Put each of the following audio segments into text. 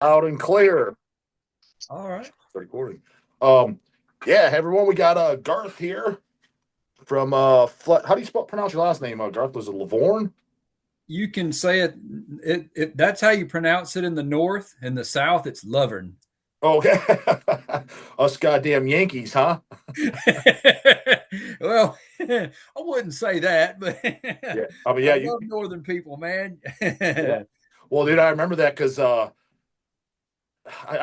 Loud and clear. All right. Recording. Um, yeah, hey, everyone, we got Garth here from how do you pronounce your last name? Garth, was it Lavorne? You can say it. That's how you pronounce it in the north. In the south, it's Lovern. Okay. Us goddamn Yankees, huh? Well, I wouldn't say that, but Yeah. I mean, I yeah, love northern people, man. yeah. Well, dude, I remember that because I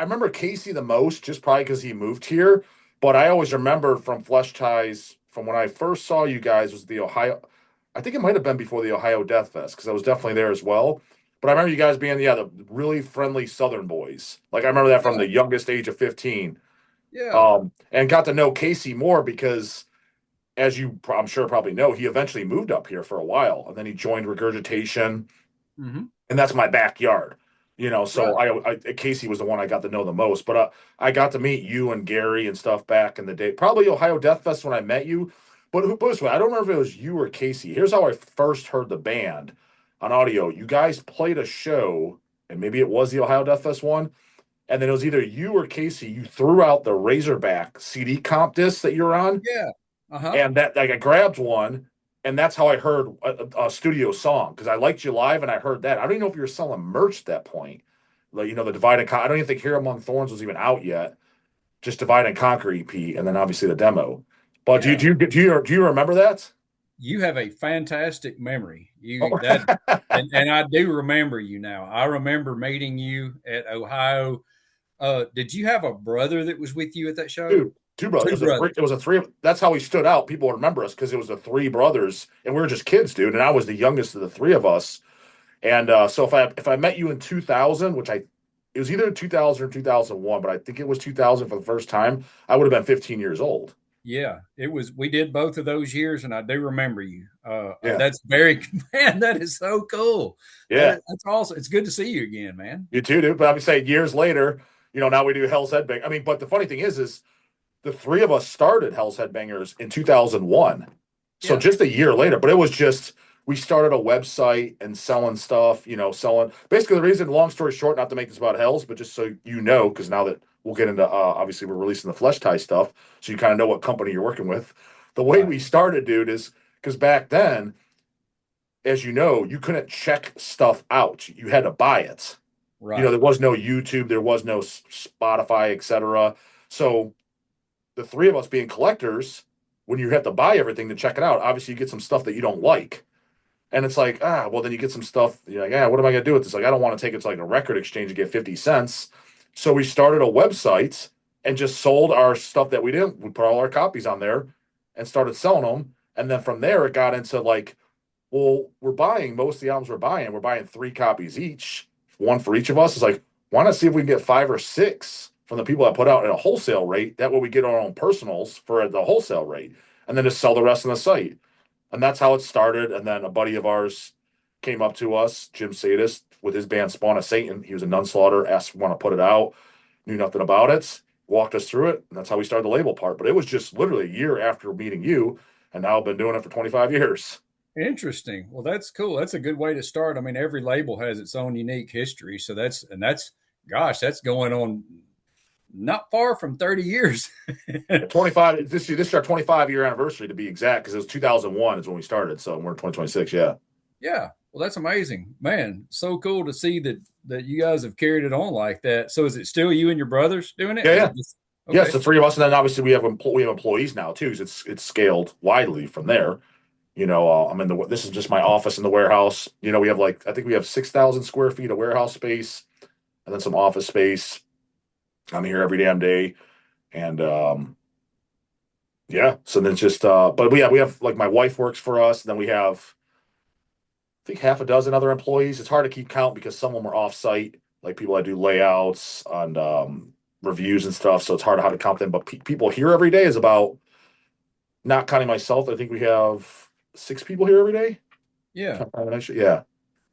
remember Casey the most, just probably because he moved here. But I always remember from Fleshtized, from when I first saw you guys, was the Ohio. I think it might have been before the Ohio Death Fest because I was definitely there as well. But I remember you guys being, yeah, the really friendly Southern boys. Like I remember that from Yeah, the youngest age of 15. yeah. And got to know Casey more because, as you, I'm sure, probably know, he eventually moved up here for a while, and then he joined Regurgitation, Hmm. and that's my backyard. So Right. Casey was the one I got to know the most, but I got to meet you and Gary and stuff back in the day. Probably Ohio Death Fest when I met you, but who this way? I don't remember if it was you or Casey. Here's how I first heard the band on audio. You guys played a show, and maybe it was the Ohio Death Fest one, and then it was either you or Casey. You threw out the Razorback CD comp disc that you're on, Yeah. Uh-huh. and that like I grabbed one, and that's how I heard a studio song because I liked you live, and I heard that. I don't even know if you were selling merch at that point. Like the Divide and Conquer. I don't even think Here Among Thorns was even out yet. Just Divide and Conquer EP, and then obviously the demo. But do you Yeah. do you do you remember that? You have a fantastic memory. Oh. You that and I do remember you now. I remember meeting you at Ohio. Did you have a brother that was with you at that show? Dude, two brothers. Two brothers. It was a three. That's how we stood out. People remember us because it was the three brothers, and we were just kids, dude. And I was the youngest of the three of us. And so if I met you in 2000, which it was either 2000 or 2001, but I think it was 2000 for the first time, I would have been 15 years old. Yeah, it was. We did both of those years, and I do remember you. Yeah. That's very man. That is so cool. Yeah. That's awesome. It's good to see you again, man. You too, dude. But I'm saying years later, now we do Hell's Headbang. I mean, but the funny thing is the three of us started Hell's Headbangers in 2001. So Yeah, just a year later, but it was just we started a website and selling stuff, selling basically the reason, long story short, not to make this about Hells, but just so you know, because now that we'll get into obviously we're releasing the flesh tie stuff, so you kind of know what company you're working with. The way right, we started, dude, is because back then, as you know, you couldn't check stuff out. You had to buy it. right, There was no YouTube, there was no Spotify, etc. So the three of us being collectors, when you have to buy everything to check it out, obviously you get some stuff that you don't like. And it's like, well, then you get some stuff. You're like, what am I going to do with this? Like, I don't want to take it to like a record exchange and get 50 cents. So we started a website and just sold our stuff that we didn't. We put all our copies on there and started selling them. And then from there, it got into like, well, we're buying most of the albums we're buying. We're buying three copies each, one for each of us. It's like, why not see if we can get five or six from the people that put out at a wholesale rate? That way we get our own personals for the wholesale rate and then just sell the rest on the site. And that's how it started. And then a buddy of ours came up to us, Jim Sadist, with his band Spawn of Satan. He was a Nunslaughter, asked if we want to put it out, knew nothing about it, walked us through it. And that's how we started the label part. But it was just literally a year after meeting you. And now I've been doing it for 25 years. interesting. Well, that's cool. That's a good way to start. I mean, every label has its own unique history. So that's gosh, that's going on not far from 30 years. 25, this is our 25-year anniversary to be exact, because it was 2001 is when we started. So we're in 2026. Yeah. Yeah. Well, that's amazing, man. So cool to see that you guys have carried it on like that. So is it still you and your brothers doing it? Yeah. Is Yeah. it just Yes, okay? the three of us, and then obviously we have employees now too. So it's scaled widely from there. I'm in the this is just my office in the warehouse. We have like I think we have 6,000 square feet of warehouse space, and then some office space. I'm here every damn day, and yeah. So then it's just but we have like my wife works for us, and then we have I think half a dozen other employees. It's hard to keep count because some of them are off site, like people that do layouts and reviews and stuff. So it's hard how to count them. But people here every day is about, not counting myself, I think we have six people here every day. Yeah. Yeah.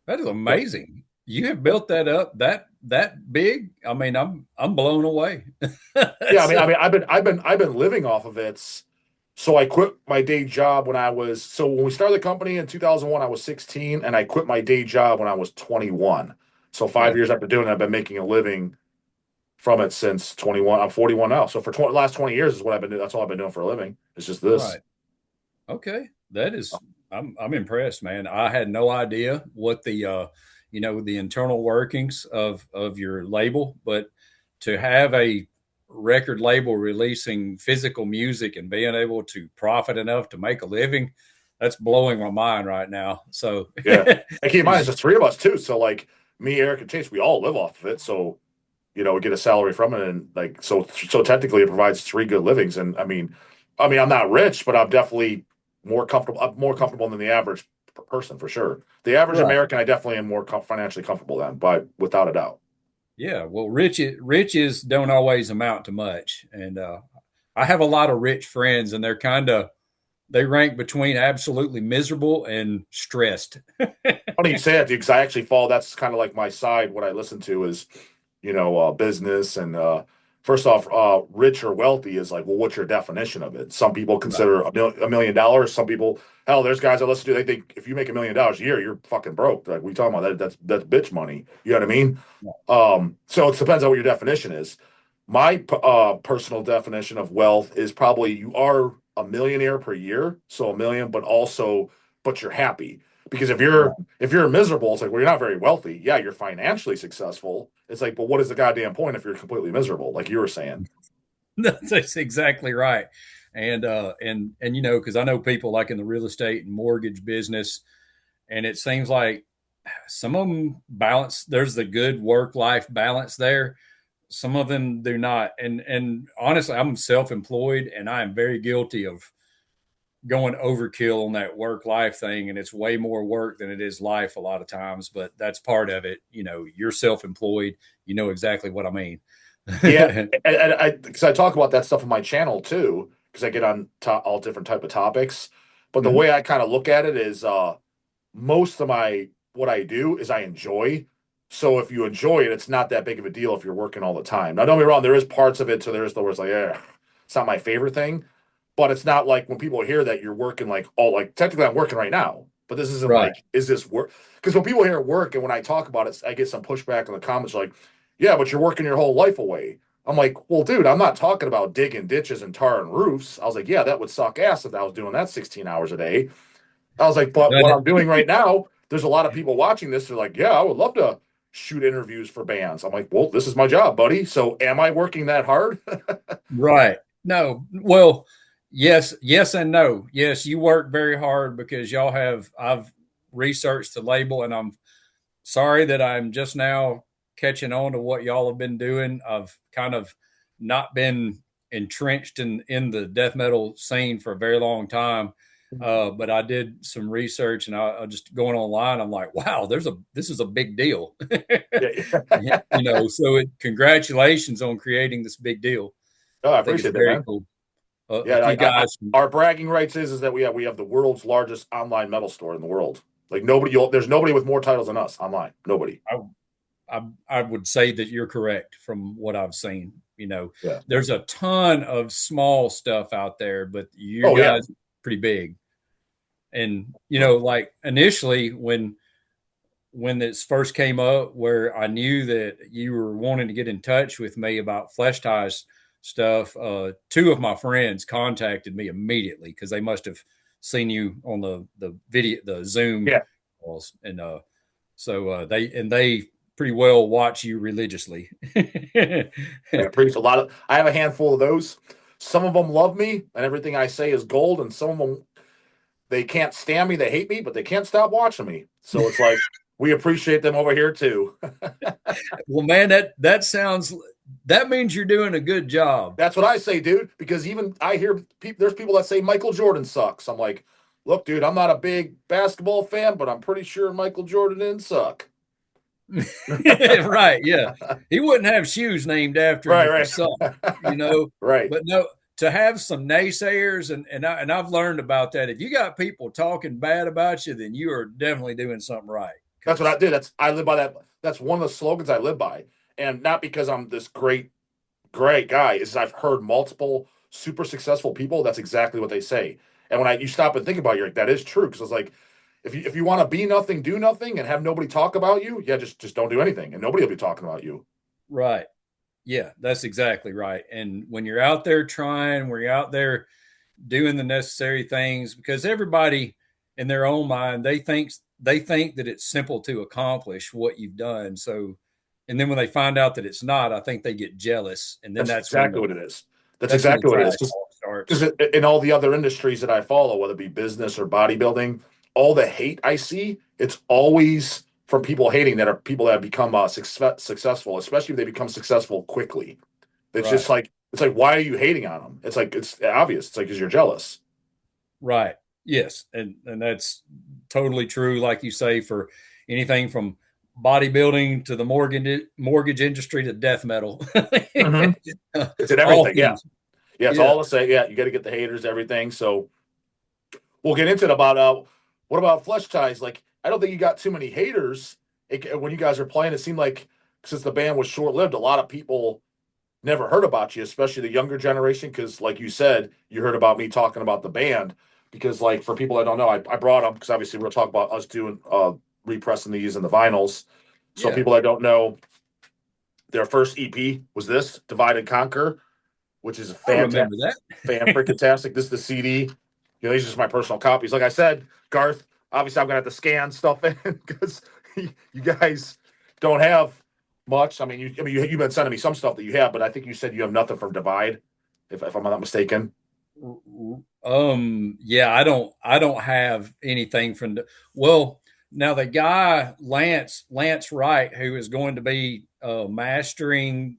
That is So, amazing. You have built that up that big. I mean, I'm blown away. yeah, So, I've been living off of it. So I quit my day job when we started the company in 2001, I was 16, and I quit my day job when I was 21. So Yeah. 5 years after doing it, I've been making a living from it since 21. I'm 41 now. So for last 20 years is what I've been doing. That's all I've been doing for a living. It's just this. Right. Okay. That is, I'm impressed, man. I had no idea what the, the internal workings of your label, but to have a record label releasing physical music and being able to profit enough to make a living, that's blowing my mind right now. So, Yeah. And keep in mind, it's just three of us too. So like me, Eric, and Chase, we all live off of it. So, we get a salary from it, and like so technically it provides three good livings. And I mean, I'm not rich, but I'm definitely more comfortable. I'm more comfortable than the average person for sure. The average right. American, I definitely am more financially comfortable than, but without a doubt. Yeah. Well, riches don't always amount to much. And I have a lot of rich friends, and they rank between absolutely miserable and stressed. Funny you say that, dude, because I actually fall. That's kind of like my side. What I listen to is, business and first off, rich or wealthy is like, well, what's your definition of it? Some people Right. consider $1 million. Some people, hell, there's guys I listen to. They think if you make $1 million a year, you're fucking broke. Like we talking about that. That's bitch money. You know what I mean? So it depends on what your definition is. My personal definition of wealth is probably you are a millionaire per year, so a million, but you're happy. Because Right. if you're miserable, it's like, well, you're not very wealthy. Yeah, you're financially successful. It's like, but what is the goddamn point if you're completely miserable, like you were saying? That's exactly right. And because I know people like in the real estate and mortgage business, and it seems like some of them balance. There's the good work life balance there. Some of them do not. And honestly, I'm self employed, and I am very guilty of going overkill on that work life thing, and it's way more work than it is life a lot of times, but that's part of it. You're self-employed, you know exactly what I mean. Yeah, and because I talk about that stuff on my channel too, because I get on all different type of topics. But the Mhm. way I kind of look at it is, most of my what I do is I enjoy. So if you enjoy it, it's not that big of a deal if you're working all the time. Now, don't get me wrong, there is parts of it, so there's the where it's like, yeah, it's not my favorite thing. But it's not like when people hear that you're working like all like technically I'm working right now, but this isn't Right. like, is this work? Because when people hear work and when I talk about it, I get some pushback in the comments like, yeah, but you're working your whole life away. I'm like, well, dude, I'm not talking about digging ditches and tarring roofs. I was like, yeah, that would suck ass if I was doing that 16 hours a day. I was like, but what I'm doing right now, there's a lot of people watching this. They're like, yeah, I would love to shoot interviews for bands. I'm like, well, this is my job, buddy. So am I working that hard? Right. No. Well, yes and no. Yes, you work very hard because I've researched the label, and I'm sorry that I'm just now catching on to what y'all have been doing. I've kind of not been entrenched in the death metal scene for a very long time. But I did some research, and I just going online. I'm like, wow, this is a big deal. Yeah. Congratulations on creating this big deal. Oh, I I think it's appreciate that, very man. cool. A Yeah, few guys. our bragging rights is that we have the world's largest online metal store in the world. Like there's nobody with more titles than us online. Nobody. I, I would say that you're correct from what I've seen. Yeah. There's a ton of small stuff out there, but you Oh yeah. guys are pretty big. And like initially when this first came up, where I knew that you were wanting to get in touch with me about Fleshtized stuff, two of my friends contacted me immediately because they must have seen you on the video, the Zoom Yeah. calls, and they pretty well watch you religiously. I preach a lot of. I have a handful of those. Some of them love me and everything I say is gold, and some of them they can't stand me. They hate me, but they can't stop watching me. So it's like we appreciate them over here too. Well, man, that means you're doing a good job. That's what I say, dude. Because even I hear there's people that say Michael Jordan sucks. I'm like, look, dude, I'm not a big basketball fan, but I'm pretty sure Michael Jordan didn't suck. Right, yeah. He wouldn't have shoes named after him if he Right, sucked, you right, know. right. But no, to have some naysayers, and I've learned about that. If you got people talking bad about you, then you are definitely doing something right. That's what I Because did. I live by that. That's one of the slogans I live by, and not because I'm this great guy. Is I've heard multiple super successful people. That's exactly what they say. And when you stop and think about it, you're like, that is true. Because it's like If you want to be nothing, do nothing, and have nobody talk about you, yeah, just don't do anything, and nobody will be talking about you. Right. Yeah, that's exactly right. And when you're out there trying, when you're out there doing the necessary things, because everybody in their own mind, they think that it's simple to accomplish what you've done. So, and then when they find out that it's not, I think they get jealous, and then That's exactly what it is. That's that's when the exactly what it trash is. talk Because starts. in all the other industries that I follow, whether it be business or bodybuilding, all the hate I see, it's always from people hating that are people that have become successful, especially if they become successful quickly. It's Right. just like it's like why are you hating on them? It's like it's obvious. It's like because you're jealous. Right. Yes, and that's totally true. Like you say, for anything from bodybuilding to the mortgage industry to death metal, Mm-hmm. It's in all everything. Yeah, things. yeah. It's Yeah. all the same. Yeah, you got to get the haters, everything. So we'll get into it about what about Fleshtized? Like I don't think you got too many haters when you guys are playing. It seemed like since the band was short lived, a lot of people never heard about you, especially the younger generation. Because, like you said, you heard about me talking about the band. Because, like, for people that don't know, I brought them because obviously we'll talk about us doing repressing these in the vinyls. So, Yeah. people that don't know, their first EP was this Divide and Conquer, which is a I remember fantastic, fan that. freaking tastic. This is the CD. These are just my personal copies. Like I said, Garth, obviously I'm gonna have to scan stuff in because you guys don't have much. You've been sending me some stuff that you have, but I think you said you have nothing from Divide, if I'm not mistaken. Yeah, I don't have anything from well, now the guy Lance Wright, who is going to be mastering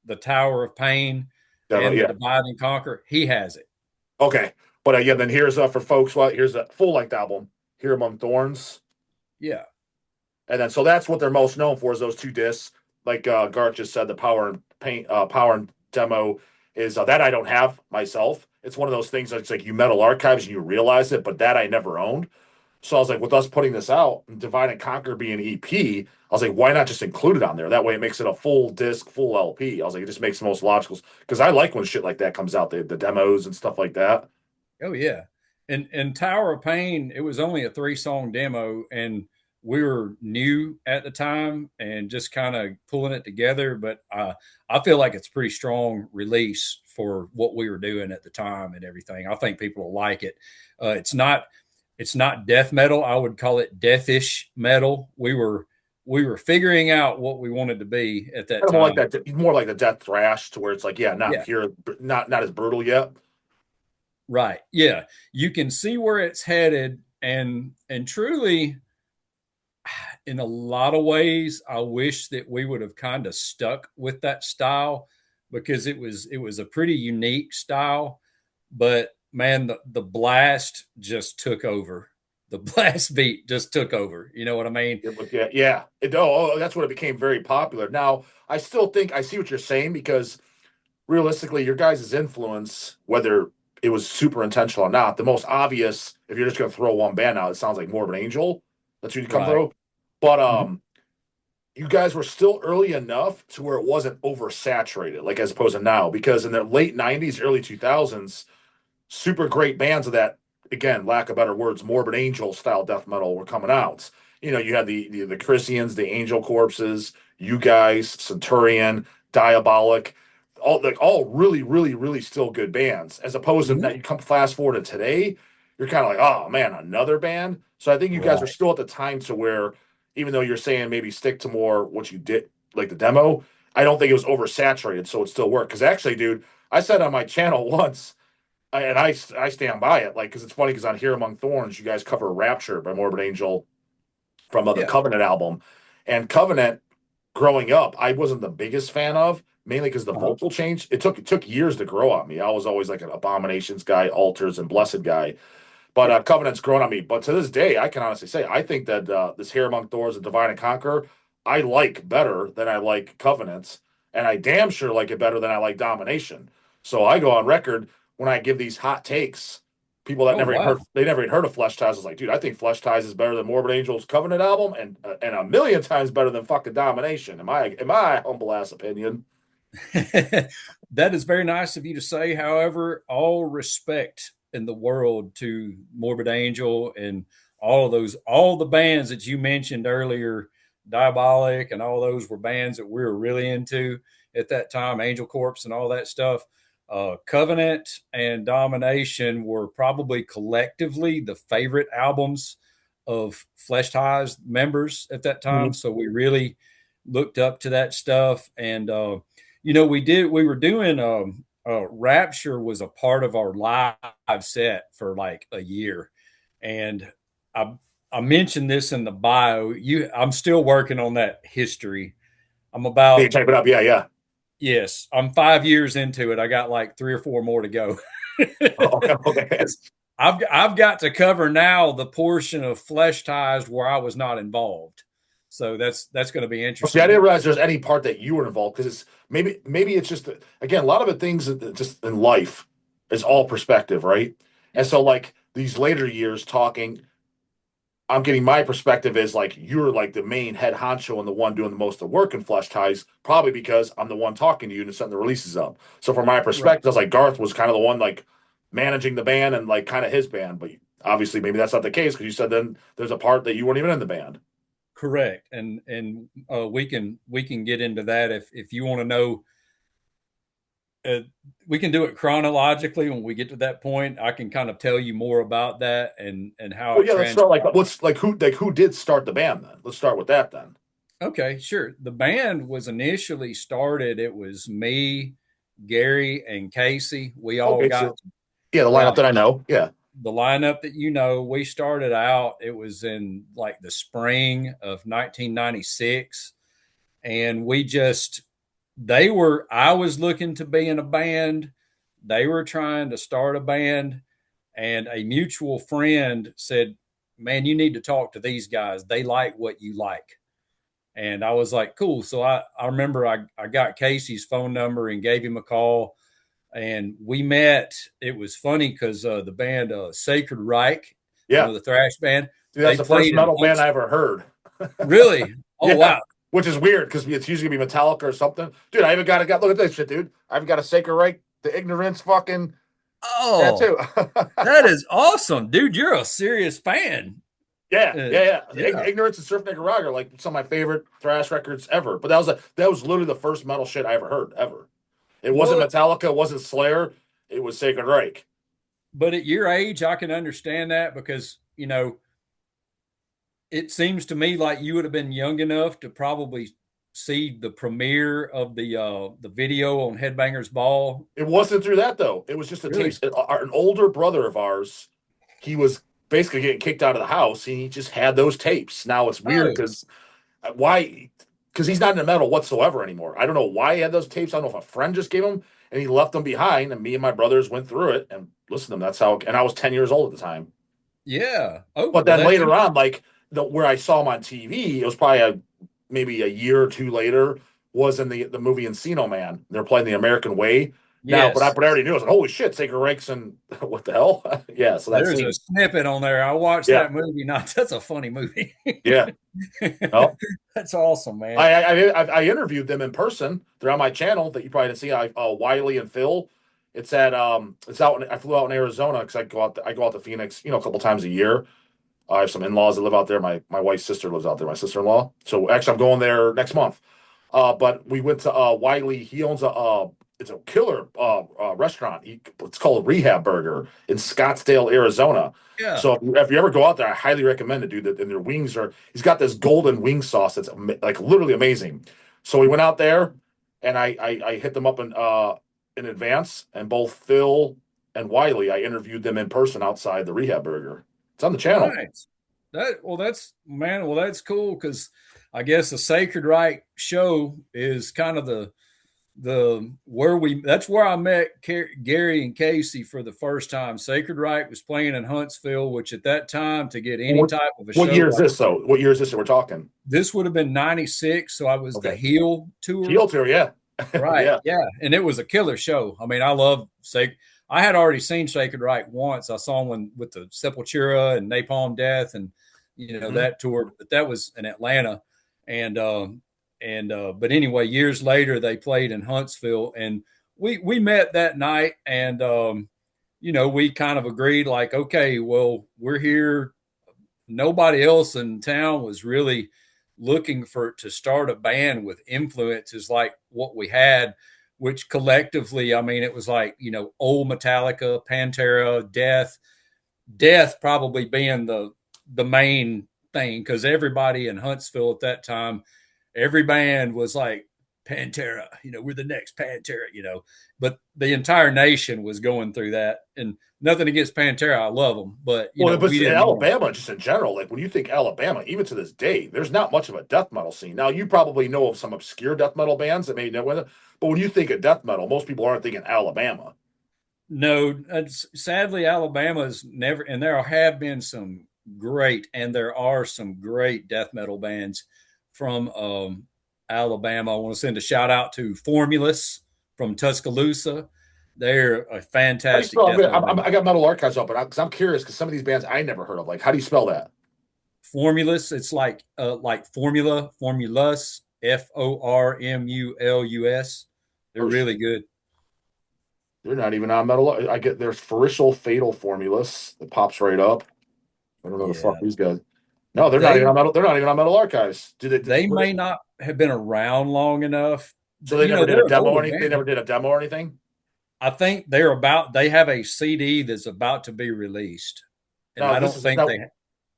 the Tower of Pain and the Yeah. Divide and Conquer, he has it. Okay. But yeah, then here's for folks. Well, here's a full length album. Here Among Thorns. Yeah. And then so that's what they're most known for is those two discs. Like Garth just said, the Power and Paint, Power and Demo is that I don't have myself. It's one of those things that's like you metal archives and you realize it, but that I never owned. So I was like, with us putting this out, Divide and Conquer being EP, I was like, why not just include it on there? That way it makes it a full disc, full LP. I was like, it just makes the most logical because I like when shit like that comes out, the demos and stuff like that. Oh yeah. And Tower of Pain, it was only a 3-song demo, and we were new at the time and just kind of pulling it together. But I feel like it's a pretty strong release for what we were doing at the time and everything. I think people will like it. It's not death metal. I would call it deathish metal. We were figuring out what we wanted to be at that Kind of more like time. that, more like the death thrash to where it's like, yeah, not Yeah. pure, not as brutal yet. Right. Yeah. You can see where it's headed, and truly, in a lot of ways, I wish that we would have kind of stuck with that style, because it was a pretty unique style. But man, the blast just took over. The blast beat just took over. You know what I mean? Yeah, yeah. That's when it became very popular. Now, I still think I see what you're saying because realistically, your guys' influence, whether it was super intentional or not, the most obvious, if you're just going to throw one band out, it sounds like Morbid Angel. That's who you come Right. through. But Mhm. you guys were still early enough to where it wasn't oversaturated, like as opposed to now, because in the late '90s, early 2000s, super great bands of that, again, lack of better words, Morbid Angel style death metal were coming out. You had the Christians, the Angel Corpses, you guys, Centurion, Diabolic, all really, really, really still good bands. As opposed to Mhm. that, you come fast forward to today, you're kind of like, oh man, another band. So I think you guys are Right. still at the time to where, even though you're saying maybe stick to more what you did, like the demo, I don't think it was oversaturated, so it still worked. Because actually, dude, I said on my channel once, I stand by it, like because it's funny because on Here Among Thorns, you guys cover Rapture by Morbid Angel from the Yeah. Covenant album, and Covenant growing up, I wasn't the biggest fan of, mainly because the Uh-huh. vocal change. It took years to grow on me. I was always like an Abominations guy, Altars, and Blessed guy, but Yeah. Covenant's grown on me. But to this day, I can honestly say I think that this Here Among Thorns and Divine and Conquer I like better than I like Covenants, and I damn sure like it better than I like Domination. So I go on record when I give these hot takes. People that Oh wow. never even heard of Flesh Ties is like, dude, I think Flesh Ties is better than Morbid Angel's Covenant album, and a million times better than fucking Domination. In my humble ass opinion. That is very nice of you to say. However, all respect in the world to Morbid Angel and all the bands that you mentioned earlier, Diabolic and all those were bands that we were really into at that time, Angel Corpse and all that stuff. Covenant and Domination were probably collectively the favorite albums of Fleshtized members at that time. Mhm. So we really looked up to that stuff. And, we were doing, Rapture was a part of our live set for like a year. And I, I mentioned this in the bio. I'm still working on that history. I'm Can you about type it up? Yeah, yeah. Yes, I'm 5 years into it. I got like 3 or 4 more to go. Okay, okay. I've got to cover now the portion of Flesh Ties where I was not involved. So that's going to be See, I interesting. didn't realize there's any part that you were involved because it's maybe it's just again a lot of the things that just in life is all perspective, right? And so like these later years talking, I'm getting my perspective is like you're like the main head honcho and the one doing the most of the work in Flesh Ties, probably because I'm the one talking to you and setting the releases up. So from my Right. perspective, I was like Garth was kind of the one like managing the band and like kind of his band, but obviously maybe that's not the case because you said then there's a part that you weren't even in the band. Correct. And we can get into that if you want to know. Uh, we can do it chronologically when we get to that point. I can kind of tell you more about that and how Well, it yeah, let's start transpired. what's like who did start the band then? Let's start with that then. Okay, sure. The band was initially started. It was me, Gary, and Casey. We all Okay, got so yeah, the lineup right. that I know. Yeah. The lineup that we started out. It was in like the spring of 1996, and I was looking to be in a band. They were trying to start a band, and a mutual friend said, "Man, you need to talk to these guys. They like what you like." And I was like, cool. So I remember I got Casey's phone number and gave him a call. And we met. It was funny because the band Sacred Reich, Yeah. the thrash band, See, that's they the first played in metal band I ever heard. Really? Oh, Yeah. wow. Which is weird because it's usually gonna be Metallica or something. Dude, I even got look at this shit, dude. I've got a Sacred Reich, the Ignorance fucking Oh, tattoo. that is awesome. Dude, you're a serious fan. Yeah, yeah, yeah. Yeah. Ignorance and Surf Nicaragua are like some of my favorite thrash records ever. But that was literally the first metal shit I ever heard ever. It wasn't Well, Metallica, it wasn't Slayer, it was Sacred Reich. but at your age, I can understand that because, it seems to me like you would have been young enough to probably see the premiere of the video on Headbangers Ball. It wasn't through that though. It was just a Really? tapes. An older brother of ours, he was basically getting kicked out of the house, and he just had those tapes. Now it's weird Oh, because why? Because he's not in the metal whatsoever anymore. I don't know why he had those tapes. I don't know if a friend just gave them and he left them behind, and me and my brothers went through it and listened to them. That's how. And I was 10 years old at the time. yeah. Oh, But well, then that's later on, like where I saw him on TV, it was probably maybe a year or two later. Was in the movie Encino Man. They're playing the American Way now, yes. but I already knew. I was like, holy shit, Sacred Reich and what the hell? Yeah, so that There's a scene. snippet on there. I watched Yeah, that movie. Not That's a funny movie. yeah. Well, That's awesome, man. I interviewed them in person. They're on my channel that you probably didn't see. Wiley and Phil. It's out. I flew out in Arizona because I go out to Phoenix, a couple times a year. I have some in-laws that live out there. My wife's sister lives out there, my sister-in-law. So actually I'm going there next month. But we went to Wiley. He owns it's a killer restaurant. It's called Rehab Burger in Scottsdale, Arizona. Yeah. So if you ever go out there, I highly recommend it, dude. And their wings he's got this golden wing sauce that's like literally amazing. So we went out there and I hit them up in advance, and both Phil and Wiley, I interviewed them in person outside the Rehab Burger. It's on the channel. Nice. That's cool because I guess the Sacred Right show is kind of the where we that's where I met Gary and Casey for the first time. Sacred Right was playing in Huntsville, which at that time to get any What, type of a what show year is like this though? What year is this that we're talking? this would have been 96. So I was the Okay. Heel tour. Heel tour, yeah. Right. Yeah. Yeah. And it was a killer show. I mean, I love I had already seen Sacred Right once. I saw one with the Sepultura and Napalm Death and Mhm. that tour, but that was in Atlanta. And but anyway, years later they played in Huntsville and we met that night and we kind of agreed like, okay, well, we're here nobody else in town was really looking for to start a band with influences like what we had, which collectively, I mean, it was like, you know, old Metallica, Pantera, Death probably being the main thing, because everybody in Huntsville at that time, every band was like Pantera, you know, we're the next Pantera, you know, but the entire nation was going through that. And nothing against Pantera, I love them, but you Well, know, but we in didn't want. Alabama, just in general, like when you think Alabama, even to this day, there's not much of a death metal scene. Now, you probably know of some obscure death metal bands that may know it, but when you think of death metal, most people aren't thinking Alabama. No, sadly, Alabama's never, and there have been some great, and there are some great death metal bands from Alabama. I want to send a shout out to Formulus from Tuscaloosa. They're a How do you fantastic spell? death metal band. I got Metal Archives open because I'm curious because some of these bands I never heard of. Like, how do you spell that? Formulus, it's like formula, formulus, Formulus. They're Oh really shit, good. they're not even on Metal. I get there's Ferocial Fatal Formulas that pops right up. I don't know the fuck Yeah, these guys. No, they're not even they on Metal. They're not even on Metal Archives. they may not have been around long enough. So they You never know, did a they're an demo or older anything. They band. never did a demo or anything. I think they have a CD that's about to be released. And No, I don't think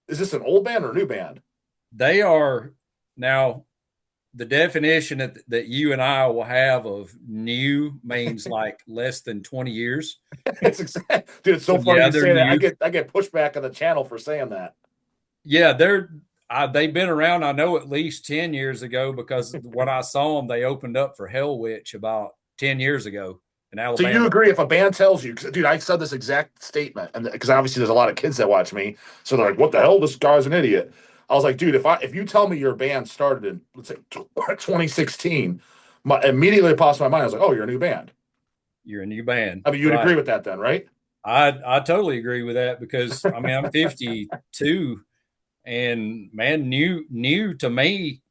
is this an old band or a new band? they are now the definition that you and I will have of new means like less than 20 years. It's exact, dude. It's So so funny yeah, you they're say that. new. I get pushback on the channel for saying that. Yeah, they've been around. I know at least 10 years ago because when I saw them, they opened up for Hell Witch about 10 years ago in So you Alabama. agree if a band tells you, dude, I said this exact statement, and because obviously there's a lot of kids that watch me, so they're like, "What the hell? This guy's an idiot." I was like, dude, if you tell me your band started in let's say 2016, immediately it pops in my mind. I was like, oh, you're a new band. You're a new band, I mean, you'd right? agree with that then, right? I totally agree with that because I mean I'm 52, and man, new to me,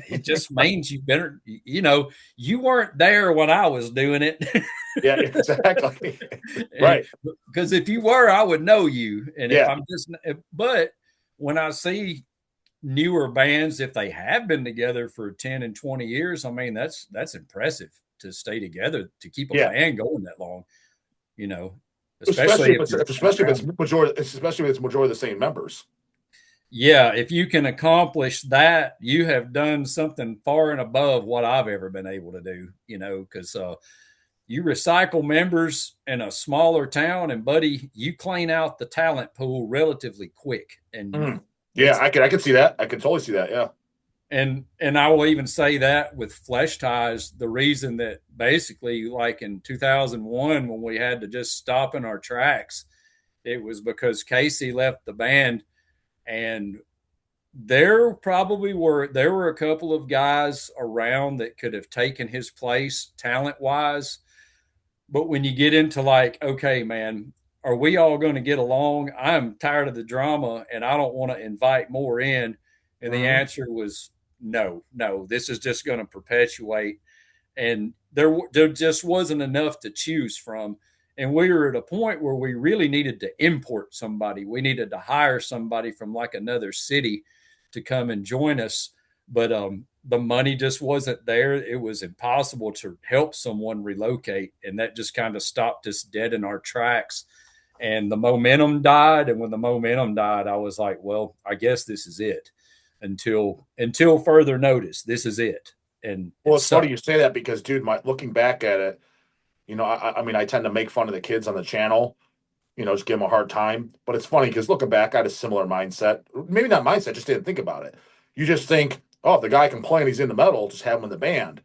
it just means you better, you know, you weren't there when I was doing it. Yeah, exactly. And Right. because if you were, I would know you. And if Yeah. I'm just, but when I see newer bands, if they have been together for 10 and 20 years, I mean, that's impressive to stay together, to keep a Yeah. band going that long, you know, especially if you're around. Especially if it's majority of the same members. Yeah, if you can accomplish that, you have done something far and above what I've ever been able to do, you know, because you recycle members in a smaller town, and buddy, you clean out the talent pool relatively quick. And Mm. Yeah, it's I could see that. I could totally see that. Yeah. and I will even say that with Fleshtized, the reason that basically like in 2001 when we had to just stop in our tracks, it was because Casey left the band. And there were a couple of guys around that could have taken his place talent wise, but when you get into like, okay, man, are we all going to get along? I'm tired of the drama and I don't want to invite more in. And the Mhm. answer was no, no, this is just going to perpetuate. And there just wasn't enough to choose from. And we were at a point where we really needed to import somebody. We needed to hire somebody from like another city to come and join us. But the money just wasn't there. It was impossible to help someone relocate. And that just kind of stopped us dead in our tracks. And the momentum died. And when the momentum died, I was like, well, I guess this is it until further notice. This is it. And Well, it it's funny sucked. you say that because, dude, looking back at it, I mean, I tend to make fun of the kids on the channel, just give them a hard time. But it's funny because looking back, I had a similar mindset. Maybe not mindset, just didn't think about it. You just think, oh, if the guy can play and he's in the metal, just have him in the band.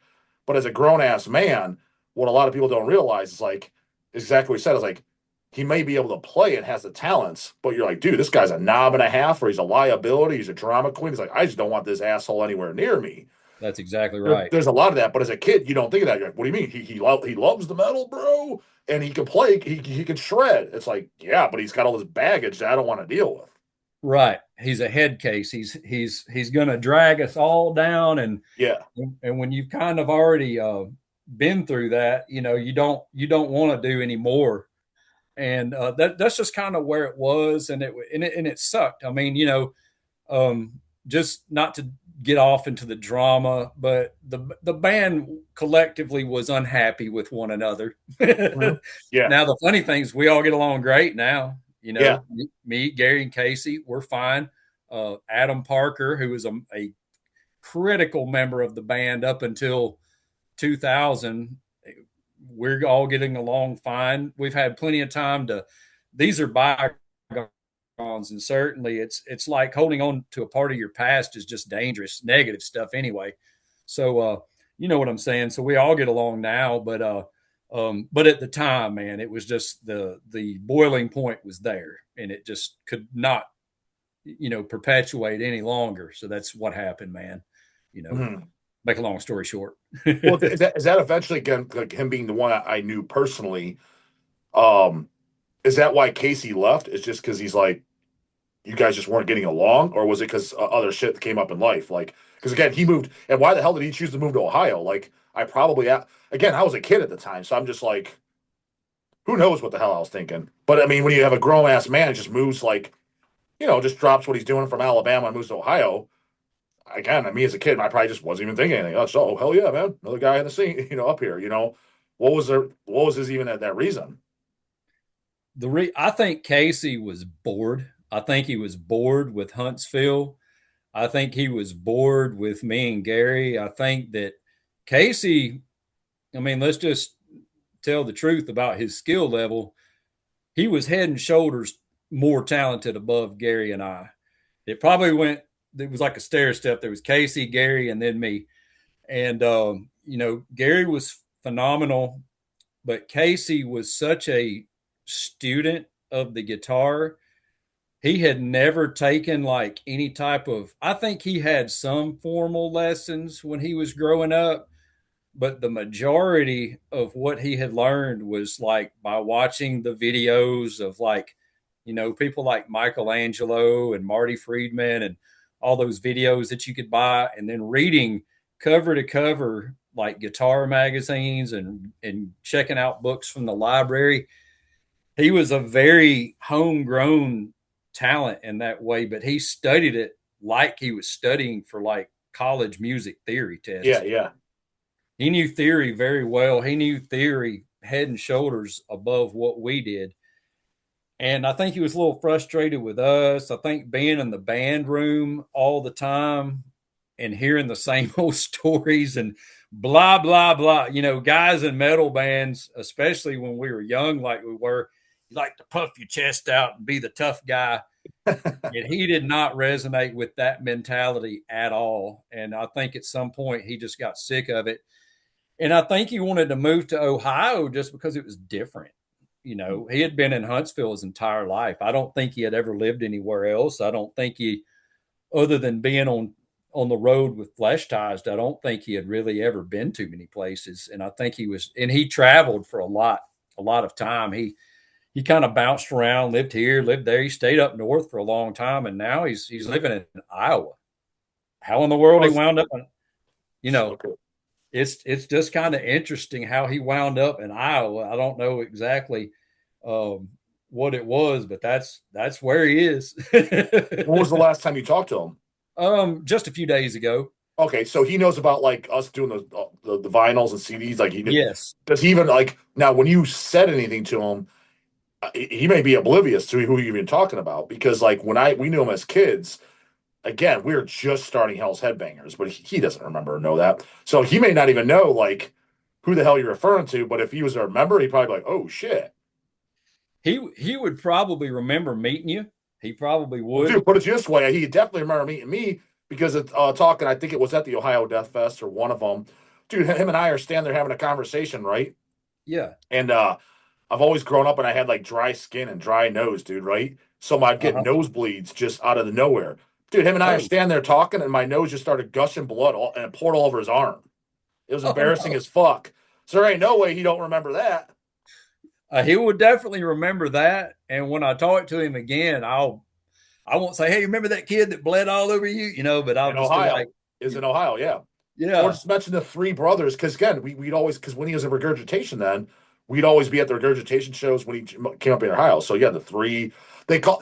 But as a grown ass man, what a lot of people don't realize is like exactly what he said is like he may be able to play and has the talents, but you're like, dude, this guy's a knob and a half, or he's a liability, he's a drama queen. He's like, I just don't want this asshole anywhere near me. That's exactly right. There's a lot of that, but as a kid, you don't think of that. You're like, what do you mean? He loves the metal, bro, and he can play. He can shred. It's like, yeah, but he's got all this baggage that I don't want to deal with. Right. He's a head case. He's going to drag us all down, Yeah, and when you've kind of already been through that, you know, you don't want to do any more. and that's just kind of where it was, and it sucked. I mean, just not to get off into the drama, but the band collectively was unhappy with one another. Mhm. Yeah, Now the funny thing is, we all get along great now. yeah. Me, Gary, and Casey, we're fine. Adam Parker, who was a critical member of the band up until 2000, we're all getting along fine. We've had plenty of time to. These are bygones, and certainly it's like holding on to a part of your past is just dangerous, negative stuff anyway. So you know what I'm saying. So we all get along now, but at the time, man, it was just the boiling point was there, and it just could not, perpetuate any longer. So that's what happened, man. You know, Mhm. make a long story short. Well, is that eventually again like him being the one I knew personally? Um, is that why Casey left? Is just because he's like you guys just weren't getting along, or was it because other shit came up in life? Like, because again, he moved, and why the hell did he choose to move to Ohio? Like, I probably again, I was a kid at the time, so I'm just like, who knows what the hell I was thinking? But I mean, when you have a grown ass man, it just moves like, just drops what he's doing from Alabama and moves to Ohio. Again, me as a kid, I probably just wasn't even thinking anything. Oh, hell yeah, man, another guy in the scene, up here. What was there? What was his even at that reason? I think Casey was bored. I think he was bored with Huntsville. I think he was bored with me and Gary. I think that Casey, I mean, let's just tell the truth about his skill level. He was head and shoulders more talented above Gary and I. It was like a stair step. There was Casey, Gary, and then me. And, Gary was phenomenal, but Casey was such a student of the guitar. He had never taken like any type of, I think he had some formal lessons when he was growing up, but the majority of what he had learned was like by watching the videos of like, people like Michelangelo and Marty Friedman and all those videos that you could buy, and then reading cover to cover like guitar magazines and checking out books from the library. He was a very homegrown talent in that way, but he studied it like he was studying for like college music theory Yeah, tests. yeah. He knew theory very well. He knew theory head and shoulders above what we did. And I think he was a little frustrated with us. I think being in the band room all the time and hearing the same old stories and blah, blah, blah. Guys in metal bands, especially when we were young, like we were, you like to puff your chest out and be the tough guy. And he did not resonate with that mentality at all. And I think at some point he just got sick of it. And I think he wanted to move to Ohio just because it was different. He had been in Huntsville his entire life. I don't think he had ever lived anywhere else. I don't think other than being on the road with Fleshtized, I don't think he had really ever been too many places. And I think he traveled for a lot of time. He kind of bounced around, lived here, lived there. He stayed up north for a long time, and now he's living in Iowa. How in the world he wound up? You know, Okay. it's just kind of interesting how he wound up in Iowa. I don't know exactly um, what it was, but that's where he is. When was the last time you talked to him? Just a few days ago. Okay, so he knows about like us doing the vinyls and CDs. Like Yes. does he even like now when you said anything to him, he may be oblivious to who you've been talking about because like when we knew him as kids, again we were just starting Hell's Headbangers, but he doesn't remember or know that, so he may not even know like who the hell you're referring to. But if he was a member, he'd probably be like, oh shit. He would probably remember meeting you. He probably Well, would. dude, put it this way, he definitely remember meeting me because it's talking. I think it was at the Ohio Death Fest or one of them. Dude, him and I are standing there having a conversation, right? Yeah. And I've always grown up and I had like dry skin and dry nose, dude, right? So I'd get Uh-huh. nosebleeds just out of the nowhere. Dude, him and I are Oh. standing there talking, and my nose just started gushing blood and it poured all over his arm. It was Oh embarrassing no. as fuck. So there ain't no way he don't remember that. He would definitely remember that. And when I talk to him again, I won't say, "Hey, remember that kid that bled all over you?" But I'll In just be like, Ohio. Is in Ohio, yeah. Or "Yeah, just mention the three brothers, because again, we'd always, because when he was in Regurgitation then, we'd always be at the Regurgitation shows when he came up in Ohio. So yeah, the three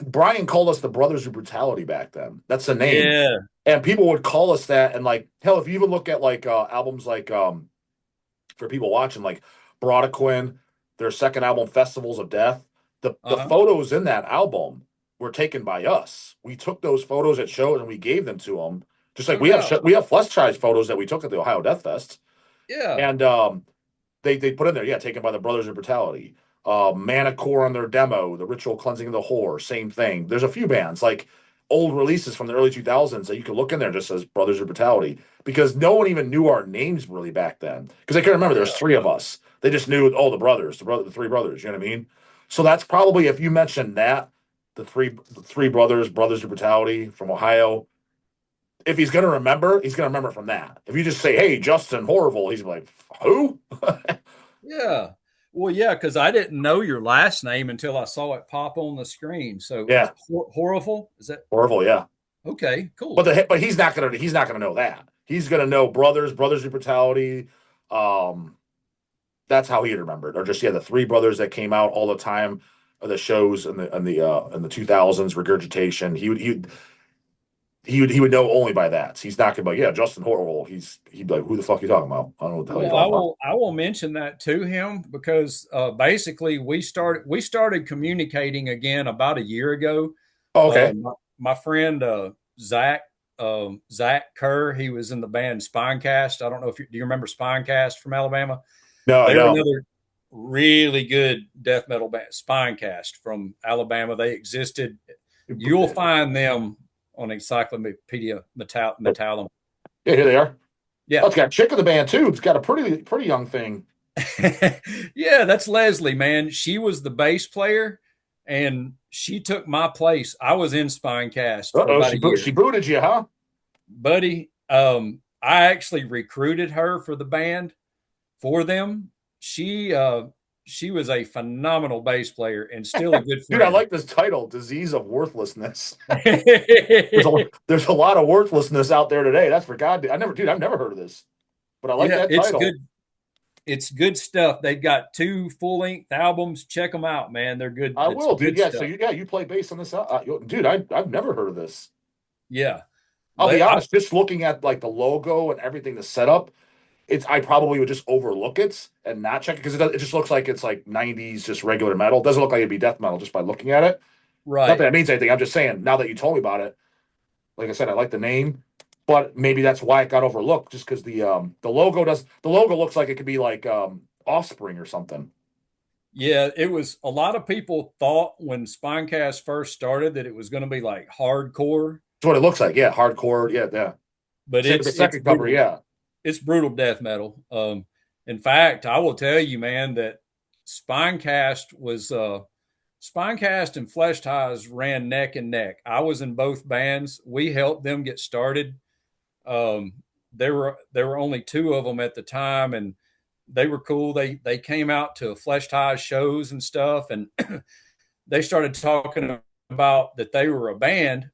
Brian called us the Brothers of Brutality back then. That's the name. Yeah. And people would call us that. And like hell, if you even look at like albums like for people watching, like Brodequin, their second album, Festivals of Death, the Uh-huh. photos in that album were taken by us. We took those photos at shows and we gave them to them. Just like No doubt. we have Fleshtized photos that we took at the Ohio Death Fest. Yeah. And they put in there, yeah, taken by the Brothers of Brutality. Manicore on their demo, The Ritual Cleansing of the Whore, same thing. There's a few bands like old releases from the early 2000s that you could look in there just as Brothers of Brutality because no one even knew our names really back then because they couldn't remember there's three of us. They just knew the brothers, the three brothers. You know what I mean? So that's probably if you mention that the three brothers of Brutality from Ohio. If he's gonna remember, he's gonna remember from that. If you just say, "Hey, Justin Horrible," he's like, "Who?" Yeah. Well, yeah, because I didn't know your last name until I saw it pop on the screen. So Yeah, horrible. Is that Horrible. Yeah. okay? Cool. But he's not gonna know that. He's gonna know brothers of brutality. Um, that's how he'd remember it. Or just yeah, the three brothers that came out all the time of the shows in the 2000s, Regurgitation. He would know only by that. So he's not gonna be like, yeah, Justin Horrible. He'd be like, who the fuck are you talking about? I don't know what the hell you're Well, talking about. I will mention that to him because basically we started communicating again about a year ago. Oh, okay. My friend Zach Zach Kerr, he was in the band Spinecast. I don't know if do you remember Spinecast from Alabama? No, I They were don't. another really good death metal band, Spinecast from Alabama. They existed. You'll find them on Encyclopedia Metallum. Yeah, here they are. Oh, Yeah. it's got a chick in the band too. It's got a pretty young thing. Yeah, that's Leslie, man. She was the bass player and she took my place. I was in Spinecast Uh for oh, about a year. she booted you, huh? Buddy, I actually recruited her for the band for them. She was a phenomenal bass player and still a good Dude, I friend. like this title, "Disease of Worthlessness." There's a lot of worthlessness out there today. That's for God. I've never heard of this, but I like Yeah, that it's title. good. It's good stuff. They've got 2 full-length albums. Check them out, man. They're good. I It's will, dude. good Yeah, so stuff. you play bass on this, dude. I've never heard of this. Yeah. I'll be I, honest. Just looking at like the logo and everything, the setup, I probably would just overlook it and not check it because it just looks like it's like '90s, just regular metal. It doesn't look like it'd be death metal just by looking at it. Not that right. it means anything. I'm just saying. Now that you told me about it, like I said, I like the name, but maybe that's why it got overlooked, just because the logo looks like it could be like Offspring or something. Yeah, it was a lot of people thought when Spinecast first started that it was going to be like hardcore, That's what it looks like. Yeah, hardcore. Yeah, yeah. but Same with the it's second cover. brutal. Yeah. It's brutal death metal. In fact, I will tell you, man, that Spinecast was Spinecast and Fleshtized ran neck and neck. I was in both bands. We helped them get started. Um, there were only two of them at the time, and they were cool. They came out to Fleshtized shows and stuff, and they started talking about that they were a band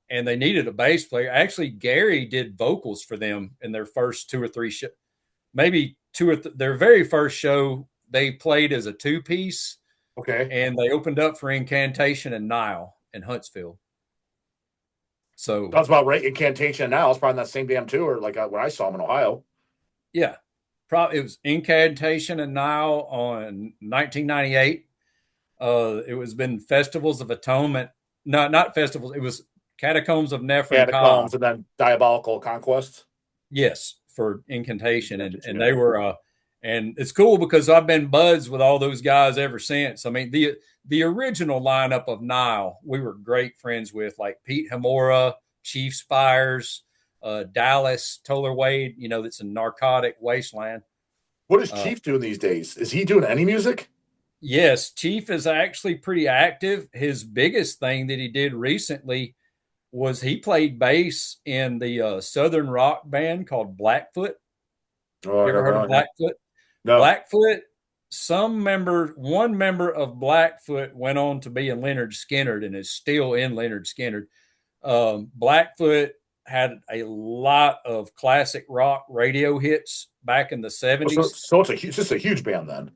and they needed a bass player. Actually, Gary did vocals for them in their first two or three maybe their very first show. They played as a two-piece, Okay. and they opened up for Incantation and Nile in Huntsville. So That's about right. Incantation now. It's probably that same damn tour like when I saw him in Ohio. yeah, probably it was Incantation and Nile on 1998. It was been Festivals of Atonement. No, not festivals. It was Catacombs of Nephron Ka. Catacombs and then Diabolical Conquest. Yes, for Incantation, and Yeah. they were and it's cool because I've been buds with all those guys ever since. I mean the original lineup of Nile, we were great friends with, like Pete Hamora, Chief Spires, Dallas Toller Wade. You know, that's a narcotic wasteland. What is Uh, Chief doing these days? Is he doing any music? yes, Chief is actually pretty active. His biggest thing that he did recently was he played bass in the southern rock band called Blackfoot. Oh, You ever heard never of mind. Blackfoot? No. Blackfoot, one member of Blackfoot went on to be in Leonard Skinner and is still in Leonard Skinner. Blackfoot had a lot of classic rock radio hits back in the So, 70s. so it's just a huge band then.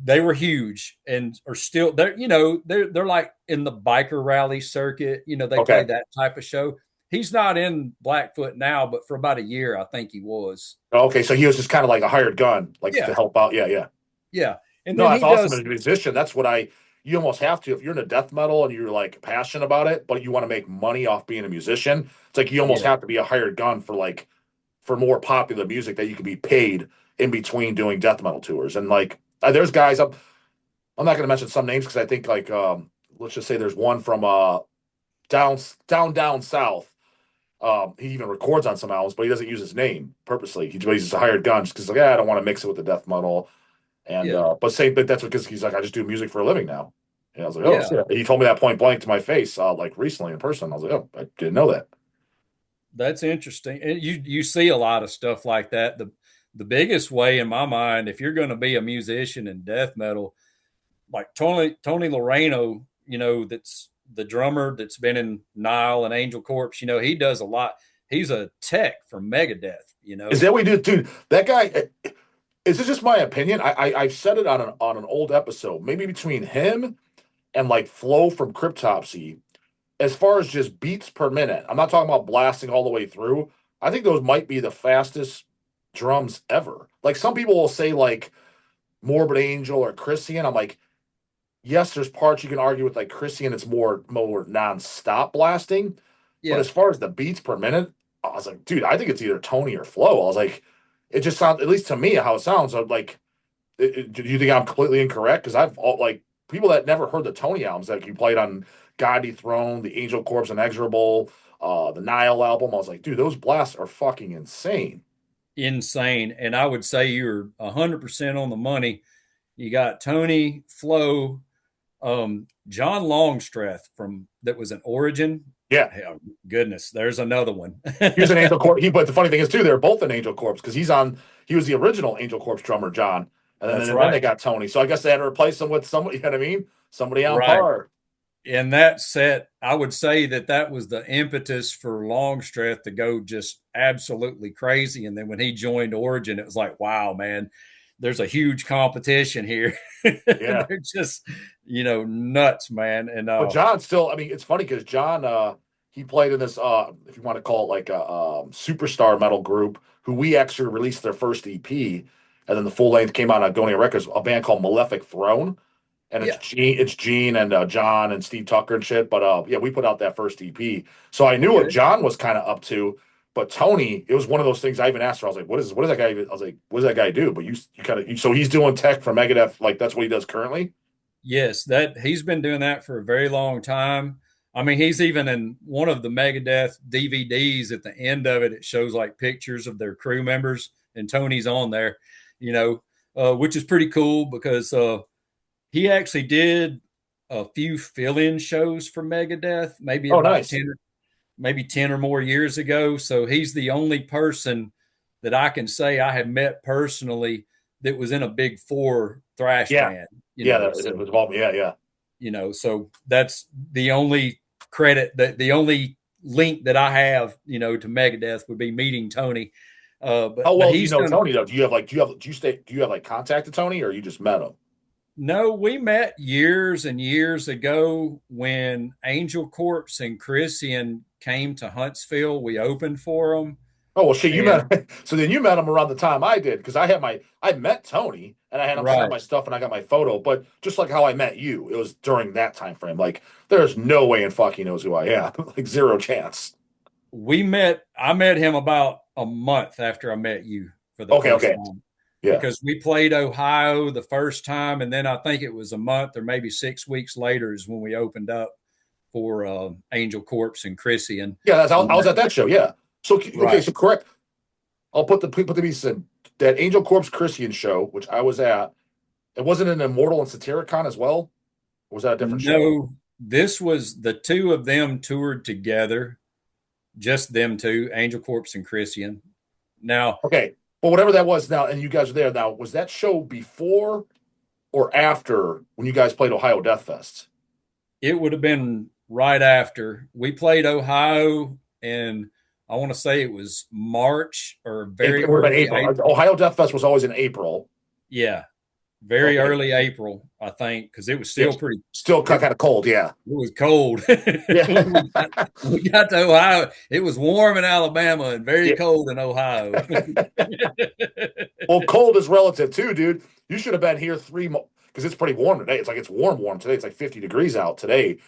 they were huge and are still they're they're like in the biker rally circuit. They play Okay. that type of show. He's not in Blackfoot now, but for about a year I think he was. Okay. So he was just kind of like a hired gun, like to Yeah, help out. Yeah. Yeah. yeah. And No, then that's he awesome. As does. a musician, that's what you almost have to. If you're into death metal and you're like passionate about it, but you want to make money off being a musician, it's like you almost Yeah, have to be a hired gun for more popular music that you can be paid in between doing death metal tours. And like, there's guys, I'm not going to mention some names because I think like, let's just say there's one from down, down south. He even records on some albums, but he doesn't use his name purposely. He's just a hired gun just because like, yeah, I don't want to mix it with the death metal. And yeah, but that's because he's like, I just do music for a living now. And I was like, oh, yeah. shit. He told me that point blank to my face, like recently in person. I was like, oh, I didn't know that. That's interesting. And you see a lot of stuff like that. The biggest way in my mind, if you're going to be a musician in death metal, like Tony Loreno, that's the drummer that's been in Nile and Angel Corpse. He does a lot. He's a tech for Megadeth. Is that what we do, dude? That guy. Is this just my opinion? I've said it on an old episode. Maybe between him and like Flo from Cryptopsy, as far as just beats per minute. I'm not talking about blasting all the way through. I think those might be the fastest drums ever. Like some people will say like Morbid Angel or Christian. I'm like, yes, there's parts you can argue with like Christian. It's more non-stop blasting. But Yeah, as far as the beats per minute, I was like, dude, I think it's either Tony or Flo. I was like, it just sounds, at least to me, how it sounds. I'm like, do you think I'm completely incorrect? Because like people that never heard the Tony albums that you played on God Dethroned, the Angel Corpse Inexorable, the Nile album. I was like, dude, those blasts are fucking insane. insane. And I would say you're 100% on the money. You got Tony, Flo, John Longstreth from that was an Origin. Yeah, Hell, goodness, there's another one. he was an Angel Corpse. But the funny thing is too, they're both an Angel Corpse because he was the original Angel Corpse drummer, John, That's and then right. they got Tony. So I guess they had to replace him with somebody. You know what I mean? Somebody on Right. par. And that set, I would say that was the impetus for Longstreth to go just absolutely crazy. And then when he joined Origin, it was like, wow, man, there's a huge competition here. Yeah. They're just, nuts, man. And But John still, I mean, it's funny because John, he played in this, if you want to call it like a superstar metal group, who we actually released their first EP, and then the full length came out on Agonia Records, a band called Malefic Throne, and yeah, it's Gene and John and Steve Tucker and shit. But yeah, we put out that first EP, so I knew what okay. John was kind of up to. But Tony, it was one of those things. I even asked her. I was like, What is that guy?" I was like, "What does that guy do?" But you kind of so he's doing tech for Megadeth, like that's what he does currently. Yes, that he's been doing that for a very long time. I mean, he's even in one of the Megadeth DVDs. At the end of it, it shows like pictures of their crew members, and Tony's on there. Which is pretty cool because he actually did a few fill-in shows for Megadeth, maybe Oh, about nice. 10, maybe 10 or more years ago. So he's the only person that I can say I have met personally that was in a big four thrash Yeah, band. yeah, it was involved. Yeah, yeah. So that's the only credit that the only link that I have, to Megadeth would be meeting Tony. How But well do you he's know done. Tony though? Do you have like contact to Tony, or you just met him? No, we met years and years ago when Angel Corpse and Christian came to Huntsville. We opened for them, Oh well, shit, you and met. So then you met him around the time I did because I met Tony and I had him sign right, my stuff and I got my photo. But just like how I met you, it was during that time frame. Like there's no way in fuck he knows who I am. Like zero chance. I met him about a month after I met you for the Okay, first okay, time yeah, because we played Ohio the first time, and then I think it was a month or maybe 6 weeks later is when we opened up for Angel Corpse and Chrissy yeah. I and was at that show. Yeah. So okay, right. so correct. I'll put the pieces in that Angel Corpse Christian show, which I was at. It wasn't an Immortal and Satyricon as well. Or was that a different show? No, this was the two of them toured together, just them two, Angel Corpse and Christian. Now, Okay, but whatever that was now, and you guys were there now. Was that show before or after when you guys played Ohio Death Fest? it would have been right after we played Ohio, and I want to say it was March or very It would have been early April. April. Ohio Death Fest was always in April. Yeah, very Okay. early April, I think, because it was still Yes. pretty. Still It, kind of cold. Yeah. it was cold Yeah. when we got to Ohio. It was warm in Alabama and very Yeah. cold in Ohio. Well, cold is relative too, dude. You should have been here because it's pretty warm today. It's like it's warm today. It's like 50 degrees out today.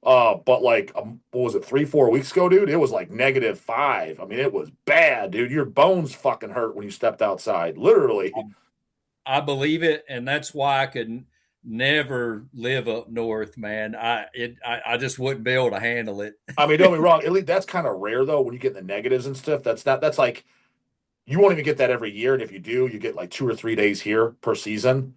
But like, what was it, 3, 4 weeks ago, dude? It was like -5. I mean, it was bad, dude. Your bones fucking hurt when you stepped outside, literally. I believe it, and that's why I could never live up north, man. I just wouldn't be able to handle it. I mean, don't get me wrong. At least that's kind of rare though when you get in the negatives and stuff. That's like you won't even get that every year, and if you do, you get like 2 or 3 days here per season.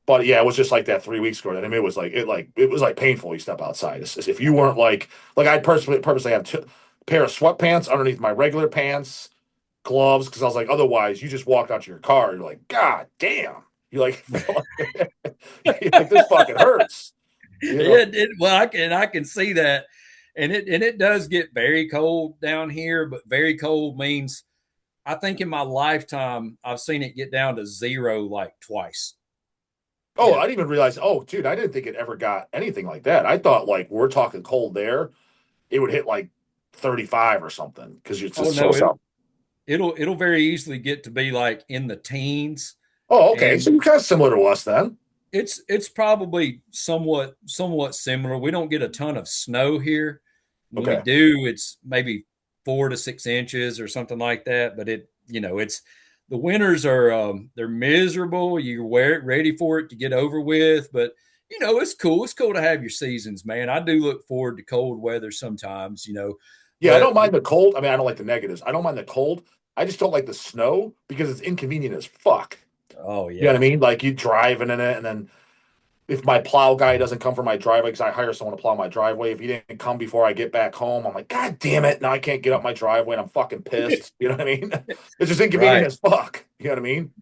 But yeah, it was just like that 3 weeks ago. I mean, it was like painful. You step outside. If you weren't like I purposely have a pair of sweatpants underneath my regular pants, gloves, because I was like, otherwise you just walked out to your car. You're like, God damn. You're like, you're like this fucking hurts. You know? Well, I can see that, and it does get very cold down here, but very cold means I think in my lifetime I've seen it get down to zero like twice. Oh, Yeah. I didn't even realize. Oh, dude, I didn't think it ever got anything like that. I thought like we're talking cold there, it would hit like 35 or something because it's Oh just so no, south. it'll very easily get to be like in the teens, Oh, okay. So and you're kind of similar to us then. it's probably somewhat similar. We don't get a ton of snow here. When we Okay. do, it's maybe 4 to 6 inches or something like that. But it's the winters are they're miserable. You wear it ready for it to get over with, but it's cool. It's cool to have your seasons, man. I do look forward to cold weather sometimes, Yeah, I don't but mind the cold. I mean, I don't like the negatives. I don't mind the cold. I just don't like the snow because it's inconvenient as fuck. oh You know what I yeah. mean? Like you driving in it, and then if my plow guy doesn't come for my driveway because I hire someone to plow my driveway, if he didn't come before I get back home, I'm like, God damn it! Now I can't get up my driveway, and I'm fucking pissed. You know what I mean? It's just inconvenient Right. as fuck. You know what I mean?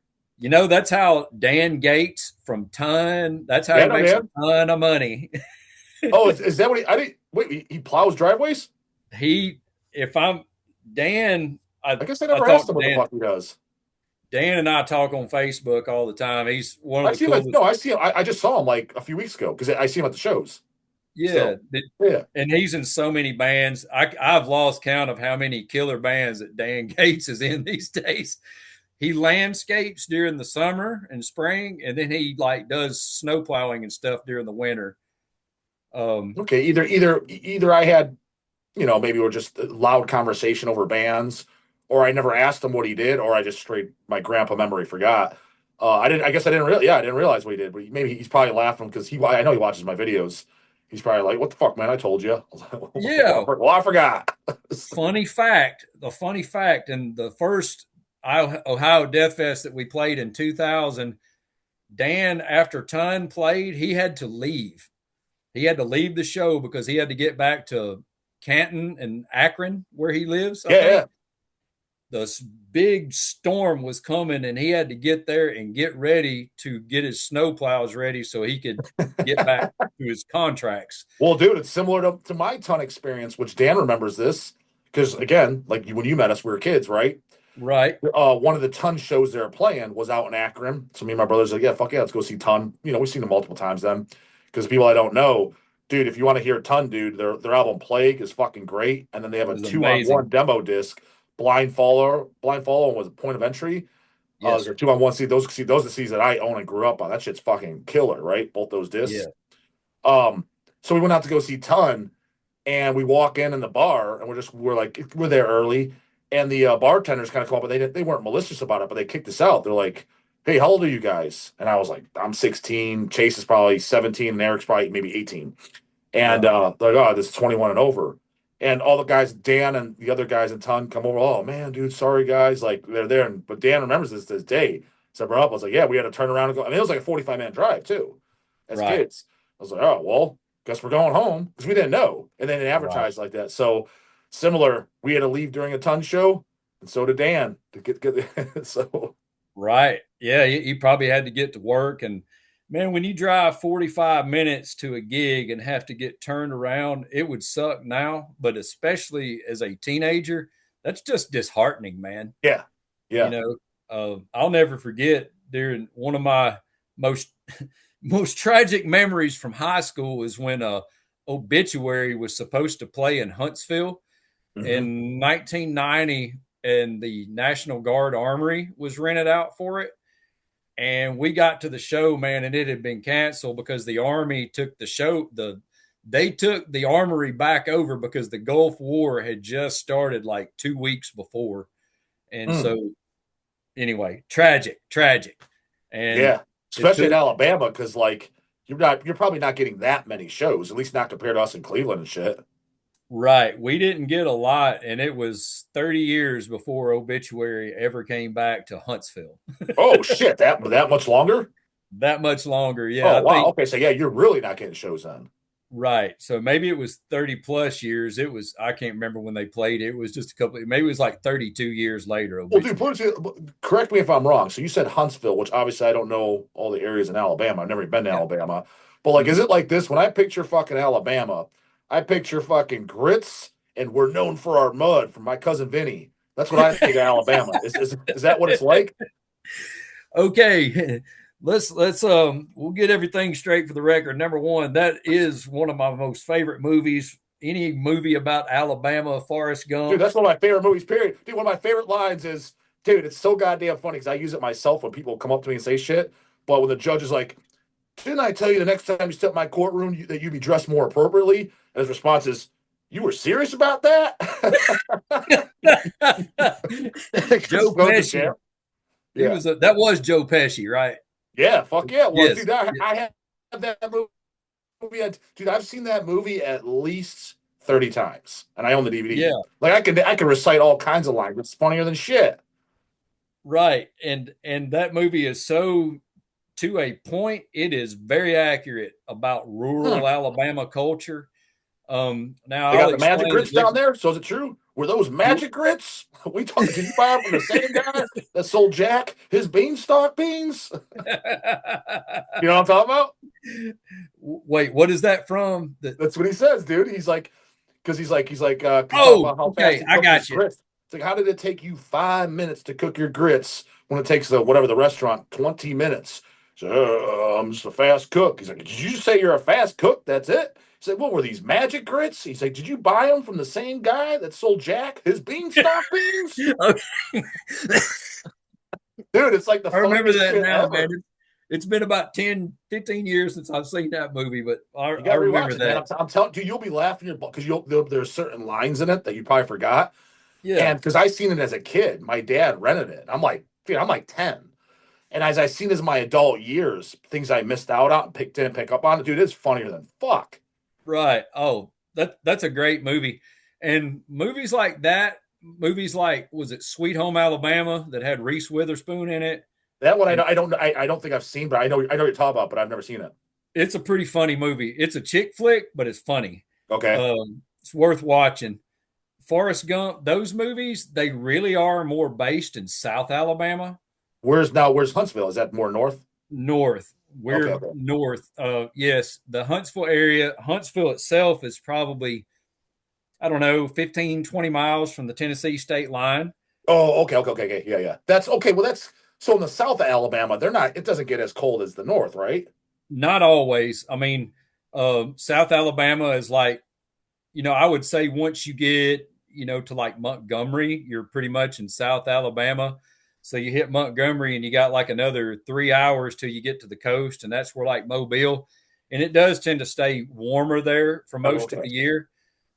That's how Dan Gates from Ton, that's how Yeah, he no, makes a Dan. ton of money. Oh, is that what I didn't wait? He plows driveways? he, if I'm Dan, I guess I I never asked talked him to what the Dan. fuck he does. Dan and I talk on Facebook all the time. He's one of I the see him coolest. no, I see him. I just saw him like a few weeks ago because I see him at the shows Yeah. still. Yeah. And he's in so many bands. I've lost count of how many killer bands that Dan Gates is in these days. He landscapes during the summer and spring, and then he like does snow plowing and stuff during the winter. Um, Okay. Either I had, maybe we're just a loud conversation over bands, or I never asked him what he did, or I just straight my grandpa memory forgot. I didn't. I guess I didn't really. Yeah, I didn't realize what he did. But maybe he's probably laughing because I know he watches my videos. He's probably like, "What the fuck, man? I told you." I was like, yeah, well, I forgot. funny fact, and the first Ohio Death Fest that we played in 2000, Dan, after Ton played, he had to leave. He had to leave the show because he had to get back to Canton and Akron, where he lives, I Yeah, think. yeah. The big storm was coming, and he had to get there and get ready to get his snow plows ready so he could get back to his contracts. Well, dude, it's similar to my ton experience, which Dan remembers this because again, like when you met us, we were kids, right? Right. One of the ton shows they were playing was out in Akron. So me and my brothers like, yeah, fuck yeah, let's go see Ton. We've seen them multiple times then. Because people I don't know, dude, if you want to hear Ton, dude, their album Plague is fucking great. And then they have It a was 2-on-1 amazing. demo disc, Blind Follower. Blind Follower was a point of entry. Yes, There's a sir. 2-on-1 CD. Those are the CDs that I own and grew up on. That shit's fucking killer, right? Both those discs. Yeah. Um, so we went out to go see Ton, and we walk in the bar, and we're there early, and the bartenders kind of come up, and they weren't malicious about it, but they kicked us out. They're like, "Hey, how old are you guys?" And I was like, "I'm 16. Chase is probably 17, and Eric's probably maybe 18." And Right. they're like, "Oh, this is 21 and over." And all the guys, Dan and the other guys in Ton, come over. Oh man, dude, sorry guys. Like they're there, but Dan remembers this day. So bro, I was like, "Yeah, we had to turn around and go." I mean, it was like a 45-minute drive too, as Right. kids. I was like, "Oh well, guess we're going home," because we didn't know, and they didn't Right. advertise like that. So similar, we had to leave during a Ton show, and so did Dan to get so Right. Yeah. You probably had to get to work. And man, when you drive 45 minutes to a gig and have to get turned around, it would suck now. But especially as a teenager, that's just disheartening, man. yeah, You yeah. know, I'll never forget during one of most most tragic memories from high school is when Obituary was supposed to play in Huntsville Mm-hmm. in 1990, and the National Guard Armory was rented out for it. And we got to the show, man, and it had been canceled because the Army took the show. They took the Armory back over because the Gulf War had just started like 2 weeks before. And Mm. so, anyway, tragic. And Yeah, it especially in took Alabama, because like you're probably not getting that many shows, at least not compared to us in Cleveland and shit. right. We didn't get a lot, and it was 30 years before Obituary ever came back to Huntsville. Oh shit, that much longer? That much longer. Yeah, Oh I wow. think. Okay, so yeah, you're really not getting shows then. Right. So maybe it was 30 plus years. It was, I can't remember when they played. It was just a couple, maybe it was like 32 years later. Well, dude, correct me if I'm wrong. So you said Huntsville, which obviously I don't know all the areas in Alabama. I've never been to Yeah. Alabama. But like, is Mhm. it like this? When I picture fucking Alabama, I picture fucking grits, and we're known for our mud from my cousin Vinny. That's what I think of Alabama. Is that what it's like? Okay. Let's we'll get everything straight for the record. Number one, that is one of my most favorite movies. Any movie about Alabama, Forrest Dude, Gump. that's one of my favorite movies, period. Dude, one of my favorite lines is, dude, it's so goddamn funny because I use it myself when people come up to me and say shit. But when the judge is like, didn't I tell you the next time you step in my courtroom that you be dressed more appropriately? And his response is, you were serious about that? Joe Goes to Pesci. jail. Yeah. That was Joe Pesci, right? Yeah, fuck yeah. Well, Yes. dude, I had that movie. Dude, I've seen that movie at least 30 times, and I own the DVD. Yeah. Like I could recite all kinds of lines. It's funnier than shit. Right. And that movie is so, to a point, it is very accurate about Hmm. rural Alabama culture. Now They I'll got the magic explain the grits down difference. there. So is it true? Were those magic grits? We talking? Did you buy them from the same guy that sold Jack his beanstalk beans? You know what I'm talking about? Wait, what is that from? That's what he says, dude. He's like, because he's talking Oh, about how fast okay, he I cooks his got you. grits. It's like, how did it take you 5 minutes to cook your grits when it takes the restaurant 20 minutes? So, I'm just a fast cook. He's like, did you say you're a fast cook? That's it. He said, what were these magic grits? He's like, did you buy them from the same guy that sold Jack his beanstalk beans? Okay. Dude, it's like the I remember funniest that shit now, man. ever. It's been about 10, 15 years since I've seen that movie, but You I got to remember rewatch it, man. that. I'm telling you, you'll be laughing your because there's certain lines in it that you probably forgot. Yeah. And because I seen it as a kid, my dad rented it. I'm like, dude, I'm like 10. And as I seen as my adult years, things I missed out on, didn't pick up on it, dude, it's funnier than fuck. Right. Oh, that's a great movie. And movies like was it Sweet Home Alabama that had Reese Witherspoon in it? That one And I don't think I've seen, but I know what you're talking about, but I've never seen it. it's a pretty funny movie. It's a chick flick, but it's funny. Okay. It's worth watching. Forrest Gump, those movies, they really are more based in South Alabama. Where's Huntsville? Is that more north? North. Okay, We're okay. north. Yes, the Huntsville area. Huntsville itself is probably, I don't know, 15, 20 miles from the Tennessee state line. Oh, okay. Yeah, yeah. That's okay. Well, that's so in the south of Alabama, it doesn't get as cold as the north, right? Not always. I mean, South Alabama is like, I would say once you get, to like Montgomery, you're pretty much in South Alabama. So you hit Montgomery and you got like another 3 hours till you get to the coast. And that's where like Mobile. And it does tend to stay warmer there for Oh, most of okay. the year.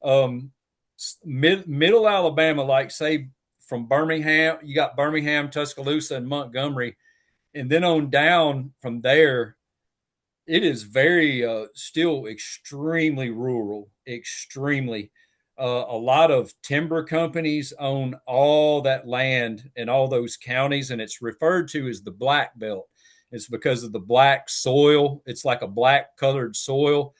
Um, Middle Alabama, like say from Birmingham, you got Birmingham, Tuscaloosa, and Montgomery. And then on down from there, it is very still extremely rural, extremely. A lot of timber companies own all that land in all those counties, and it's referred to as the Black Belt. It's because of the black soil. It's like a black colored soil,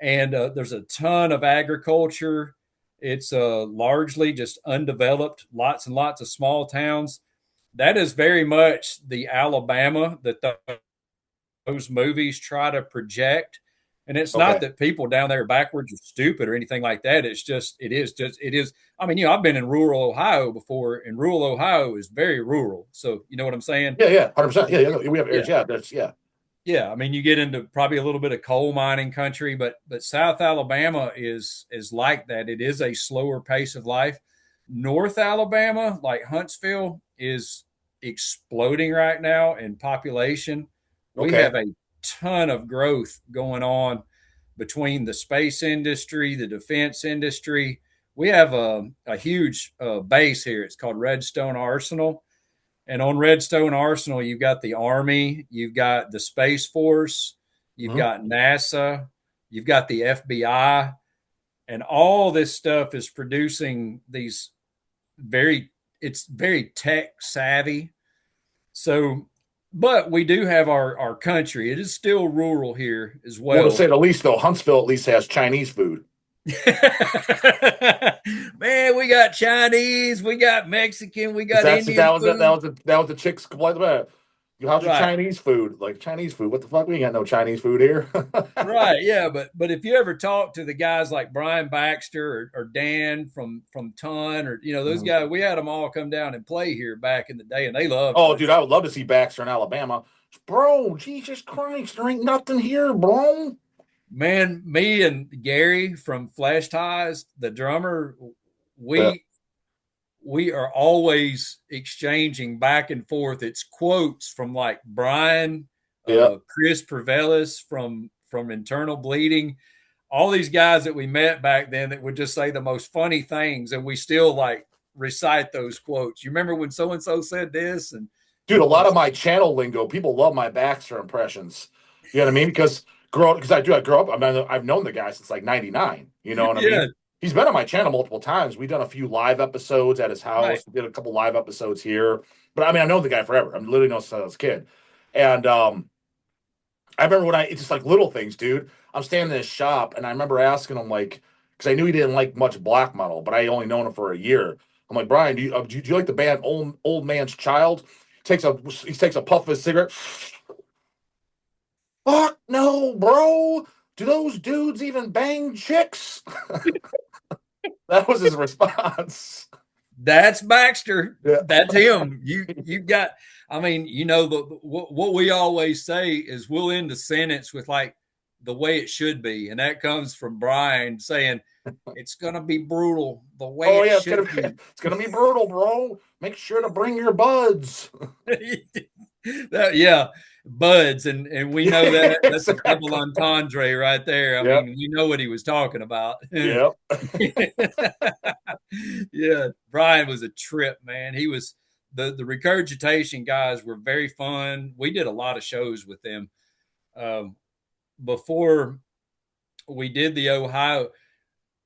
and there's a ton of agriculture. It's largely just undeveloped, lots and lots of small towns. That is very much the Alabama that those movies try to project. And it's not Okay. that people down there are backwards or stupid or anything like that. It is. I mean, I've been in rural Ohio before, and rural Ohio is very rural. So, you know what I'm saying? Yeah, yeah, 100%. Yeah, yeah. We have Yeah. areas. Yeah, that's yeah. yeah, I mean, you get into probably a little bit of coal mining country, but South Alabama is like that. It is a slower pace of life. North Alabama, like Huntsville, is exploding right now in population. We Okay. have a ton of growth going on between the space industry, the defense industry. We have a huge base here. It's called Redstone Arsenal, and on Redstone Arsenal, you've got the Army, you've got the Space Force, you've Mhm. got NASA, you've got the FBI, and all this stuff is producing these very, it's very tech savvy. So, but we do have our country. It is still rural here as Well, to say well. the least, though, Huntsville at least has Chinese food. Man, we got Chinese, we got Mexican, we Because got that's Indian food. that was the chick's complaint about it. How's your Right. Chinese food? Like Chinese food? What the fuck? We ain't got no Chinese food here. Right, yeah, but if you ever talk to the guys like Brian Baxter or Dan from Ton, or those Mhm. guys, we had them all come down and play here back in the day, and they loved Oh, dude, Huntsville. I would love to see Baxter in Alabama. Bro, Jesus Christ, there ain't nothing here, bro. Man, me and Gary from Fleshtized, the drummer, Yeah, we are always exchanging back and forth. It's quotes from like Brian, yeah. Chris Pervelis from Internal Bleeding, all these guys that we met back then that would just say the most funny things, and we still like recite those quotes. You remember when so and so said this, and Dude, a uh, lot of my channel lingo, people love my Baxter impressions. You know what I mean? Because I grew up. I mean, I've known the guy since like '99. You know what I yeah, mean? He's been on my channel multiple times. We've done a few live episodes at his right, house. We did a couple live episodes here. But I mean, I know the guy forever. I'm literally known since I was a kid. And I remember it's just like little things, dude. I'm standing in his shop and I remember asking him like, because I knew he didn't like much black metal, but I only known him for a year. I'm like, Brian, do you like the band Old Man's Child? He takes a puff of his cigarette. Fuck no, bro. Do those dudes even bang chicks? That was his response. that's Baxter. Yeah. That's him. You got. I mean, what we always say is we'll end the sentence with like the way it should be, and that comes from Brian saying it's gonna be brutal the way Oh it yeah, should be. it's gonna be brutal, bro. Make sure to bring your buds. Yeah, buds, and we know Yeah, that that's a double exactly. entendre right there. I Yep. mean, we know what he was talking about. Yep. Yeah, Brian was a trip, man. He was the regurgitation guys were very fun. We did a lot of shows with them um, before we did the Ohio.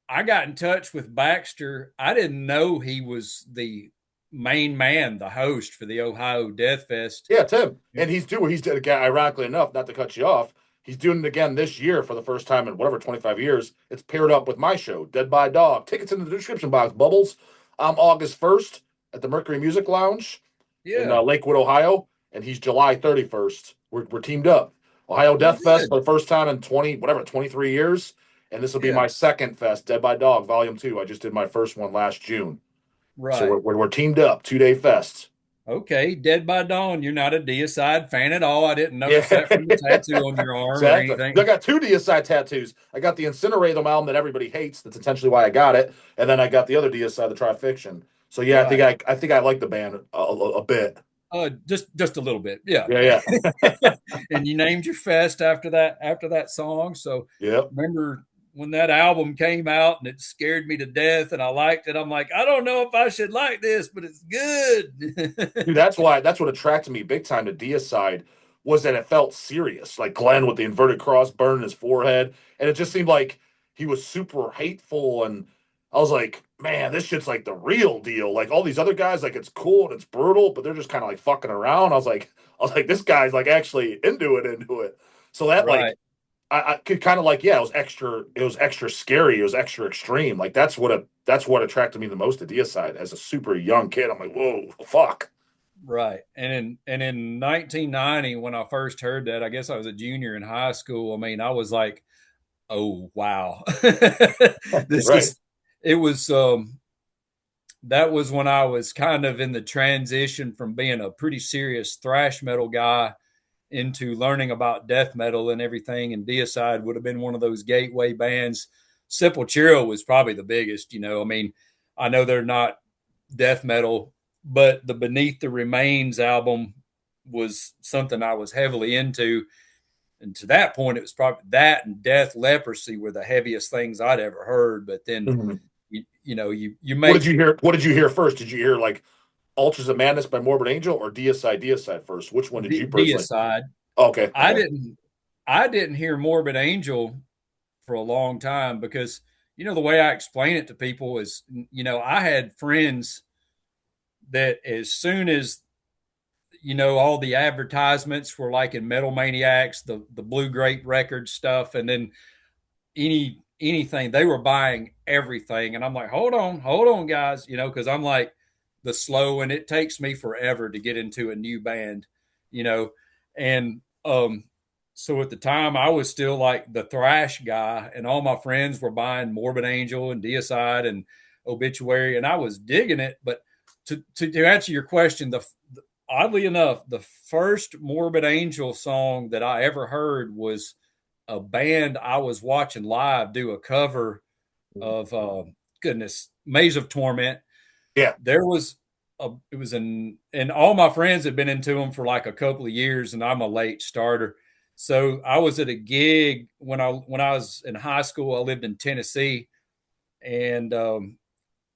I got in touch with Baxter. I didn't know he was the main man, the host for the Ohio Death Fest. Yeah, Tim. And he's doing again, ironically enough, not to cut you off, he's doing it again this year for the first time in whatever 25 years. It's paired up with my show, Dead by Dog. Tickets in the description box, Bubbles. I'm August 1st at the Mercury Music Lounge in Yeah, Lakewood, Ohio, and he's July 31st. We're teamed up. Ohio well, Death Fest good. for the first time in 23 years. And this will be Yeah, my second fest, Dead by Dog, Volume 2. I just did my first one last June. So right. we're teamed up, 2 day fest. Okay, Dead by Dawn. You're not a Deicide fan at all. I didn't Yeah, notice that from the tattoo on your arm or exactly. I anything. got two Deicide tattoos. I got the Incinerate album that everybody hates. That's intentionally why I got it, and then I got the other Deicide, the Trifiction. So yeah, Right. I think I like the band a bit. Just a little bit. Yeah. Yeah, yeah, And you named your fest after that song. So yep. remember when that album came out and it scared me to death and I liked it. I'm like, I don't know if I should like this, but it's Dude, good. that's what attracted me big time to Deicide was that it felt serious. Like Glenn with the inverted cross burning his forehead, and it just seemed like he was super hateful. And I was like, man, this shit's like the real deal. Like all these other guys, like it's cool and it's brutal, but they're just kind of like fucking around. I was like, this guy's like actually into it. So that like Right. I could kind of like, yeah, it was extra scary, it was extra extreme. Like that's what attracted me the most to Deicide as a super young kid. I'm like, whoa, fuck. Right. And in 1990, when I first heard that, I guess I was a junior in high school. I mean, I was like, oh wow. This Right. is it was that was when I was kind of in the transition from being a pretty serious thrash metal guy into learning about death metal and everything, and Deicide would have been one of those gateway bands. Sepultura was probably the biggest. I mean, I know they're not death metal, but the Beneath the Remains album was something I was heavily into. And to that point, it was probably that and Death Leprosy were the heaviest things I'd ever heard. But then, Mhm. you What did make you hear? What did you hear first? Did you hear like Ultras of Madness by Morbid Angel or Deicide first? Which one did you personally? Deicide. Okay, I okay. didn't I didn't hear Morbid Angel for a long time because the way I explain it to people is I had friends that as soon as all the advertisements were like in Metal Maniacs, the Blue Grape Records stuff, and then anything they were buying everything, and I'm like, hold on, guys, because I'm like the slow, and it takes me forever to get into a new band, you know, and so at the time I was still like the thrash guy, and all my friends were buying Morbid Angel and Deicide and Obituary, and I was digging it, but to answer your question, oddly enough, the first Morbid Angel song that I ever heard was a band I was watching live do a cover of goodness, Maze of Torment. Yeah. There was it was in, and all my friends had been into them for like a couple of years, and I'm a late starter. So I was at a gig when I was in high school. I lived in Tennessee, and a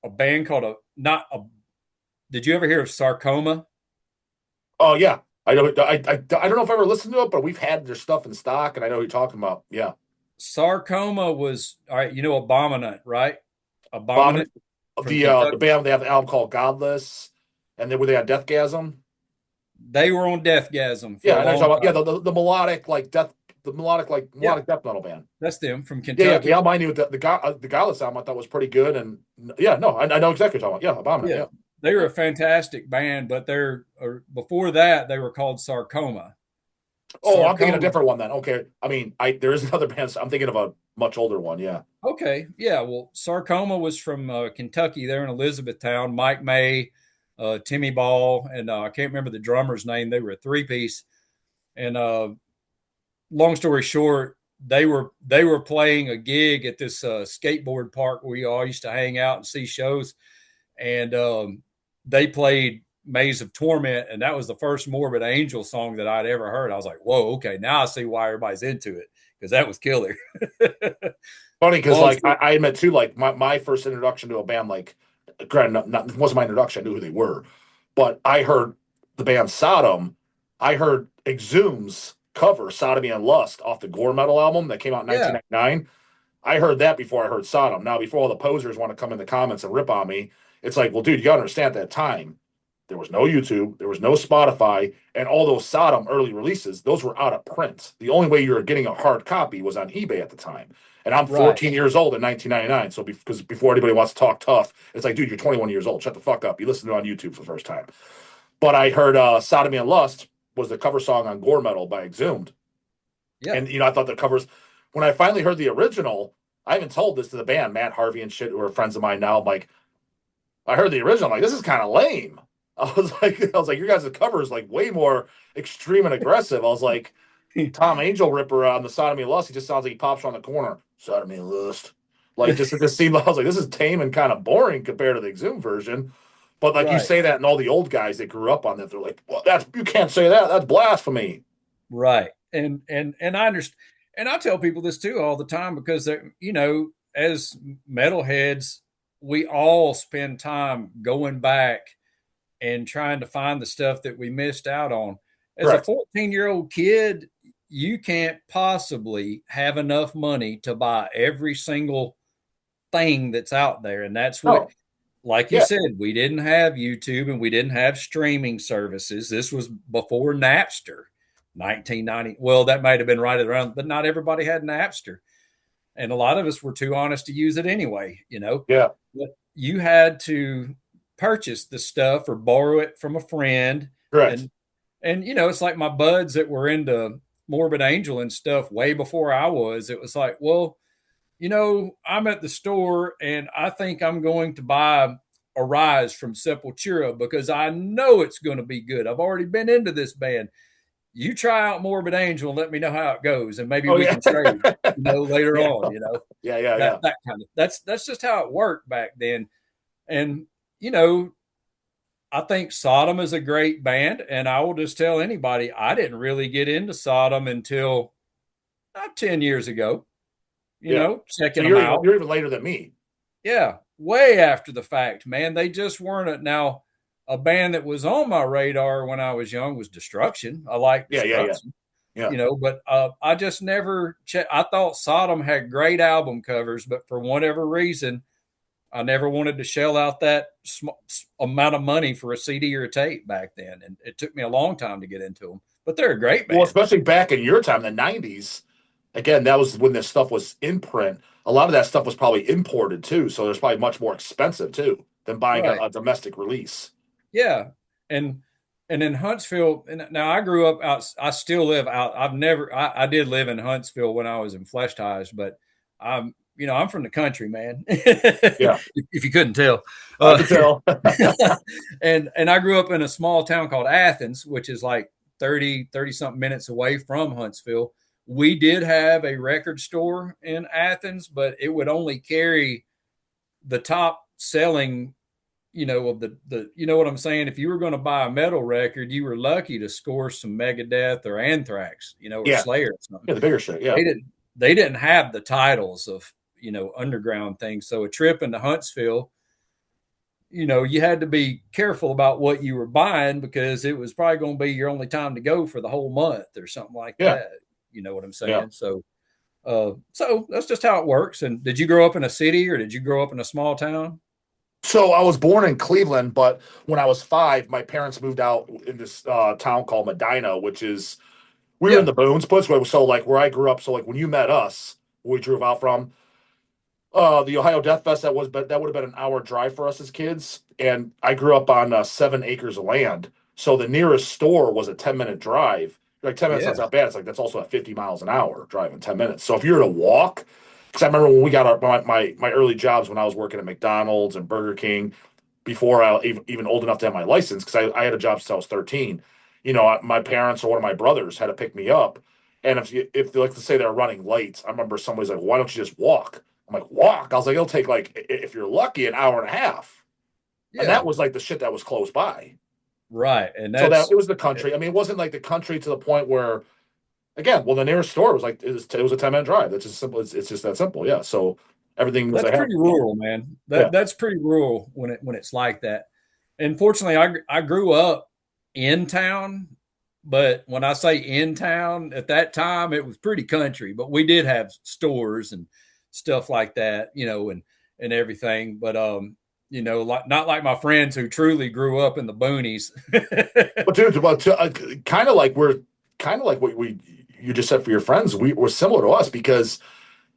band called not a. Did you ever hear of Sarcoma? Oh yeah. I don't know if I ever listened to it, but we've had their stuff in stock, and I know who you're talking about. Yeah. Sarcoma was all right. Abominant, right? Abomin Abominant from the Kentucky. band they have an album called Godless, and then were they on Deathgasm? They were on Deathgasm for Yeah, a I know you're long talking about time. the melodic like death, the Yeah, melodic death metal band. that's them from Yeah, the Kentucky. album I knew the Godless album I thought was pretty good, and yeah, no, I know exactly what you're talking about. Yeah, Abominant. Yeah, Yeah. they were a fantastic band, but before that they were called Sarcoma. Oh, I'm thinking a Sarcoma. different one then. Okay, I mean, I there is another band. I'm thinking of a much older one. Yeah. Okay, yeah. Well, Sarcoma was from Kentucky. They're in Elizabethtown. Mike May, Timmy Ball, and I can't remember the drummer's name. They were a three piece. And long story short, they were playing a gig at this skateboard park where we all used to hang out and see shows, and they played Maze of Torment, and that was the first Morbid Angel song that I'd ever heard. I was like, "Whoa, okay, now I see why everybody's into it because that was killer." Funny because Long like story, I admit too, like my first introduction to a band, like granted, it wasn't my introduction. I knew who they were, but I heard the band Sodom. I heard Exhum's cover "Sodomy and Lust" off the Gore Metal album that came out in yeah, 1999. I heard that before I heard Sodom. Now, before all the posers want to come in the comments and rip on me, it's like, well, dude, you gotta understand at that time there was no YouTube, there was no Spotify, and all those Sodom early releases, those were out of print. The only way you were getting a hard copy was on eBay at the time. And I'm right, 14 years old in 1999. So because before anybody wants to talk tough, it's like, dude, you're 21 years old. Shut the fuck up. You listened to it on YouTube for the first time. But I heard Sodomy and Lust was the cover song on Gore Metal by Exhumed. yeah, And, I thought the covers, when I finally heard the original, I even told this to the band, Matt Harvey and shit, who are friends of mine now. I'm like, I heard the original. I'm like, this is kind of lame. I was like, your guys' cover is like way more extreme and aggressive. I was like, Tom Angel Ripper on the Sodomy of Lust, he just sounds like he pops on the corner. Sodomy of Lust. Like just it just seemed I was like, this is tame and kind of boring compared to the Exhumed version. But like you right, say that, and all the old guys that grew up on that, they're like, well, that's you can't say that. That's blasphemy. right. And I understand, and I tell people this too all the time because as metalheads, we all spend time going back and trying to find the stuff that we missed out on. As a Correct. 14-year-old kid, you can't possibly have enough money to buy every single thing that's out there. And that's what, Oh, like you yeah. said, we didn't have YouTube and we didn't have streaming services. This was before Napster, 1990. Well, that might have been right around, but not everybody had Napster. And a lot of us were too honest to use it anyway. Yeah. But you had to purchase the stuff or borrow it from a friend. Correct. And it's like my buds that were into Morbid Angel and stuff way before I was. It was like, well, I'm at the store and I think I'm going to buy Arise from Sepultura because I know it's going to be good. I've already been into this band. you try out Morbid Angel and let me know how it goes, and maybe Oh we yeah. can trade, later Yeah. on, Yeah, yeah, that yeah. that kind of that's just how it worked back then. And you know, I think Sodom is a great band, and I will just tell anybody I didn't really get into Sodom until not 10 years ago, Yeah. So checking them out. you're even later than me. Yeah, way after the fact, man. They just weren't now a band that was on my radar when I was young was Destruction. I like Yeah, yeah, yeah. Destruction, Yeah. but I just never I thought Sodom had great album covers, but for whatever reason, I never wanted to shell out that amount of money for a CD or a tape back then, and it took me a long time to get into them. But they're a great Well, band. especially back in your time, the '90s. Again, that was when this stuff was in print. A lot of that stuff was probably imported too, so it's probably much more expensive too than buying Right. a domestic release. Yeah. And in Huntsville, and now I grew up out, I still live out. I did live in Huntsville when I was in Fleshtized, but I'm from the country, man. Yeah, if you couldn't tell. I Uh, could tell. and I grew up in a small town called Athens, which is like 30 something minutes away from Huntsville. We did have a record store in Athens, but it would only carry the top selling, of the what I'm saying. If you were going to buy a metal record, you were lucky to score some Megadeth or Anthrax, or Yeah, Slayer or something. yeah, the bigger shit. Yeah, They didn't have the titles of underground things. So a trip into Huntsville, you had to be careful about what you were buying because it was probably going to be your only time to go for the whole month or something like yeah, that. You know what I'm yeah. saying? So that's just how it works. And did you grow up in a city or did you grow up in a small town? So I was born in Cleveland, but when I was 5, my parents moved out in this town called Medina, which is we were in Yeah, the boons, but so like where I grew up. So like when you met us, where we drove out from, the Ohio Death Fest, but that would have been an hour drive for us as kids. And I grew up on 7 acres of land, so the nearest store was a 10-minute drive. Like 10 minutes not yeah, that bad. It's like that's also at 50 miles an hour driving 10 minutes. So if you were to walk, because I remember when we got my early jobs when I was working at McDonald's and Burger King before I even old enough to have my license, because I had a job since I was 13. My parents or one of my brothers had to pick me up, and if they like to say they're running late, I remember somebody's like, "Why don't you just walk?" I'm like, "Walk?" I was like, "It'll take like if you're lucky an hour and a half," and that yeah. was like the shit that was close by. Right. And So that that's it was the country. I mean, it wasn't like the country to the point where again, well, the nearest store was like it was a 10-minute drive. That's just simple. It's just that simple. Yeah. So everything was that's I had. pretty rural, man. Yeah. That's pretty rural when it's like that. And fortunately, I grew up in town, but when I say in town, at that time it was pretty country. But we did have stores and stuff like that, and everything. But like not like my friends who truly grew up in the boonies. But dude, kind of like we're kind of like what we you just said for your friends. We're similar to us because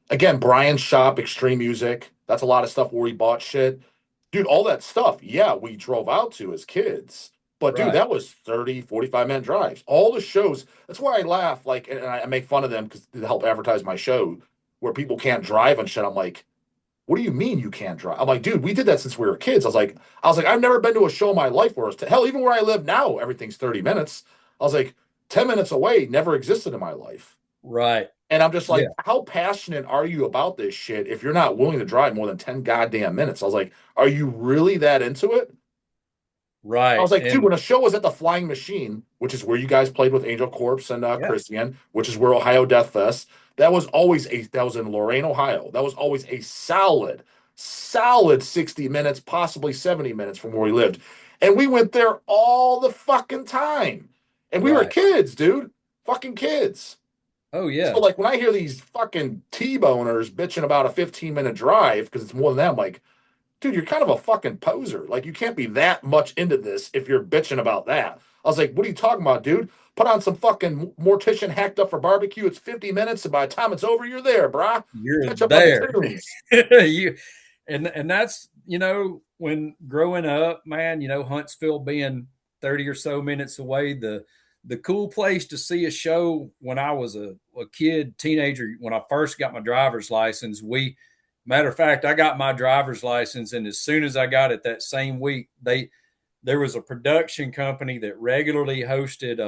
again, Brian's shop, extreme music. That's a lot of stuff where we bought shit. Dude, all that stuff, yeah, we drove out to as kids. But dude, Right. that was 30, 45-minute drives. All the shows, that's why I laugh, like, and I make fun of them because to help advertise my show where people can't drive and shit. I'm like, what do you mean you can't drive? I'm like, dude, we did that since we were kids. I was like, I've never been to a show in my life where it's hell, even where I live now, everything's 30 minutes. I was like, 10 minutes away never existed in my life. Right. And I'm just Yeah. like, how passionate are you about this shit if you're not willing to drive more than 10 goddamn minutes? I was like, are you really that into it? I Right. was like, dude, And when a show was at the Flying Machine, which is where you guys played with Angel Corpse and yeah. Christian, which is where Ohio Death Fest, that was in Lorain, Ohio. That was always a solid 60 minutes, possibly 70 minutes from where we lived. And we went there all the fucking time. And we were Right. kids, dude. Fucking kids. Oh So yeah. like when I hear these fucking T-boners bitching about a 15-minute drive because it's more than that, I'm like, dude, you're kind of a fucking poser. Like you can't be that much into this if you're bitching about that. I was like, what are you talking about, dude? Put on some fucking mortician hacked up for barbecue. It's 50 minutes, and by the time it's over, you're there, brah. You're Catch up on the there. tunes. you and that's when growing up, man, Huntsville being 30 or so minutes away, the cool place to see a show when I was a kid, teenager, when I first got my driver's license, matter of fact, I got my driver's license, and as soon as I got it that same week, there was a production company that regularly hosted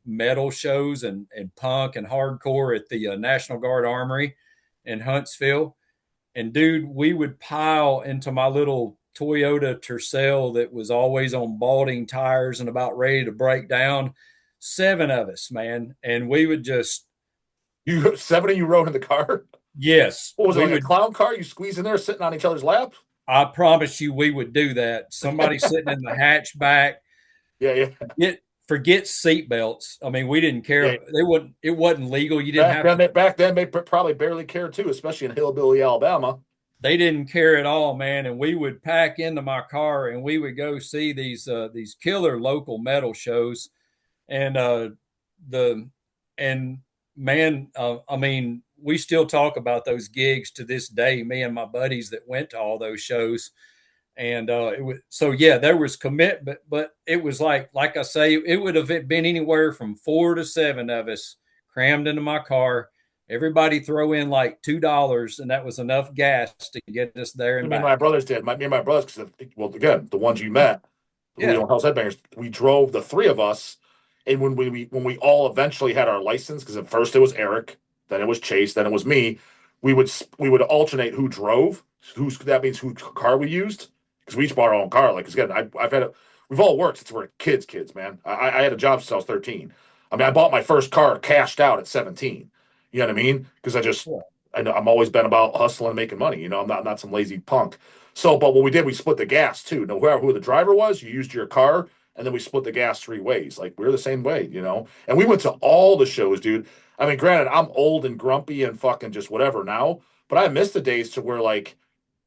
metal shows and punk and hardcore at the National Guard Armory in Huntsville. And dude, we would pile into my little Toyota Tercel that was always on balding tires and about ready to break down. 7 of us, man. And we would just, You 7 of you rode in the car? yes, What was it, we like a would. clown car? You squeeze in there sitting on each other's lap? I promise you, we would do that. Somebody sitting in the hatchback. Yeah, yeah. Forget seatbelts. I mean, we didn't care. Yeah. They wouldn't. It wasn't legal. You didn't have to. Back then, they probably barely cared too, especially in hillbilly Alabama. They didn't care at all, man. And we would pack into my car and we would go see these killer local metal shows. And the and man, I mean, we still talk about those gigs to this day. Me and my buddies that went to all those shows. And it was, so yeah, there was commitment, but it was like I say, it would have been anywhere from 4 to 7 of us crammed into my car. Everybody throw in like $2, and that was enough gas to get us there and Me and back. my brothers did. Me and my brothers, because well, again, the ones you met, who we Yeah, don't house headbangers, we drove the 3 of us, and when we all eventually had our license, because at first it was Eric, then it was Chase, then it was me. We would alternate who drove, that means whose car we used, because we each bought our own car. Like, 'cause again, I've had we've all worked since we're kids, man. I had a job since I was 13. I mean, I bought my first car cashed out at 17. You know what I mean? Because yeah. I know I'm always been about hustling and making money. You know, I'm not some lazy punk. So, but what we did, we split the gas too. No matter who the driver was, you used your car, and then we split the gas 3 ways. Like, we're the same way, you know. And we went to all the shows, dude. I mean, granted, I'm old and grumpy and fucking just whatever now, but I miss the days to where, like,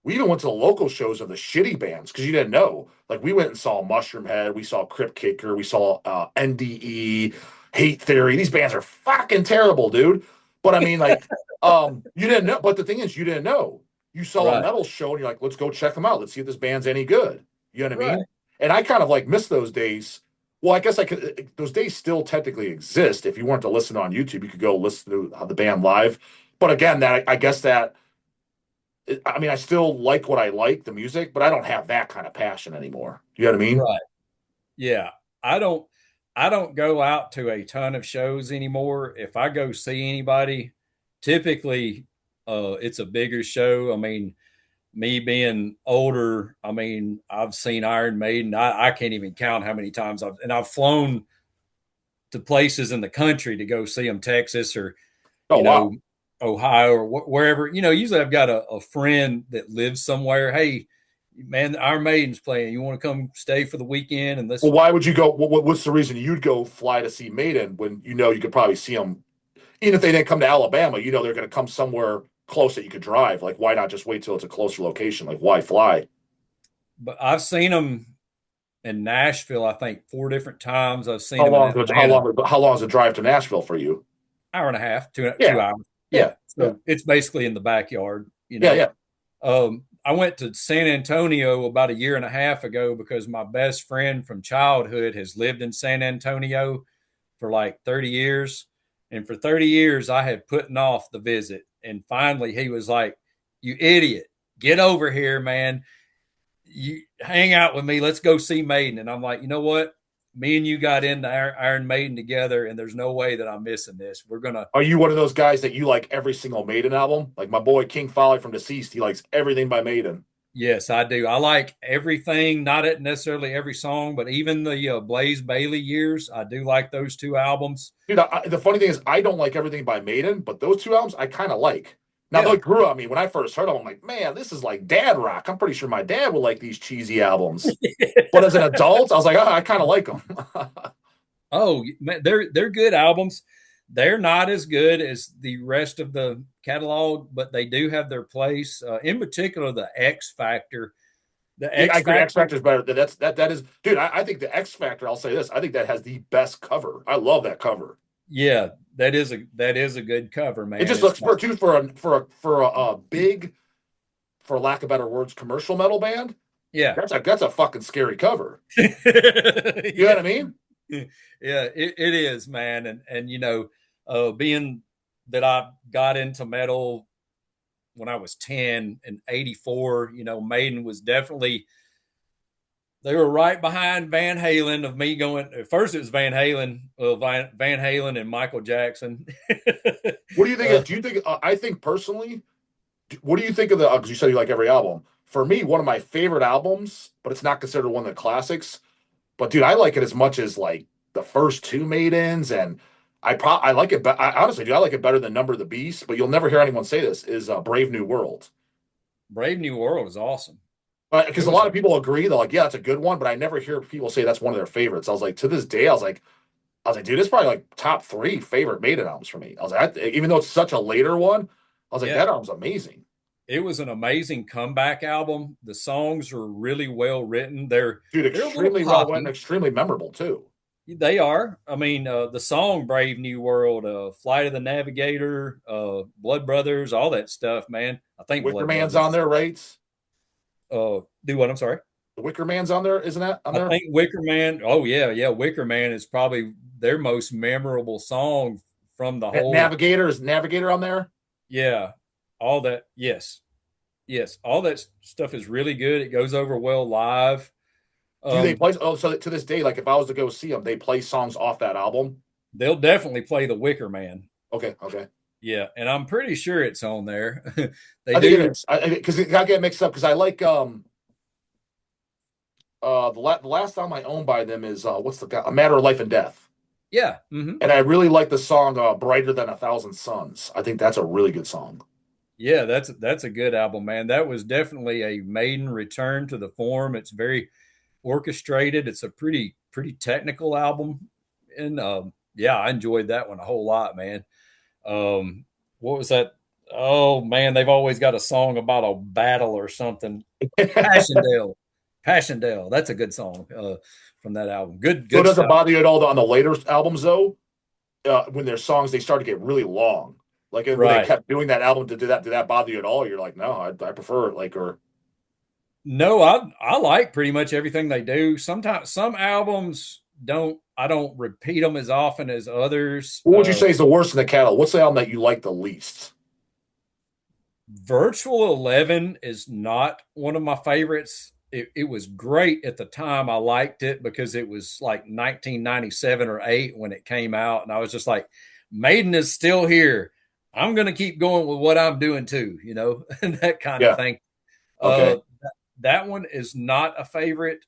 we even went to the local shows of the shitty bands because you didn't know. Like, we went and saw Mushroom Head, we saw Crypt Kicker, we saw NDE, Hate Theory. These bands are fucking terrible, dude. But I mean, like, you didn't know. But the thing is, you didn't know. You saw a Right, metal show and you're like, let's go check them out. Let's see if this band's any good. You know what I right. mean? And I kind of like miss those days. Well, I guess I could. Those days still technically exist. If you weren't to listen on YouTube, you could go listen to the band live. But again, that I guess that I mean, I still like what I like, the music, but I don't have that kind of passion anymore. You know what I mean? Right. Yeah. I don't I don't go out to a ton of shows anymore. If I go see anybody, typically it's a bigger show. I mean, me being older, I mean, I've seen Iron Maiden. I can't even count how many times I've flown to places in the country to go see them, Texas or, Oh, you know, wow. Ohio or wherever. You know, usually I've got a friend that lives somewhere. Hey, man, Iron Maiden's playing. You want to come stay for the weekend? And Well, let's, why would you go? What's the reason you'd go fly to see Maiden when you know you could probably see them, even if they didn't come to Alabama? You know they're going to come somewhere close that you could drive. Like, why not just wait till it's a closer location? Like, why fly? but I've seen them in Nashville, I think 4 different times. I've seen How them in long? How Atlanta, long? How long is the drive to Nashville for you? hour and a half, two Yeah, hours. yeah, Yeah. yeah, So it's basically in the backyard, you yeah, know. yeah. I went to San Antonio about a year and a half ago because my best friend from childhood has lived in San Antonio for like 30 years. And for 30 years, I had putting off the visit. And finally, he was like, "You idiot, get over here, man. You hang out with me. Let's go see Maiden." And I'm like, you know what? Me and you got into Iron Maiden together, and there's no way that I'm missing this. We're going to, Are you one of those guys that you like every single Maiden album? Like my boy King Folly from Deceased, he likes everything by Maiden. yes, I do. I like everything, not necessarily every song, but even the Blaze Bailey years. I do like those 2 albums. Dude, the funny thing is, I don't like everything by Maiden, but those 2 albums I kind of like. Now, they Yeah. grew on me when I first heard them. I'm like, man, this is like dad rock. I'm pretty sure my dad would like these cheesy albums. But as an adult, I was like, oh, I kind of like them. Oh, man, they're good albums. They're not as good as the rest of the catalog, but they do have their place. In particular, the X Factor. The Yeah, I X agree. X Factor. Factor's better. That is, dude. I think the X Factor. I'll say this. I think that has the best cover. I love that cover. Yeah, that is a good cover, It man. just It's looks got, for a big, for lack of better words, commercial metal band. yeah. That's a fucking scary cover. You know Yeah. what I mean? Yeah, it is, man. And being that I got into metal when I was 10 and 84, Maiden was definitely They were right behind Van Halen. Of me going at first, it was Van Halen, Van Halen and Michael Jackson. What do you think? Do you think? I think personally, what do you think of the? Because you said you like every album. For me, one of my favorite albums, but it's not considered one of the classics. But dude, I like it as much as like the first two Maidens, and I like it. But I honestly, do I like it better than Number of the Beast. But you'll never hear anyone say this. Is Brave New World. Brave New World is awesome. It Because a was lot of people agree, they're like, yeah, that's a good one, but I never hear people say that's one of their favorites. I was like, to this day, I was like, dude, it's probably like top three favorite Maiden albums for me. I was like, even though it's such a later one, I was like, yeah, that album's amazing. it was an amazing comeback album. The songs are really well written. Dude, They're a little extremely well written, poppy. extremely memorable too. They are. I mean, the song "Brave New World," "Flight of the Navigator," "Blood Brothers," all that stuff, man. I think Wicker "Blood Man's Brothers." on there, right? Do what? I'm sorry. The Wicker Man's on there, isn't that on I there? think Wicker Man. Oh yeah. Wicker Man is probably their most memorable song from the whole. Navigator, is Navigator on there? Yeah, all that. Yes, yes, all that stuff is really good. It goes over well live. Do they Um, play? Oh, so to this day, like if I was to go see them, they play songs off that album. they'll definitely play the Wicker Man. Okay, okay. Yeah, and I'm pretty sure it's on there. They I think it do. is. Because it got get mixed up because I like the last album I own by them is what's the guy? A Matter of Life and Death. Yeah. Hmm. And I really like the song Brighter Than a Thousand Suns. I think that's a really good song. Yeah, that's a good album, man. That was definitely a Maiden return to the form. It's very orchestrated. It's a pretty technical album, and yeah, I enjoyed that one a whole lot, man. What was that? Oh man, they've always got a song about a battle or something. Passchendaele, Passchendaele. That's a good song from that album. So it Good doesn't stuff. bother you at all on the later albums though, when their songs they start to get really long. Like when they Right. kept doing that album to do that, did that bother you at all? You're like, no, I prefer it. Like, or No, I like pretty much everything they do. Sometimes some albums don't I don't repeat them as often as others. what would you say is the worst in the catalog? What's the album that you like the least? Virtual 11 is not one of my favorites. It was great at the time. I liked it because it was like 1997 or 8 when it came out. And I was just like, Maiden is still here. I'm going to keep going with what I'm doing too, and that kind of Yeah. thing. Uh, Okay. that one is not a favorite.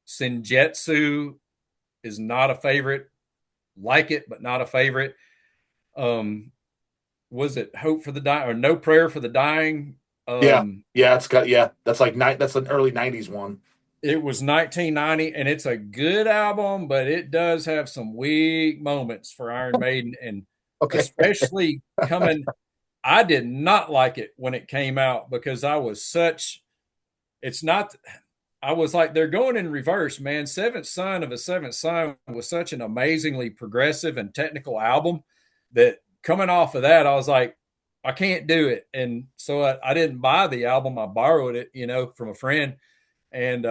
Senjetsu is not a favorite. Like it, but not a favorite. Um, was it Hope for the Dying or No Prayer for the Dying? Yeah. Um, Yeah. It's got yeah. That's like that's an early '90s one. it was 1990, and it's a good album, but it does have some weak moments for Iron Maiden, and Okay. especially coming. I did not like it when it came out because I was such. It's not. I was like, they're going in reverse, man. Seventh Son of a Seventh Son was such an amazingly progressive and technical album that coming off of that, I was like, I can't do it. And so I didn't buy the album. I borrowed it, from a friend. And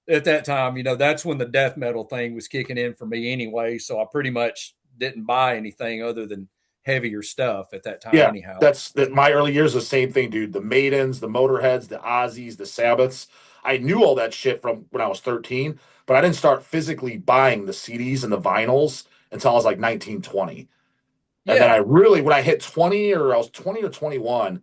at that time, that's when the death metal thing was kicking in for me anyway. So I pretty much didn't buy anything other than heavier stuff at that time, Yeah. anyhow. That's that. My early years, the same thing, dude. The Maidens, the Motorheads, the Ozzies, the Sabbaths. I knew all that shit from when I was 13, but I didn't start physically buying the CDs and the vinyls until I was like 19, 20. And then Yeah. when I hit 20 or I was 20 or 21,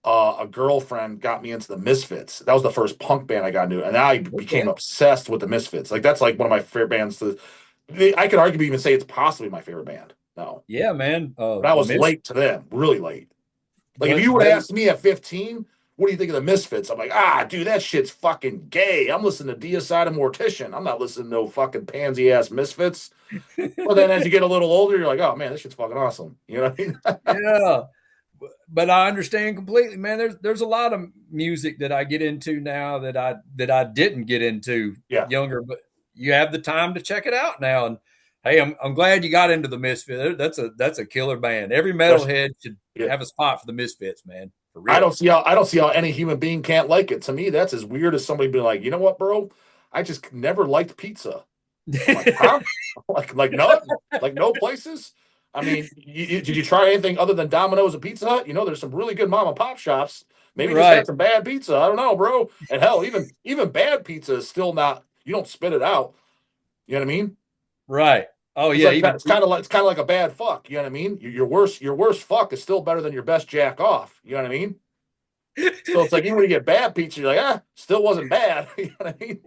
a girlfriend got me into the Misfits. That was the first punk band I got into. And I became Okay. obsessed with the Misfits. Like, that's like one of my favorite bands. I could arguably even say it's possibly my favorite band. No. Yeah, man. But I The was Miss, late to them, really late. Like, if but you would have they, asked me at 15, what do you think of the Misfits? I'm like, dude, that shit's fucking gay. I'm listening to Deicide and Mortician. I'm not listening to no fucking pansy ass Misfits. Well, then as you get a little older, you're like, oh man, this shit's fucking awesome. You know what I mean? yeah, but I understand completely, man. There's a lot of music that I get into now that I didn't get into Yeah. younger, but you have the time to check it out now. And hey, I'm glad you got into the Misfits. That's a killer band. Every That's, metalhead should yeah. have a spot for the Misfits, man, for I real. don't see how any human being can't like it. To me, that's as weird as somebody being like, you know what, bro? I just never liked pizza. I'm like, huh? Like nothing. Like no places. I mean, did you try anything other than Domino's and Pizza Hut? You know, there's some really good mom and pop shops. Maybe just had Right, some bad pizza. I don't know, bro. And hell, even bad pizza is still not. You don't spit it out. You know what I mean? right. Oh It's yeah, like even it's kind of like a bad fuck. You know what I mean? Your worst fuck is still better than your best jack off. You know what I mean? So it's like even when you get bad pizza, you're like, still wasn't bad. You know what I mean?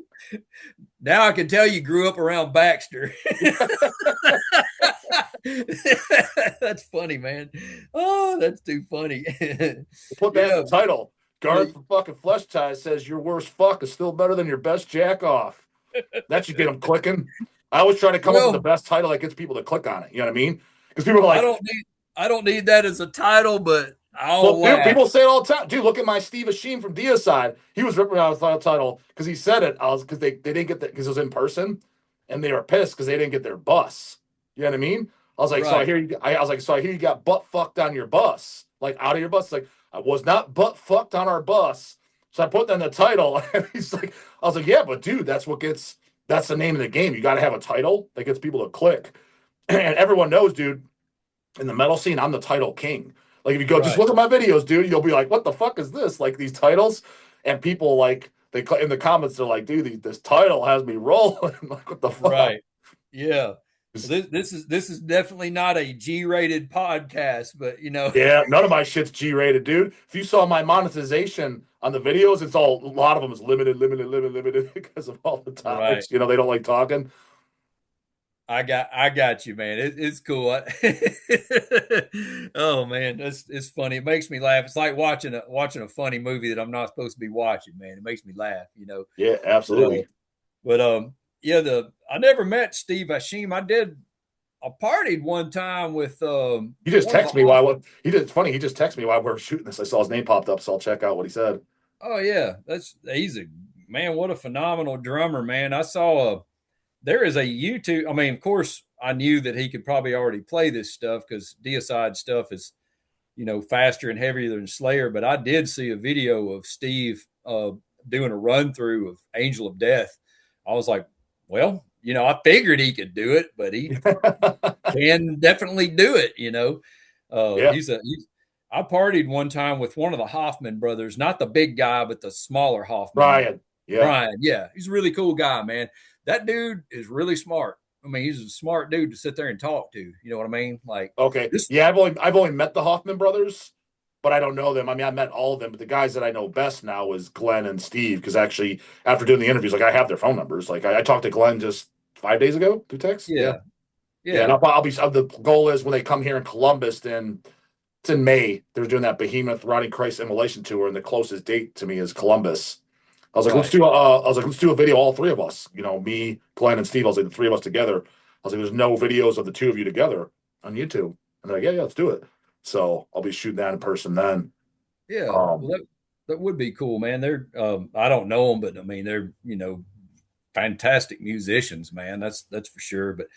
now I can tell you grew up around Baxter. That's funny, man. Oh, that's too funny. Put that as Yeah, the title. Guard the- from fucking Fleshtized says your worst fuck is still better than your best jack off. That should get them clicking. I always try to come up with the well, best title that gets people to click on it. You know what I mean? Because people are I like, don't need I don't need that as a title, but well, I'll dude, laugh. people say it all the time. Dude, look at my Steve Ashim from Deicide. He was ripping out the title because he said it. I was because they didn't get that because it was in person, and they were pissed because they didn't get their bus. You know what I mean? I was like, so I Right, hear you. I was like, so I hear you got butt fucked on your bus, like out of your bus. It's like I was not butt fucked on our bus. So I put that in the title, and he's like, I was like, yeah, but dude, that's the name of the game. You got to have a title that gets people to click, and everyone knows, dude. In the metal scene, I'm the title king. Like if you go, just right. look at my videos, dude, you'll be like, what the fuck is this? Like these titles, and people like they in the comments they're like, dude, this title has me rolling. Like what the fuck? Right. Yeah. Well, this is definitely not a G-rated podcast, but Yeah, none of my shit's G-rated, dude. If you saw my monetization on the videos, it's all a lot of them is limited, limited, limited, limited because of all the right. topics. They don't like talking. I got you, man. It's cool. Oh man, it's funny. It makes me laugh. It's like watching a funny movie that I'm not supposed to be watching, man. It makes me laugh. Yeah, But absolutely. yeah, the I never met Steve Ashim. I partied one time with He just one of the texted me while he did. It's funny. He just texted me while we were shooting this. I saw his name popped up, so I'll check out what he said. Oh yeah, he's a man. What a phenomenal drummer, man. I saw there is a YouTube. I mean, of course, I knew that he could probably already play this stuff because Deicide stuff is faster and heavier than Slayer. But I did see a video of Steve doing a run through of Angel of Death. I was like, well, I figured he could do it, but he can definitely do it. Yeah, He's I partied one time with one of the Hoffman brothers, not the big guy, but the smaller Hoffman. Brian. Yeah. Brian, yeah, he's a really cool guy, man. That dude is really smart. I mean, he's a smart dude to sit there and talk to. You know what I mean? Like Okay. this. Yeah, I've only met the Hoffman brothers, but I don't know them. I mean, I met all of them, but the guys that I know best now is Glenn and Steve because actually after doing the interviews, like I have their phone numbers. Like I talked to Glenn just 5 days ago through text. Yeah. Yeah, Yeah, and yeah, I'll be. The goal is when they come here in Columbus, then it's in May. They're doing that Behemoth Rotting Christ Immolation tour, and the closest date to me is Columbus. right. I was like, let's do a video, all three of us. Me, Glenn, and Steve. I was like, the three of us together. I was like, there's no videos of the two of you together on YouTube. And they're like, yeah, let's do it. So I'll be shooting that in person then. Yeah. Well, Um, that would be cool, man. They're I don't know them, but I mean they're fantastic musicians, man. That's for sure. But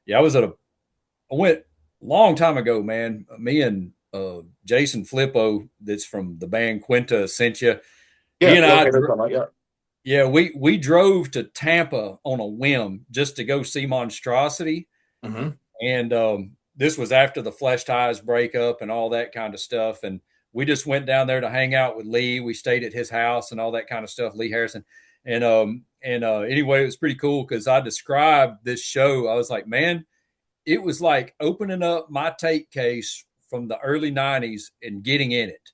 yeah, I went a long time ago, man. Me and Jason Flippo, that's from the band Quinta Essentia. He yeah, and yeah, I, okay, that's fine. Yeah. yeah, we drove to Tampa on a whim just to go see Monstrosity, Hmm. and this was after the Fleshtized breakup and all that kind of stuff. And we just went down there to hang out with Lee. We stayed at his house and all that kind of stuff. Lee Harrison, and anyway, it was pretty cool because I described this show. I was like, man, it was like opening up my tape case from the early '90s and getting in it.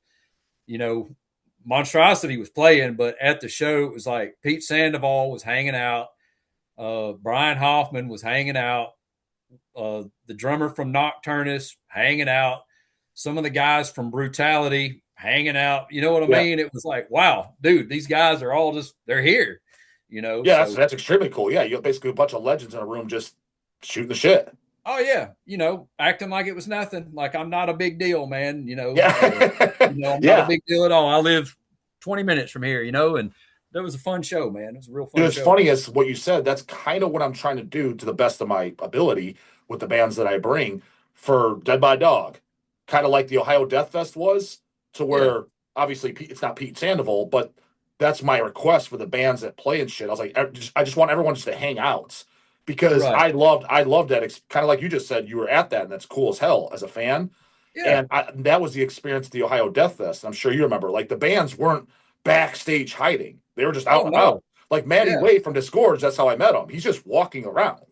You know, Monstrosity was playing, but at the show, it was like Pete Sandoval was hanging out. Brian Hoffman was hanging out. The drummer from Nocturnus hanging out. Some of the guys from Brutality hanging out. You know what I Yeah. mean? It was like, wow, dude, these guys are all they're here. Yeah, that's So that's extremely cool. Yeah, you got basically a bunch of legends in a room just shooting the shit. oh yeah, acting like it was nothing. Like I'm not a big deal, man. Yeah. I'm not a Yeah. big deal at all. I live 20 minutes from here, and that was a fun show, man. It was a real Dude, fun it's show. funny as what you said. That's kind of what I'm trying to do to the best of my ability with the bands that I bring for Dead by Dog. Kind of like the Ohio Death Fest was, to Yeah, where obviously it's not Pete Sandoval, but that's my request for the bands that play and shit. I was like, I just want everyone just to hang out because Right. I loved that. Kind of like you just said, you were at that, and that's cool as hell as a fan. Yeah. And that was the experience at the Ohio Death Fest. I'm sure you remember. Like the bands weren't backstage hiding; they were just out Oh and about. no. Like Matty Yeah. Wade from Disgorge, that's how I met him. He's just walking around,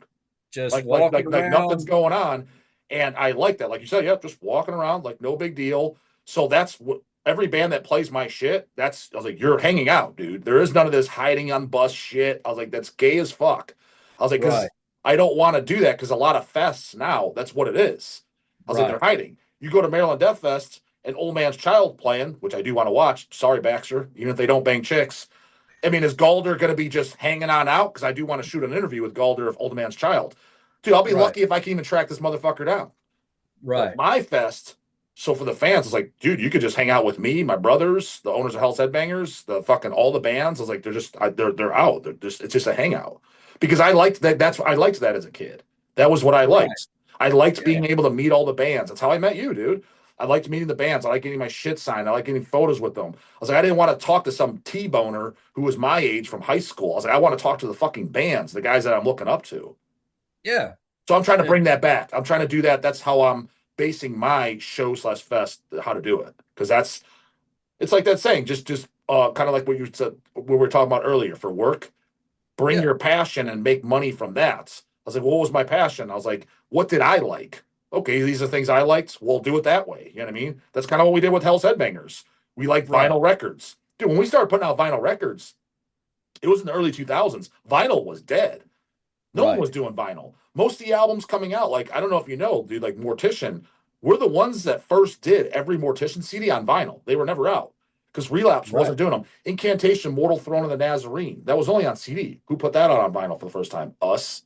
Just walking like nothing's around. going on. And I like that. Like you said, yeah, just walking around, like no big deal. So that's what every band that plays my shit. That's I was like, you're hanging out, dude. There is none of this hiding on bus shit. I was like, that's gay as fuck. I was like, Right. because I don't want to do that because a lot of fests now, that's what it is. I was like, they're Right. hiding. You go to Maryland Death Fest, and Old Man's Child playing, which I do want to watch. Sorry, Baxter, even if they don't bang chicks. I mean, is Galder going to be just hanging on out? Because I do want to shoot an interview with Galder of Old Man's Child. Dude, I'll be Right. lucky if I can even track this motherfucker down. But Right. my fest, so for the fans, it's like, dude, you could just hang out with me, my brothers, the owners of Hell's Headbangers, the fucking all the bands. I was like, they're out. They're just it's just a hangout because I liked that. That's I liked that as a kid. That was what I Right. liked. I liked Yeah. being able to meet all the bands. That's how I met you, dude. I liked meeting the bands. I like getting my shit signed. I like getting photos with them. I was like, I didn't want to talk to some T-boner who was my age from high school. I was like, I want to talk to the fucking bands, the guys that I'm looking up to. Yeah. So I'm trying to And bring that back. I'm trying to do that. That's how I'm basing my show slash fest how to do it because that's it's like that saying just kind of like what you said what we were talking about earlier for work. Bring yeah. your passion and make money from that. I was like, what was my passion? I was like, what did I like? Okay, these are things I liked. We'll do it that way. You know what I mean? That's kind of what we did with Hell's Headbangers. We like Right. vinyl records. Dude, when we started putting out vinyl records, it was in the early 2000s. Vinyl was dead. No one was Right. doing vinyl. Most of the albums coming out, like I don't know if you know, dude, like Mortician, we're the ones that first did every Mortician CD on vinyl. They were never out because Relapse Right. wasn't doing them. Incantation, Mortal Throne of the Nazarene, that was only on CD. Who put that out on vinyl for the first time? Us,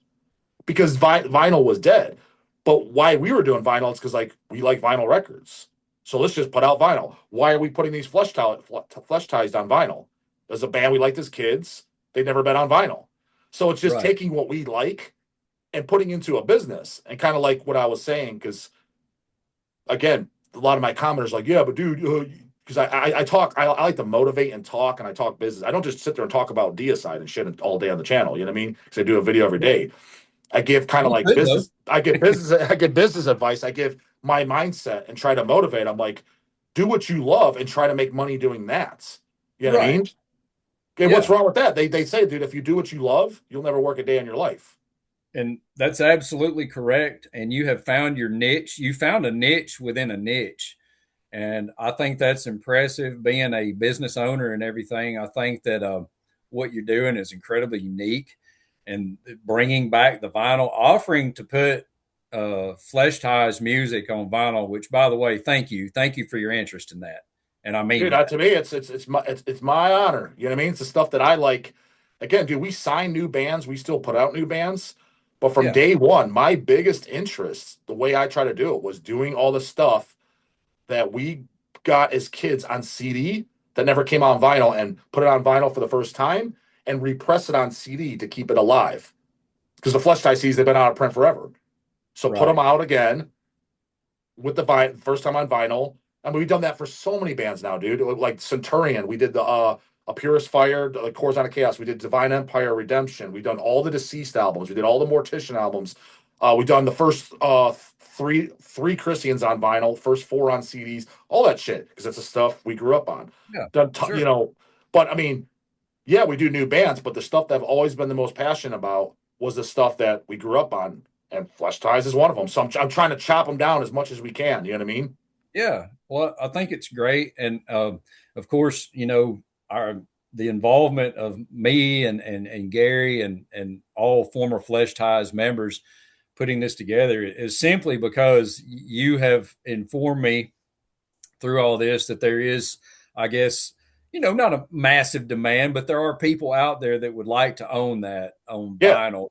because vinyl was dead. But why we were doing vinyl is because like we like vinyl records. So let's just put out vinyl. Why are we putting these Fleshtized on vinyl? There's a band we liked as kids. They've never been on vinyl. So it's just Right. taking what we like and putting into a business and kind of like what I was saying because again a lot of my commenters like yeah but dude because I talk I like to motivate and talk and I talk business. I don't just sit there and talk about Deicide and shit all day on the channel, you know what I mean, because I do a video every Yeah. day. I give kind of You like could though. business I give business advice. I give my mindset and try to motivate. I'm like do what you love and try to make money doing that, you know what I Right. mean. Okay, what's Yeah. wrong with that? They say dude if you do what you love you'll never work a day in your life. And that's absolutely correct. And you have found your niche. You found a niche within a niche. And I think that's impressive being a business owner and everything. I think that what you're doing is incredibly unique and bringing back the vinyl, offering to put Flesh Ties music on vinyl, which, by the way, thank you. Thank you for your interest in that. And I mean Dude, that. to me, it's my honor. You know what I mean? It's the stuff that I like. Again, dude, we sign new bands. We still put out new bands. But from Yeah. day one, my biggest interest, the way I try to do it, was doing all the stuff that we got as kids on CD that never came on vinyl and put it on vinyl for the first time and repress it on CD to keep it alive. Because the Flesh Tie CDs, they've been out of print forever. So put them Right. out again with the first time on vinyl. I mean, we've done that for so many bands now, dude. Like Centurion, we did the A Purest Fire, like Cores on a Chaos. We did Divine Empire, Redemption. We've done all the Deceased albums. We did all the Mortician albums. We've done the first three Christians on vinyl, first four on CDs, all that shit because that's the stuff we grew up on. Yeah. Done, you Sure. know, but I mean, yeah, we do new bands, but the stuff that I've always been the most passionate about was the stuff that we grew up on, and Flesh Ties is one of them. So I'm trying to chop them down as much as we can. You know what I mean? Yeah, well, I think it's great, and of course, our the involvement of me and Gary and all former Flesh Ties members putting this together is simply because you have informed me through all this that there is, I guess, not a massive demand, but there are people out there that would like to own that on Yeah. vinyl,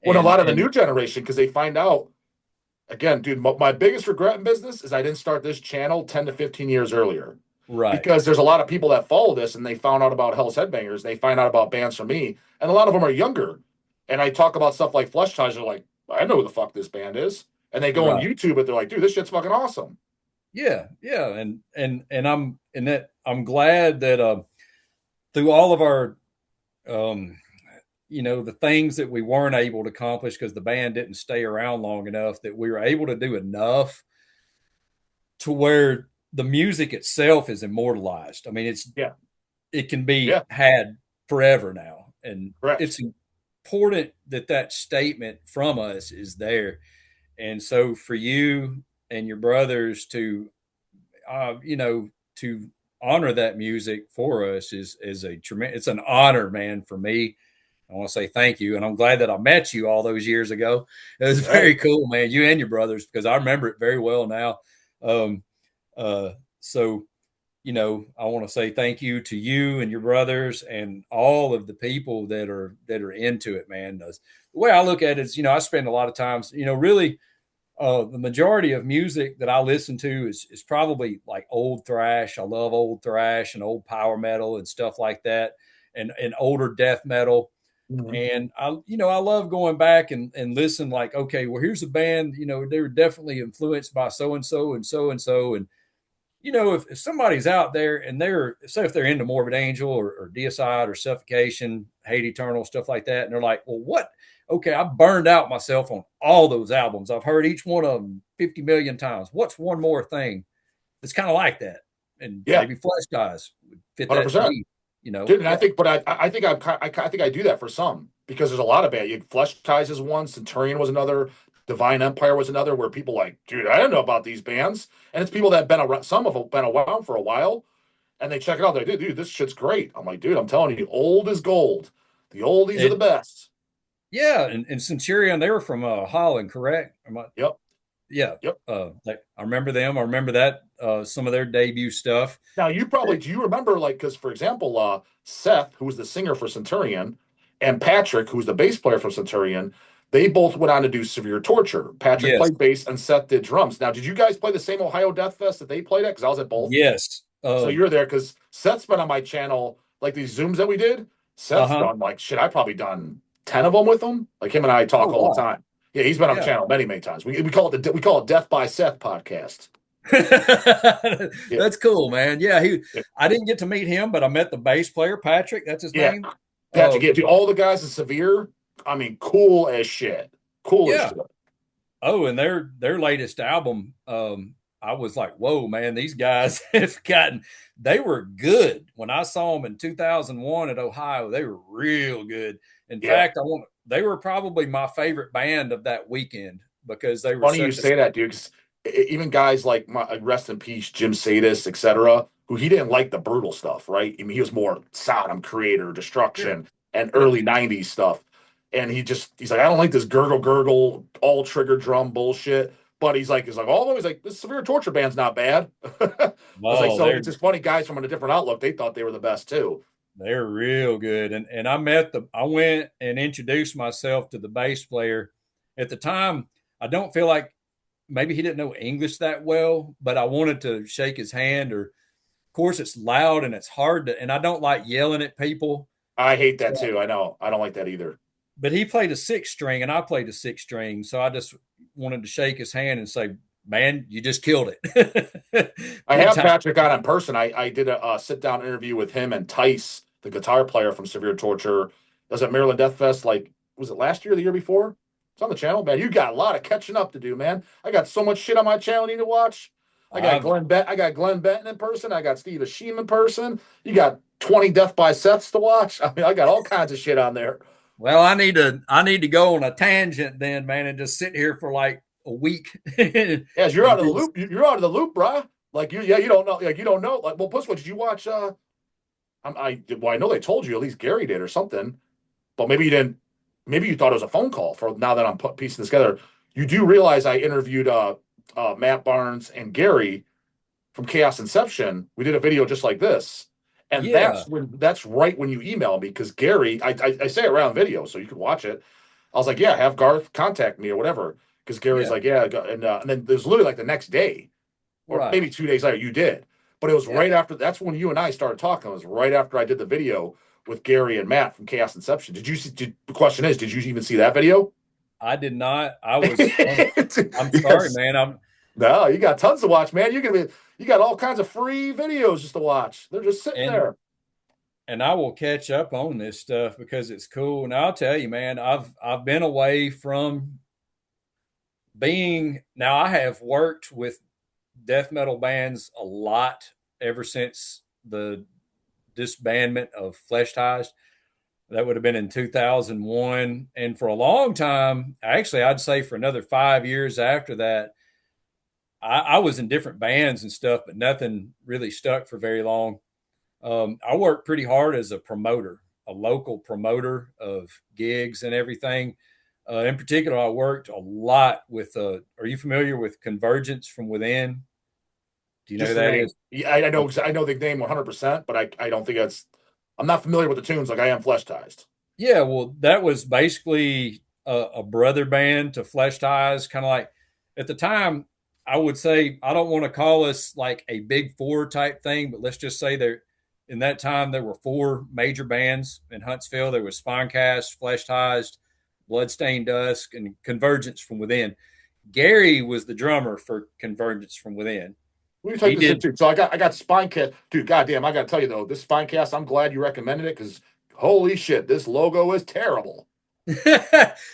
When a and lot of the and new generation, because they find out, again, dude, my biggest regret in business is I didn't start this channel 10 to 15 years earlier. right, Because there's a lot of people that follow this and they found out about Hell's Headbangers. They find out about bands from me. And a lot of them are younger. And I talk about stuff like Flesh Ties. They're like, I know who the fuck this band is. And they go on right. YouTube and they're like, dude, this shit's fucking awesome. Yeah, yeah, and I'm glad that through all of our um, the things that we weren't able to accomplish because the band didn't stay around long enough, that we were able to do enough to where the music itself is immortalized. I mean, Yeah. it can be Yeah. had forever now, and Correct. it's important that that statement from us is there. And so for you and your brothers to to honor that music for us is a tremendous, it's an honor, man, for me. I want to say thank you. And I'm glad that I met you all those years ago. It was Right. very cool, man. You and your brothers, because I remember it very well now. Um, so, I want to say thank you to you and your brothers and all of the people that are into it, man. The way I look at it is, I spend a lot of times, really the majority of music that I listen to is probably like old thrash. I love old thrash and old power metal and stuff like that, and older death metal. Mhm. And I love going back and listen, like, okay, well, here's a band, they were definitely influenced by so and so and so and so. And if somebody's out there and say if they're into Morbid Angel or Deicide or Suffocation, Hate Eternal, stuff like that, and they're like, well, what? Okay, I burned out myself on all those albums. I've heard each one of them 50 million times. What's one more thing that's kind of like that? And Yeah. maybe Fleshtized would fit that 100%. need, Dude, and I Yeah. think, but I think I think I do that for some because there's a lot of bad. Flesh Ties is one, Centurion was another, Divine Empire was another, where people like, dude, I don't know about these bands, and it's people that have been around. Some have been around for a while, and they check it out. They're like, dude, this shit's great. I'm like, dude, I'm telling you, old is gold. The oldies are the And best. yeah, and Centurion, they were from Holland, correct? Yep, Yeah. yep. I remember them. I remember that some of their debut stuff. Now you probably do you remember like because for example, Seth, who was the singer for Centurion, and Patrick, who was the bass player for Centurion, they both went on to do Severe Torture. Patrick Yes. played bass and Seth did drums. Now, did you guys play the same Ohio Death Fest that they played at? Because I was at both. Yes. So you're there because Seth's been on my channel, like these Zooms that we did. Seth's Uh-huh. done like shit. I probably done 10 of them with him. Like him and I talk Oh, all the wow. time. Yeah, he's been on the Yeah. channel many, many times. We call it we call it Death by Seth podcast. Yeah, That's cool, man. Yeah, yeah, I didn't get to meet him, but I met the bass player, Patrick. That's his yeah. name. Patrick, yeah, Um, dude, all the guys in Severe, I mean, cool as shit. Cool as yeah. shit. Oh, and their latest album, I was like, whoa, man, these guys have gotten, they were good. When I saw them in 2001 at Ohio, they were real good. In Yeah. fact, they were probably my favorite band of that weekend because they were Funny you such a, say that, dude, because even guys like rest in peace, Jim Sadis, etc., who he didn't like the brutal stuff, right? I mean, he was more Sodom, Creator, sure, Destruction, and sure. early 90s stuff. And he's like, I don't like this gurgle gurgle, all trigger drum bullshit. But he's like, this Severe Torture band's not bad. I was like, Oh, so it's just funny, guys from a different outlook, they thought they were the best too. they're real good. And I went and introduced myself to the bass player. At the time, I don't feel like maybe he didn't know English that well, but I wanted to shake his hand. Or, of course, it's loud and it's hard to, and I don't like yelling at people. I hate that So, too. I know. I don't like that either. but he played a six string and I played a six string. So I just wanted to shake his hand and say, man, you just killed it. I Good have time. Patrick on in person. I did a sit down interview with him and Tice, the guitar player from Severe Torture. It was at Maryland Death Fest. Like, was it last year or the year before? It's on the channel, man. You got a lot of catching up to do, man. I got so much shit on my channel I need to watch. I've, I got Glenn Benton in person. I got Steve Ashim in person. You got 20 Death by Seths to watch. I mean, I got all kinds of shit on there. Well, I need to go on a tangent then, man, and just sit here for like a week. As you're And out of the loop, you're out of the loop, bruh. Like you don't know, like you don't know. Like, well, plus, what did you watch? Well, I know they told you at least Gary did or something, but maybe you didn't. Maybe you thought it was a phone call. For now that I'm piecing this together, you do realize I interviewed Matt Barnes and Gary from Chaos Inception. We did a video just like this, and yeah, that's right when you email me because Gary, I say it around video so you can watch it. I was like, yeah, have Garth contact me or whatever because Gary's yeah, like, yeah, and then there's literally like the next day or right. maybe 2 days later you did, but it was Yeah, right after. That's when you and I started talking. It was right after I did the video with Gary and Matt from Chaos Inception. Did you see? The question is, did you even see that video? I did not. I'm sorry, Yes. man. No, you got tons to watch, man. You got all kinds of free videos just to watch. They're just sitting And there. and I will catch up on this stuff because it's cool. And I'll tell you, man, I've been away from being. Now I have worked with death metal bands a lot ever since the disbandment of Fleshtized. That would have been in 2001. And for a long time, actually, I'd say for another 5 years after that, I was in different bands and stuff, but nothing really stuck for very long. I worked pretty hard as a promoter, a local promoter of gigs and everything. In particular, I worked a lot with. Are you familiar with Convergence from Within? Do you know who Just the that name. is? Yeah, I know the name 100%, but I don't think that's. I'm not familiar with the tunes like I am Fleshtized. Yeah, well, that was basically a brother band to Fleshtized, kind of like at the time. I would say I don't want to call us like a big four type thing, but let's just say there in that time there were four major bands in Huntsville. There was Spinecast, Fleshtized, Bloodstained Dusk, and Convergence from Within. Gary was the drummer for Convergence from Within. Let me type He this in did. too. So I got Spinecast, dude. Goddamn, I gotta tell you though, this Spinecast. I'm glad you recommended it because holy shit, this logo is terrible.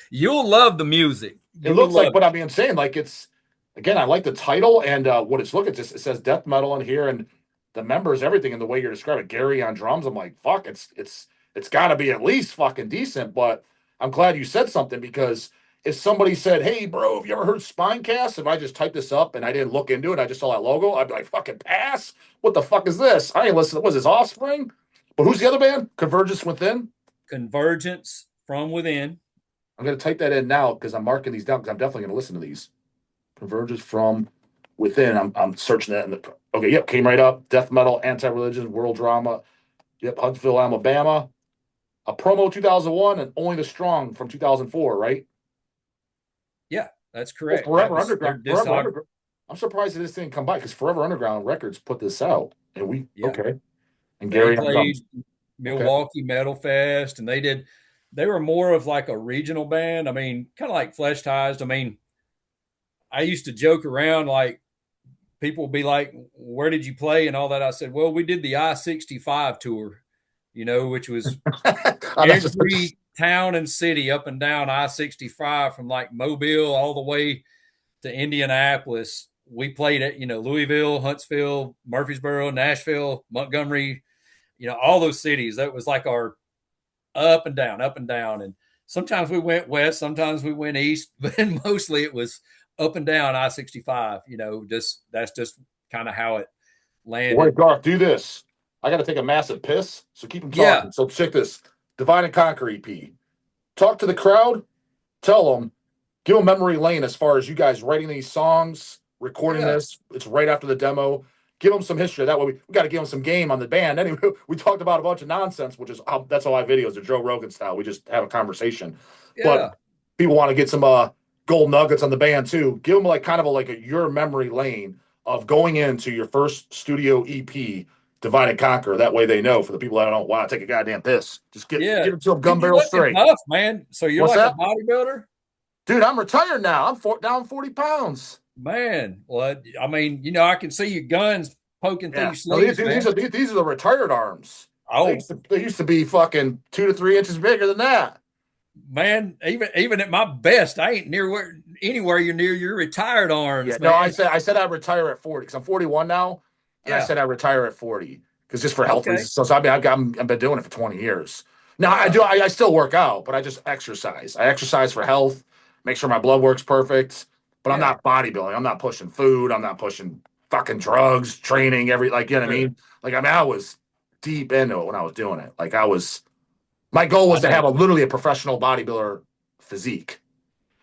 You'll love the music. It You will looks like, love but it. I'm being saying like it's again. I like the title and what it's looking. It says death metal in here and the members, everything in the way you're describing. Gary on drums. I'm like, fuck. It's got to be at least fucking decent. But I'm glad you said something because if somebody said, "Hey, bro, have you ever heard Spinecast?" If I just typed this up and I didn't look into it, I just saw that logo. I'd be like, "Fucking pass! What the fuck is this?" I ain't listening. Was this Offspring? But who's the other band? Convergence Within. Convergence from Within. I'm gonna type that in now because I'm marking these down because I'm definitely gonna listen to these. Converges from within. I'm searching that in the okay. Yep, came right up. Death metal, anti-religion, world drama. Yep, Huntsville, Alabama. A promo 2001 and Only the Strong from 2004. Right? Yeah, that's Oh, correct. That Forever was their Underground. Forever discog. Underground. I'm surprised that this didn't come by because Forever Underground Records put this out, and we Yeah, okay. And they Gary on drums. played Okay. Milwaukee Metal Fest, and they did. They were more of like a regional band. I mean, kind of like Fleshtized. I mean, I used to joke around like people would be like, "Where did you play?" and all that. I said, "Well, we did the I-65 tour, which was I'm not just every town and city up and down I-65 from like Mobile all the way to Indianapolis. We played at, Louisville, Huntsville, Murfreesboro, Nashville, Montgomery, all those cities. That was like our up and down, up and down. And sometimes we went west, sometimes we went east, but mostly it was up and down I-65, just that's just kind of how it Wait, landed. Garth, do this. I got to take a massive piss, so keep them Yeah. talking. So check this. Divide and Conquer EP. Talk to the crowd. Tell them, give them memory lane as far as you guys writing these songs, recording Yeah. this. It's right after the demo. Give them some history. That way, we got to give them some game on the band. Anyway, we talked about a bunch of nonsense, which is that's all my videos are Joe Rogan style. We just have a conversation. But Yeah. people want to get some gold nuggets on the band too. Give them like kind of like your memory lane of going into your first studio EP, Divide and Conquer. That way, they know for the people that don't want to take a goddamn piss. Just Yeah. give it to them gun You barrel looking straight. buff, man. So you're What's like a that? bodybuilder? Dude, I'm retired now. Down 40 pounds. Man, well, I mean, I can see your guns poking through Yeah. your No, sleeves, these man. are these are the retired arms. Oh, They used to be fucking 2 to 3 inches bigger than that. man, even at my best, I ain't anywhere you're near your retired Yeah. arms, No, man. I said I retire at 40 because I'm 41 now, and I Yeah. said I retire at 40 because just for health Okay. reasons. So I've been doing it for 20 years. Now Yeah. I still work out, but I just exercise. I exercise for health, make sure my blood works perfect. But I'm Yeah. not bodybuilding. I'm not pushing food. I'm not pushing fucking drugs, training, like you know what I Sure. mean? Like I was deep into it when I was doing it. My goal I was to know. have literally a professional bodybuilder physique.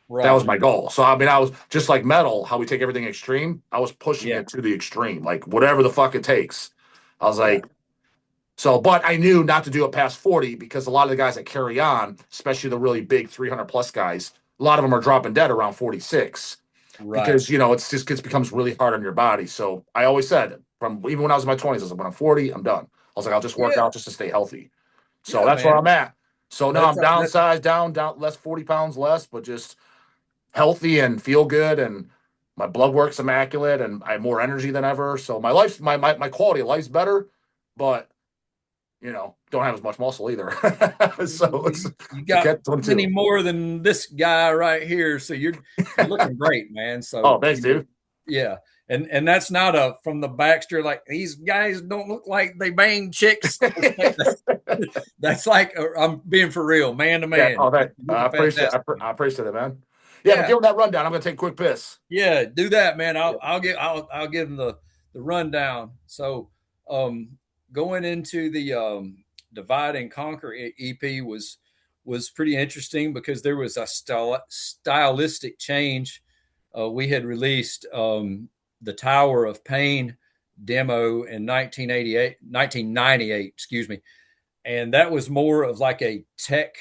That was Right. my goal. So I mean, I was just like metal, how we take everything extreme. I was pushing Yeah. it to the extreme, like whatever the fuck it takes. I was Yeah. like, so, but I knew not to do it past 40 because a lot of the guys that carry on, especially the really big 300 plus guys, a lot of them are dropping dead around 46 Right. because it becomes really hard on your body. So I always said from even when I was in my 20s, I was like, when I'm 40, I'm done. I was like, I'll just work Yeah. out just to stay healthy. So Yeah, that's where I'm man. at. So now That's I'm that. downsized, down less 40 pounds less, but just healthy and feel good. And my blood work's immaculate and I have more energy than ever. So my quality of life's better, but don't have as much muscle either. So it's You a got catch plenty 22. more than this guy right here. So you're looking great, man. Oh, So, thanks, dude. yeah. And that's not a from the Baxter, like these guys don't look like they bang chicks. That's like I'm being for real, man to Yeah. man. Oh, that You're I looking appreciate. fantastic. I appreciate it, man. Yeah, but Yeah. give him that rundown. I'm gonna take a quick piss. Yeah, do that, man. Yeah. I'll give them the rundown. So, um, going into the Divide and Conquer EP was pretty interesting because there was a stylistic change. We had released the Tower of Pain demo in 1998, excuse me, and that was more of like a tech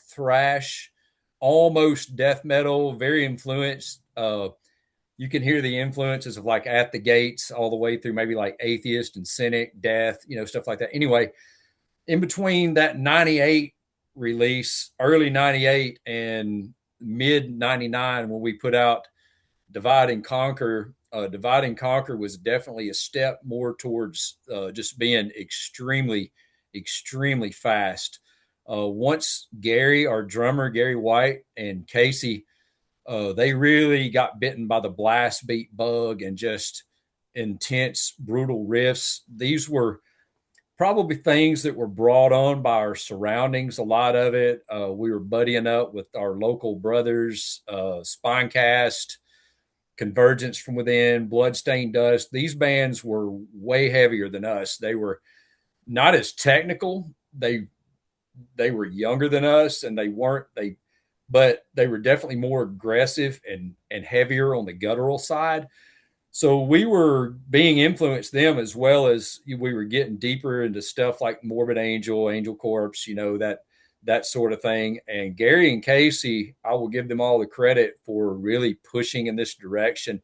thrash, almost death metal, very influenced. You can hear the influences of like At the Gates all the way through maybe like Atheist and Cynic, Death, stuff like that. Anyway, in between that 98 release, early 98 and mid 99, when we put out Divide and Conquer was definitely a step more towards just being extremely fast. Once Gary, our drummer, Gary White, and Casey, they really got bitten by the blast beat bug and just intense, brutal riffs. These were probably things that were brought on by our surroundings. A lot of it, we were buddying up with our local brothers, Spinecast, Convergence from Within, Bloodstained Dust. These bands were way heavier than us. They were not as technical. They were younger than us, and but they were definitely more aggressive and heavier on the guttural side. So we were being influenced them as well as we were getting deeper into stuff like Morbid Angel, Angel Corpse, that sort of thing. And Gary and Casey, I will give them all the credit for really pushing in this direction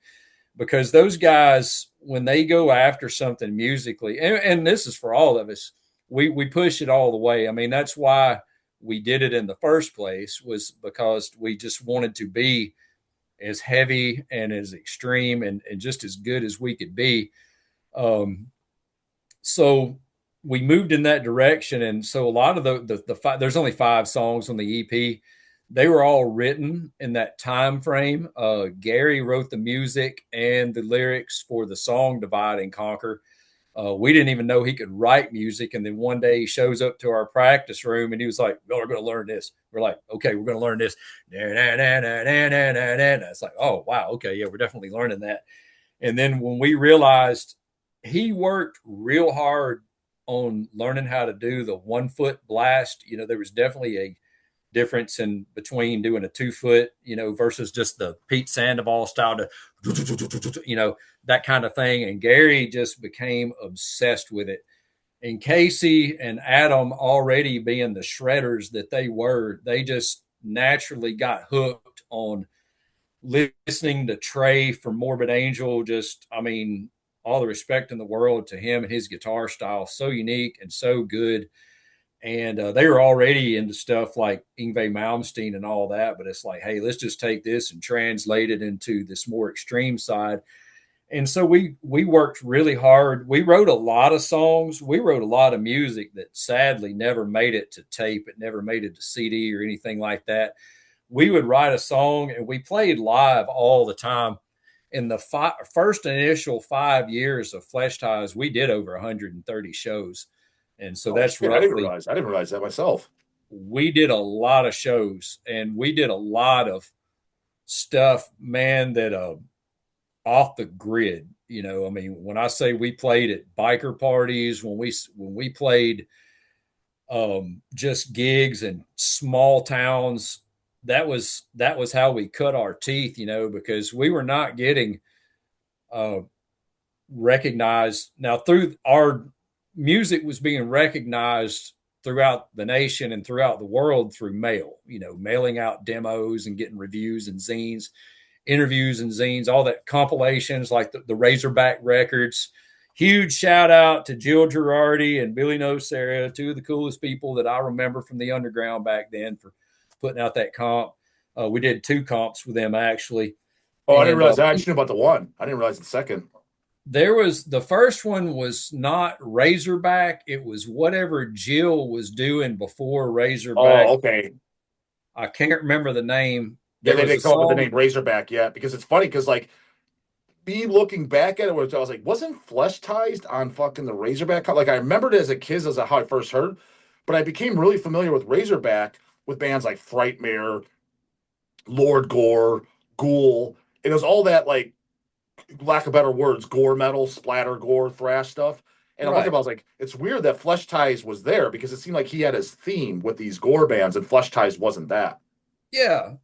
because those guys, when they go after something musically, and this is for all of us, we push it all the way. I mean, that's why we did it in the first place, was because we just wanted to be as heavy and as extreme and just as good as we could be. Um, so we moved in that direction, and so a lot of there's only 5 songs on the EP. They were all written in that time frame. Gary wrote the music and the lyrics for the song "Divide and Conquer." We didn't even know he could write music, and then one day he shows up to our practice room and he was like, "Well, we're going to learn this." We're like, "Okay, we're going to learn this." It's like, "Oh wow, okay, yeah, we're definitely learning that." And then when we realized he worked real hard on learning how to do the 1 foot blast, there was definitely a difference in between doing a 2 foot, versus just the Pete Sandoval style that kind of thing. And Gary just became obsessed with it. And Casey and Adam, already being the shredders that they just naturally got hooked on listening to Trey from Morbid Angel. Just, I mean, all the respect in the world to him and his guitar style, so unique and so good. And they were already into stuff like Yngwie Malmsteen and all that, but it's like, hey, let's just take this and translate it into this more extreme side. And so we worked really hard. We wrote a lot of songs. We wrote a lot of music that sadly never made it to tape. It never made it to CD or anything like that. We would write a song and we played live all the time. In the first initial 5 years of Fleshtized, we did over 130 shows. And so Oh that's shit! I didn't roughly, realize. I didn't realize that myself. we did a lot of shows and we did a lot of stuff, man, that off the grid. I mean, when I say we played at biker parties, when we played just gigs in small towns, that was how we cut our teeth, because we were not getting uh, recognized. Now, through our music was being recognized throughout the nation and throughout the world through mail, mailing out demos and getting reviews and zines, interviews and zines, all that, compilations like the Razorback records. Huge shout out to Jill Girardi and Billy Nocera, two of the coolest people that I remember from the underground back then, for putting out that comp. We did 2 comps with them actually. Oh, I didn't And realize that. I just knew about the one. I didn't realize the second. there was the first one was not Razorback. It was whatever Jill was doing before Razorback. Oh, okay. I can't remember the name. Yeah, There they was a didn't come up with the song. name Razorback yet because it's funny because like me looking back at it, I was like, wasn't Fleshtized on fucking the Razorback? Like I remembered it as a kid as how I first heard, but I became really familiar with Razorback with bands like Frightmare, Lord Gore, Ghoul. It was all that like lack of better words, gore metal, splatter gore, thrash stuff. And I'm looking, Right. I was like, it's weird that Flesh Ties was there because it seemed like he had his theme with these gore bands, and Flesh Ties wasn't that. Yeah.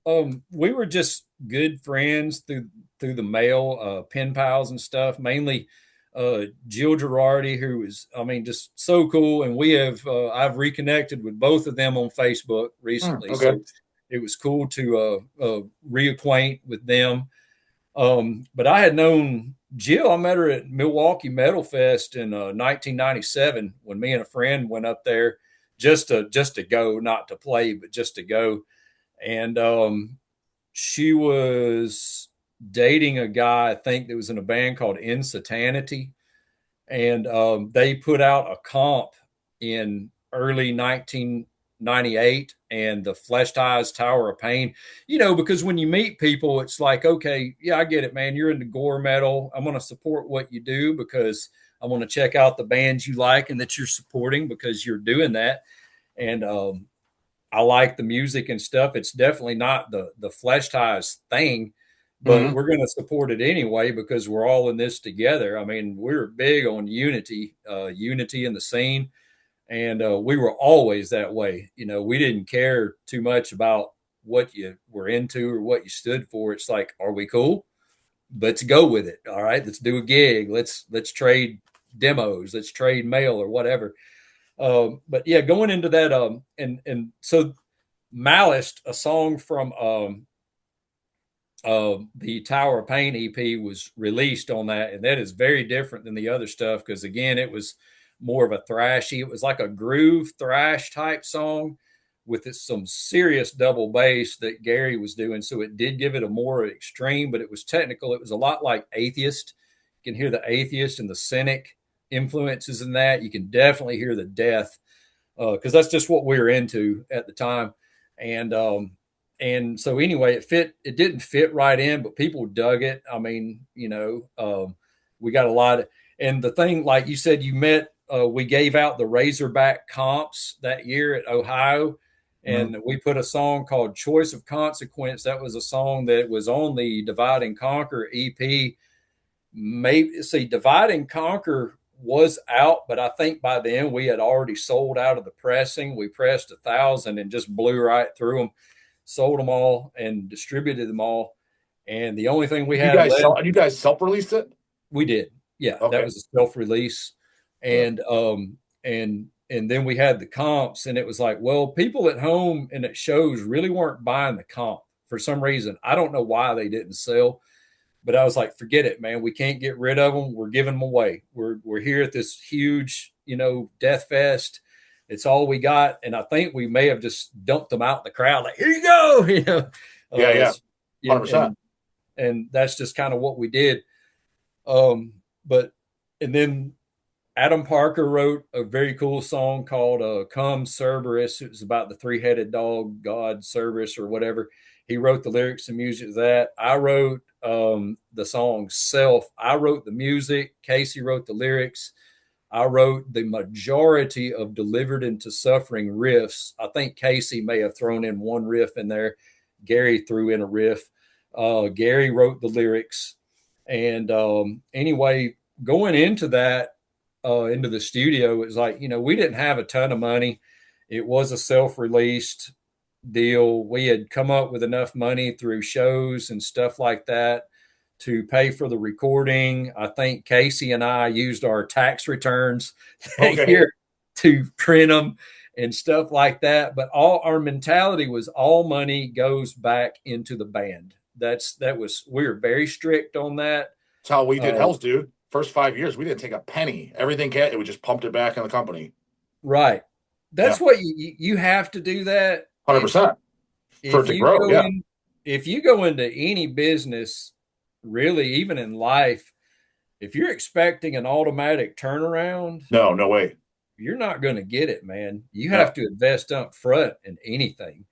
We were just good friends through the mail, pen pals and stuff. Mainly, Jill Girardi, who is, I mean, just so cool. And we have, I've reconnected with both of them on Facebook recently, Okay. so it was cool to reacquaint with them. But I had known Jill. I met her at Milwaukee Metal Fest in 1997 when me and a friend went up there just to go, not to play, but just to go. And she was dating a guy I think that was in a band called Insanity, and they put out a comp in early 1998 and the Fleshtized Tower of Pain. Because when you meet people, it's like, okay, yeah, I get it, man. You're into gore metal. I'm going to support what you do because I want to check out the bands you like and that you're supporting because you're doing that. And I like the music and stuff. It's definitely not the Fleshtized thing, but Mm-hmm. we're going to support it anyway because we're all in this together. I mean, we're big on unity, unity in the scene, and we were always that way. We didn't care too much about what you were into or what you stood for. It's like, are we cool? Let's go with it. All right, let's do a gig. Let's trade demos. Let's trade mail or whatever. But yeah, going into that, and so Malice, a song from the Tower of Pain EP was released on that, and that is very different than the other stuff because again, it was more of a thrashy. It was like a groove thrash type song with some serious double bass that Gary was doing. So it did give it a more extreme, but it was technical. It was a lot like Atheist. You can hear the Atheist and the Cynic influences in that. You can definitely hear the Death because that's just what we were into at the time. And so anyway, it didn't fit right in, but people dug it. I mean, we got a lot of, and the thing, like you said, you met, we gave out the Razorback comps that year at Ohio, Mm-hmm. and we put a song called Choice of Consequence. That was a song that was on the Divide and Conquer EP. Maybe see, Divide and Conquer was out, but I think by then we had already sold out of the pressing. We pressed 1,000 and just blew right through them, sold them all, and distributed them all. And the only thing we You had guys left, sell? You guys self-released it? we did. Yeah, that Okay. was a self-release, Yeah. and then we had the comps, and it was like, well, people at home and at shows really weren't buying the comp for some reason. I don't know why they didn't sell. But I was like, forget it, man. We can't get rid of them. We're giving them away. We're here at this huge, death fest. It's all we got, and I think we may have just dumped them out in the crowd, like, here you go, Yeah. uh, Yeah. 100%. and that's just kind of what we did. But and then Adam Parker wrote a very cool song called Come Cerberus. It was about the three-headed dog, God Cerberus or whatever. He wrote the lyrics and music of that. I wrote the song Self. I wrote the music. Casey wrote the lyrics. I wrote the majority of Delivered into Suffering riffs. I think Casey may have thrown in one riff in there. Gary threw in a riff. Gary wrote the lyrics. And anyway, going into that, into the studio, it was like, we didn't have a ton of money. It was a self-released deal. We had come up with enough money through shows and stuff like that to pay for the recording. I think Casey and I used our tax returns that Okay. year to print them and stuff like that. But all our mentality was all money goes back into the band. We were very strict on that. That's how we did Uh, Hell's, dude. First 5 years, we didn't take a penny. Everything we just pumped it back in the company. right. Yeah. That's what you have to do that. if 100% for it if to you grow. go Yeah. in if you go into any business, really, even in life, if you're expecting an automatic turnaround, No, no way. you're not going to get it, man. You have No. to invest up front in anything.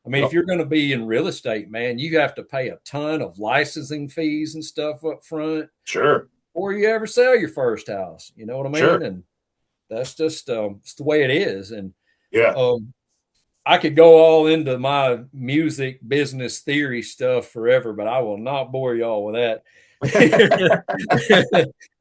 I mean, if Yep. you're going to be in real estate, man, you have to pay a ton of licensing fees and stuff up front Sure. before you ever sell your first house. You know what I mean? Sure. And that's just it's the way it is. And Yeah. um, I could go all into my music business theory stuff forever, but I will not bore y'all with that.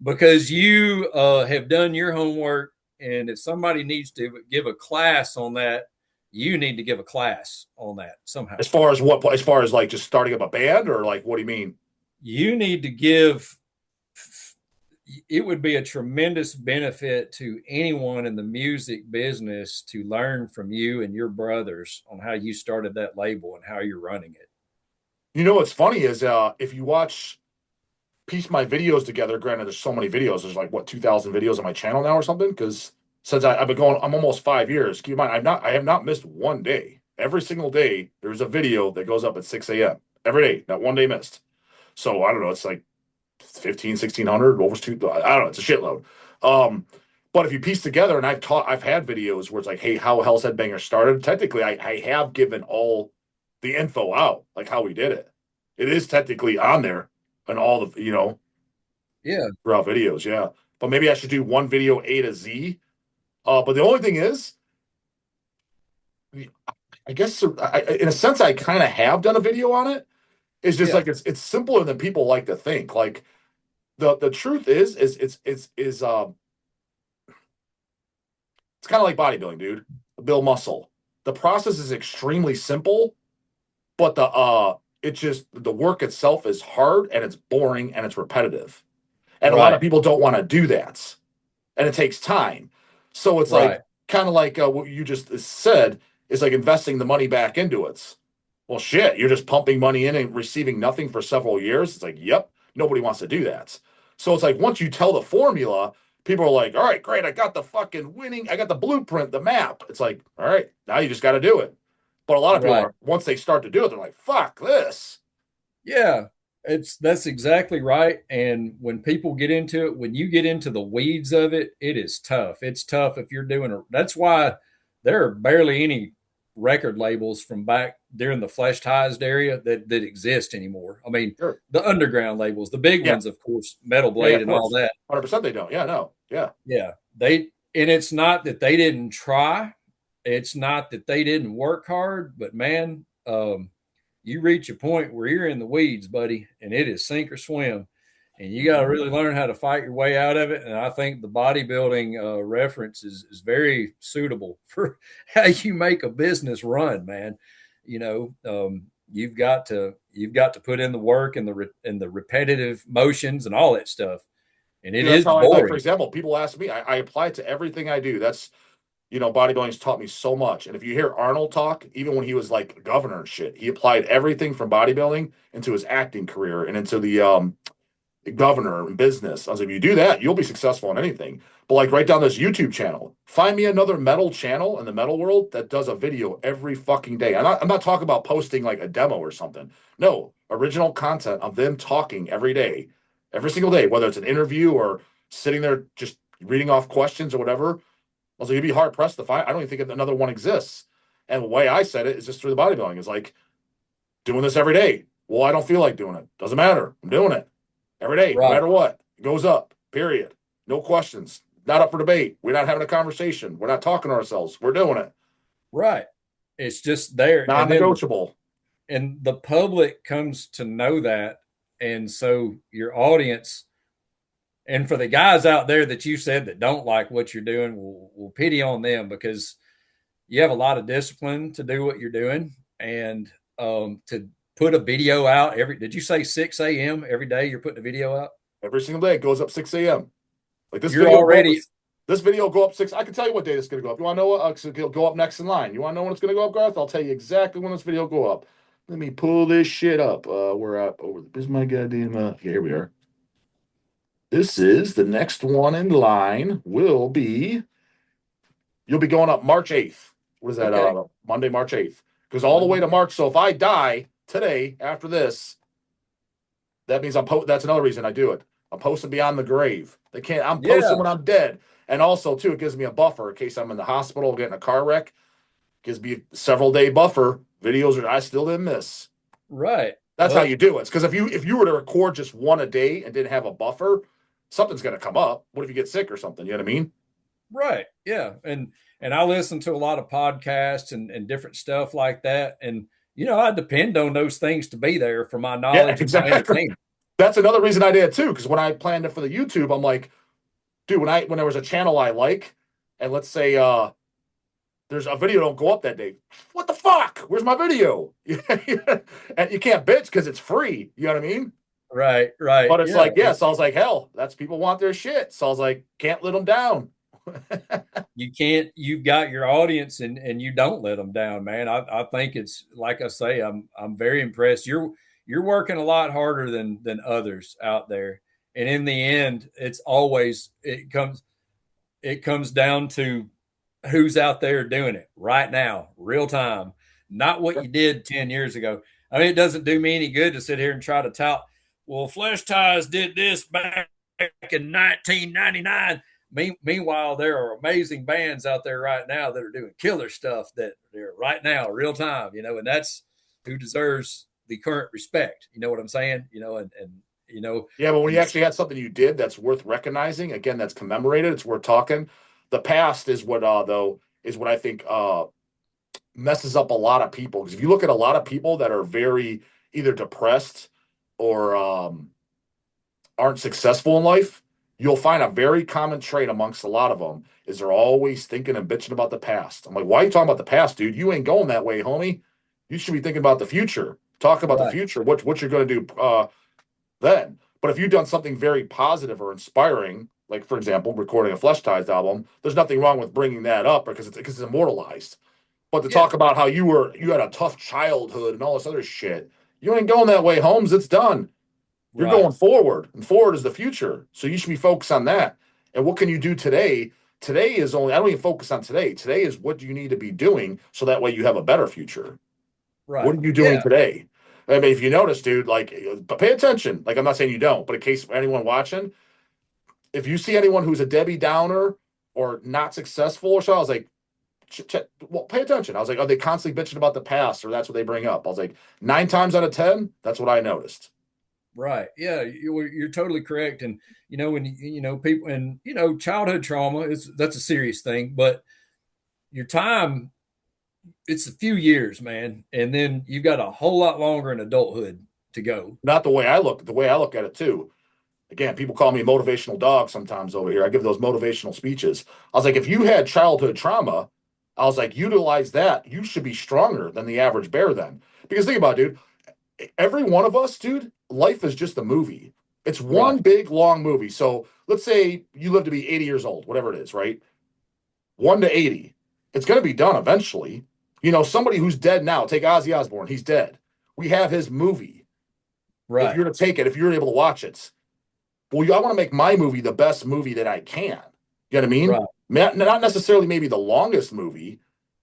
Because you have done your homework, and if somebody needs to give a class on that, you need to give a class on that somehow. As far as what, as far as like just starting up a band, or like, what do you mean? You need to give. It would be a tremendous benefit to anyone in the music business to learn from you and your brothers on how you started that label and how you're running it. You know what's funny is if you watch piece my videos together. Granted, there's so many videos. There's like what 2,000 videos on my channel now or something. Because since I've been going, I'm almost 5 years. Keep in mind, I have not missed one day. Every single day, there's a video that goes up at 6 a.m. every day. Not one day missed. So I don't know. It's like 15, 1,600, over two. I don't know. It's a shitload. Um, but if you piece together, and I've had videos where it's like, hey, how Hell's Headbangers started. Technically, I have given all the info out, like how we did it. It is technically on there and all the, Yeah, raw videos. Yeah. But maybe I should do one video A to Z. But the only thing is, I guess in a sense, I kind of have done a video on it. It's just yeah, like it's simpler than people like to think. Like the truth it's kind of like bodybuilding, dude. Build muscle. The process is extremely simple, but it's just the work itself is hard and it's boring and it's repetitive. And a lot of right, people don't want to do that. And it takes time. So it's like right, kind of like what you just said is like investing the money back into it. Well, shit, you're just pumping money in and receiving nothing for several years. It's like, yep, nobody wants to do that. So it's like once you tell the formula, people are like, all right, great, I got the fucking winning, I got the blueprint, the map. It's like, all right, now you just got to do it. But a lot of people right. are, once they start to do it, they're like, fuck this. Yeah, that's exactly right. And when people get into it, when you get into the weeds of it, it is tough. It's tough if you're doing a. That's why there are barely any record labels from back during the Fleshtized area that exist anymore. I mean, Sure. the underground labels, the big Yeah. ones, of course, Metal Yeah, Blade of and all course. that. 100% they don't. Yeah, no. Yeah. Yeah, and it's not that they didn't try. It's not that they didn't work hard, but man, you reach a point where you're in the weeds, buddy, and it is sink or swim. And you got to really learn how to fight your way out of it. And I think the bodybuilding reference is very suitable for how you make a business run, man. You've got to put in the work and the repetitive motions and all that stuff. And it Dude, that's is how I like, for boring. example, people ask me, I apply it to everything I do. That's, bodybuilding's taught me so much. And if you hear Arnold talk, even when he was like governor and shit, he applied everything from bodybuilding into his acting career and into the governor and business. I was like, if you do that, you'll be successful in anything. But like right down this YouTube channel, find me another metal channel in the metal world that does a video every fucking day. I'm not talking about posting like a demo or something. No, original content of them talking every day, every single day, whether it's an interview or sitting there just reading off questions or whatever. I was like, you'd be hard pressed to find. I don't even think another one exists. And the way I said it is just through the bodybuilding. It's like doing this every day. Well, I don't feel like doing it. Doesn't matter. I'm doing it every day, no Right, matter what. It goes up. Period. No questions. Not up for debate. We're not having a conversation. We're not talking to ourselves. We're doing it. right. It's just there. And then Non-negotiable. the public comes to know that. And so your audience, and for the guys out there that you said that don't like what you're doing, will pity on them because you have a lot of discipline to do what you're doing. And to put a video out did you say 6 a.m. every day you're putting a video out? Every single day it goes up 6 a.m. Like this You're video go up. already, This video go up 6. I can tell you what day it's going to go up. You want to know what? It'll go up next in line. You want to know when it's going to go up, Garth? I'll tell you exactly when this video go up. Let me pull this shit up. We're at over. This is my goddamn. Here we are. This is the next one in line. Will be. You'll be going up March 8th. What is that? okay. Monday, March 8th. Because all the way to Monday. March. So if I die today after this, that means that's another reason I do it. I'm posting beyond the grave. They can't. I'm posting Yeah, when I'm dead. And also, too, it gives me a buffer in case I'm in the hospital getting a car wreck. Gives me a several day buffer. Videos I still didn't miss. right. That's how you do it. Because if you were to record just one a day and didn't have a buffer, something's going to come up. What if you get sick or something? You know what I mean? Right. Yeah. And I listen to a lot of podcasts and different stuff like that. And I depend on those things to be there for my Yeah, knowledge and my exactly. entertainment. That's another reason I did it too. Because when I planned it for the YouTube, I'm like, dude, when there was a channel I like, and let's say there's a video don't go up that day. What the fuck? Where's my video? And you can't bitch because it's free. You know what I mean? Right. Right. But it's Yeah. like, yeah. So I was like, hell, that's people want their shit. So I was like, can't let them down. You can't, you've got your audience and you don't let them down, man. I think it's like I say, I'm very impressed. You're working a lot harder than others out there. And in the end, it's always, it comes down to who's out there doing it right now, real time, not what you did 10 years ago. I mean, it doesn't do me any good to sit here and try to tout, well, Fleshtized did this back in 1999. Meanwhile, there are amazing bands out there right now that are doing killer stuff that they're right now, real time, and that's who deserves the current respect. You know what I'm saying? Yeah, but when and you actually had something you did that's worth recognizing, again, that's commemorated, it's worth talking. The past is what though is what I think messes up a lot of people. Because if you look at a lot of people that are very either depressed or aren't successful in life, you'll find a very common trait amongst a lot of them is they're always thinking and bitching about the past. I'm like, why are you talking about the past, dude? You ain't going that way, homie. You should be thinking about the future. Talk about the right, future. What you're going to do then. But if you've done something very positive or inspiring, like for example, recording a Fleshtized album, there's nothing wrong with bringing that up because it's immortalized. But to yeah, talk about how you had a tough childhood and all this other shit, you ain't going that way, Holmes. It's done. You're right, going forward, and forward is the future. So you should be focused on that. And what can you do today? Today is only, I don't even focus on today. Today is what do you need to be doing so that way you have a better future. What right, are you doing yeah, today? I mean, if you notice, dude, like, but pay attention. Like, I'm not saying you don't, but in case for anyone watching, if you see anyone who's a Debbie Downer or not successful or so, I was like, well, pay attention. I was like, are they constantly bitching about the past or that's what they bring up? I was like, 9 times out of 10, that's what I noticed. right, yeah. You're totally correct. And when people and childhood trauma is that's a serious thing, but your time, it's a few years, man, and then you've got a whole lot longer in adulthood to go. Not the way I look at it too. Again, people call me a motivational dog sometimes over here. I give those motivational speeches. I was like, if you had childhood trauma, I was like, utilize that. You should be stronger than the average bear then. Because think about it, dude. Every one of us, dude, life is just a movie. It's Right, one big long movie. So let's say you live to be 80 years old, whatever it is, right? 1 to 80. It's going to be done eventually. Somebody who's dead now, take Ozzy Osbourne, he's dead. We have his movie. If right, you're to take it, if you're able to watch it, well, I want to make my movie the best movie that I can. You know what I mean? right, Not necessarily maybe the longest movie,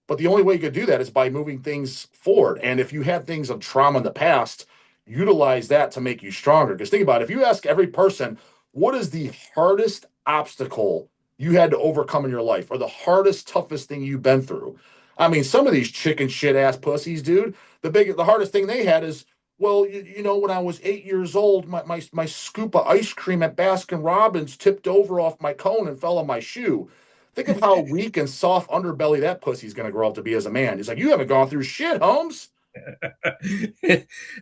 but the only way you could do that is by moving things forward. And if you have things of trauma in the past, utilize that to make you stronger. Because think about it, if you ask every person, what is the hardest obstacle you had to overcome in your life, or the hardest, toughest thing you've been through? I mean, some of these chicken shit ass pussies, dude, the hardest thing they had is, well, when I was 8 years old, my scoop of ice cream at Baskin Robbins tipped over off my cone and fell on my shoe. Think of how weak and soft underbelly that pussy's going to grow up to be as a man. He's like, you haven't gone through shit, Holmes.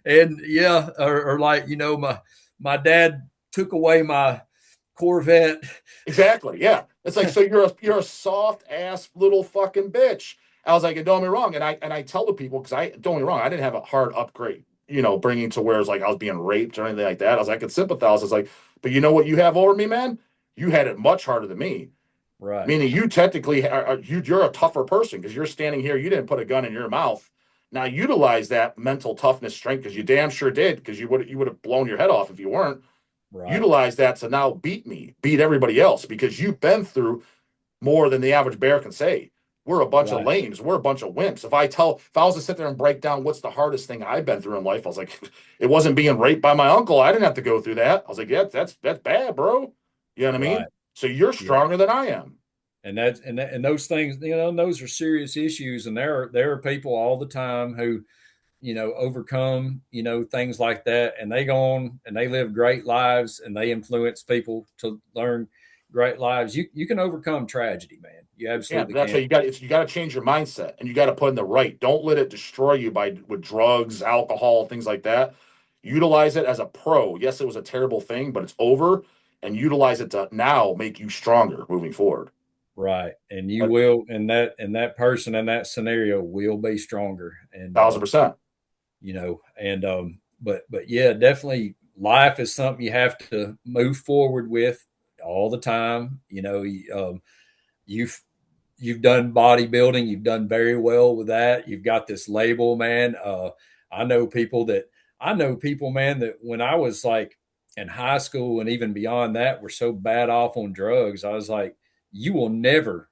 and yeah, or like my dad took away my Corvette. Exactly. Yeah. It's like, so you're a soft ass little fucking bitch. I was like, and don't get me wrong. And I tell the people, because don't get me wrong, I didn't have a hard upgrade, bringing to where it's like I was being raped or anything like that. I was like, I could sympathize. I was like, but you know what you have over me, man? You had it much harder than me. Right, Meaning you technically you're a tougher person because you're standing here. You didn't put a gun in your mouth. Now utilize that mental toughness strength because you damn sure did because you would have blown your head off if you weren't. right, Utilize that to now beat everybody else because you've been through more than the average bear can say. We're a bunch of Right. lames. We're a bunch of wimps. If I was to sit there and break down what's the hardest thing I've been through in life, I was like, it wasn't being raped by my uncle. I didn't have to go through that. I was like, yeah, that's bad, bro. You know what I mean? Right. So you're Yeah. stronger than I am. And those things, those are serious issues. And there are people all the time who, overcome, things like that. And they go on and they live great lives and they influence people to learn great lives. You can overcome tragedy, man. You Yeah, absolutely that's how can. you got to change your mindset and you got to put in the right. Don't let it destroy you by with drugs, alcohol, things like that. Utilize it as a pro. Yes, it was a terrible thing, but it's over, and utilize it to now make you stronger moving forward. Right. And you A will, and that person in that scenario will be stronger. And, 1000%. but yeah, definitely life is something you have to move forward with all the time. You've you've done bodybuilding, you've done very well with that. You've got this label, man. I know people that I know people, man, that when I was like in high school and even beyond that were so bad off on drugs. I was like, you will never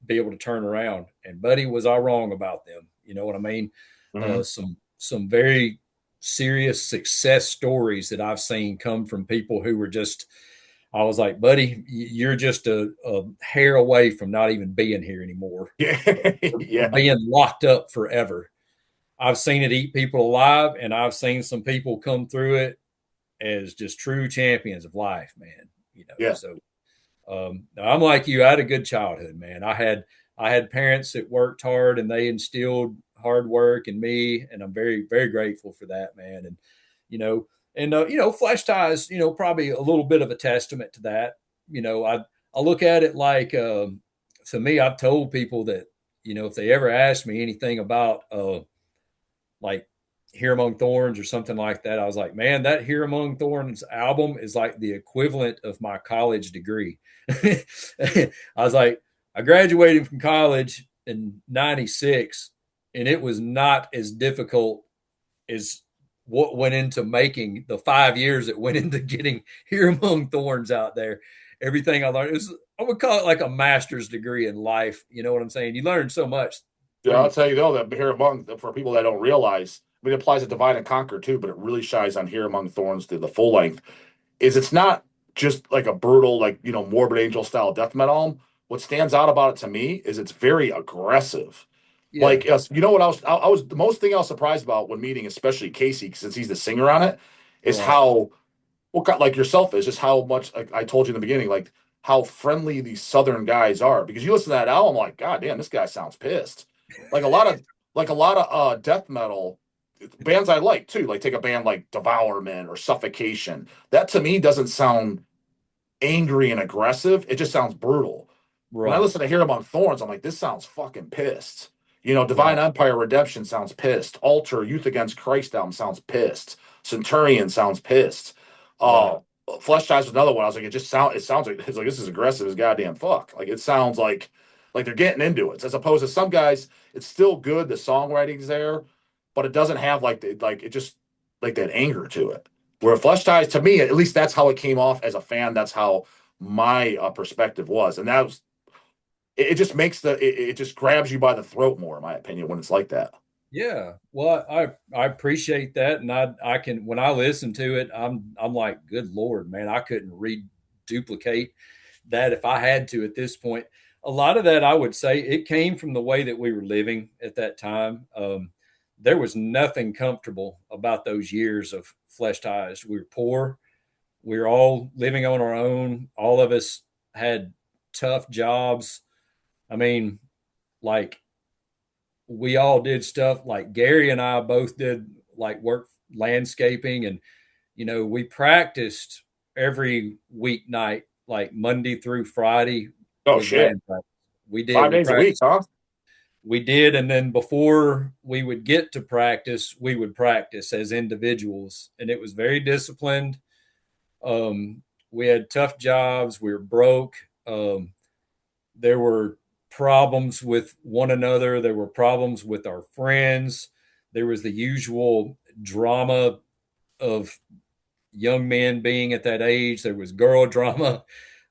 be able to turn around. And buddy, was I wrong about them? You know what I mean? Hmm. Some very serious success stories that I've seen come from people who were just. I was like, buddy, you're just a hair away from not even being here anymore, Yeah, or yeah, being locked up forever. I've seen it eat people alive, and I've seen some people come through it as just true champions of life, man. yeah. So I'm like you. I had a good childhood, man. I had parents that worked hard and they instilled hard work in me, and I'm very very grateful for that, man. And you know, Flesh Ties, probably a little bit of a testament to that. I look at it like to me, I've told people that if they ever ask me anything about like Here Among Thorns or something like that, I was like, man, that Here Among Thorns album is like the equivalent of my college degree. I was like, I graduated from college in 96 and it was not as difficult as what went into making the 5 years that went into getting Here Among Thorns out there. Everything I learned, I would call it like a master's degree in life. You know what I'm saying? You learn so much Yeah, I'll from, tell you though that here among for people that don't realize, I mean, it applies to Divide and Conquer too, but it really shines on Here Among Thorns to the full length. Is it's not just like a brutal, like Morbid Angel style death metal album. What stands out about it to me is it's very aggressive. yeah, Like, yes, you know what I was the most thing I was surprised about when meeting, especially Casey, since he's the singer on it, is right. how like yourself is just how much like I told you in the beginning, like how friendly these Southern guys are. Because you listen to that album, like, God damn, this guy sounds pissed. Like a lot of death metal bands I like too. Like take a band like Devourment or Suffocation. That to me doesn't sound angry and aggressive. It just sounds brutal. When I Right, listen to Here Among Thorns, I'm like, this sounds fucking pissed. Divine right, Empire Redemption sounds pissed. Altar Youth Against Christ album sounds pissed. Centurion sounds pissed. right. Uh Fleshtized was another one. I was like, it sounds like this is aggressive as goddamn fuck. Like it sounds like they're getting into it. As opposed to some guys, it's still good. The songwriting's there, but it doesn't have it just like that anger to it. Where Flesh Ties, to me, at least that's how it came off as a fan. That's how my perspective was, and that was it. Just makes it just grabs you by the throat more, in my opinion, when it's like that. Yeah. Well, I appreciate that, and I can when I listen to it, I'm like, good Lord, man, I couldn't reduplicate that if I had to at this point. A lot of that, I would say, it came from the way that we were living at that time. There was nothing comfortable about those years of Flesh Ties. We were poor. We were all living on our own. All of us had tough jobs. I mean, like we all did stuff like Gary and I both did like work landscaping, and we practiced every weeknight, like Monday through Friday Oh was shit, band practice. We did. 5 days a week, huh? We did, and then before we would get to practice, we would practice as individuals, and it was very disciplined. We had tough jobs. We were broke. There were problems with one another. There were problems with our friends. There was the usual drama of young men being at that age. There was girl drama.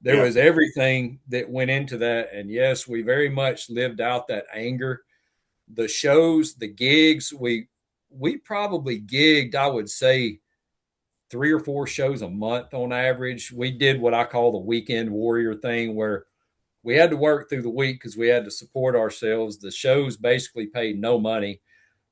there was everything that went into that. And yes, we very much lived out that anger. The shows, the gigs, we probably gigged, I would say, 3 or 4 shows a month on average. We did what I call the weekend warrior thing, where we had to work through the week because we had to support ourselves. The shows basically paid no money.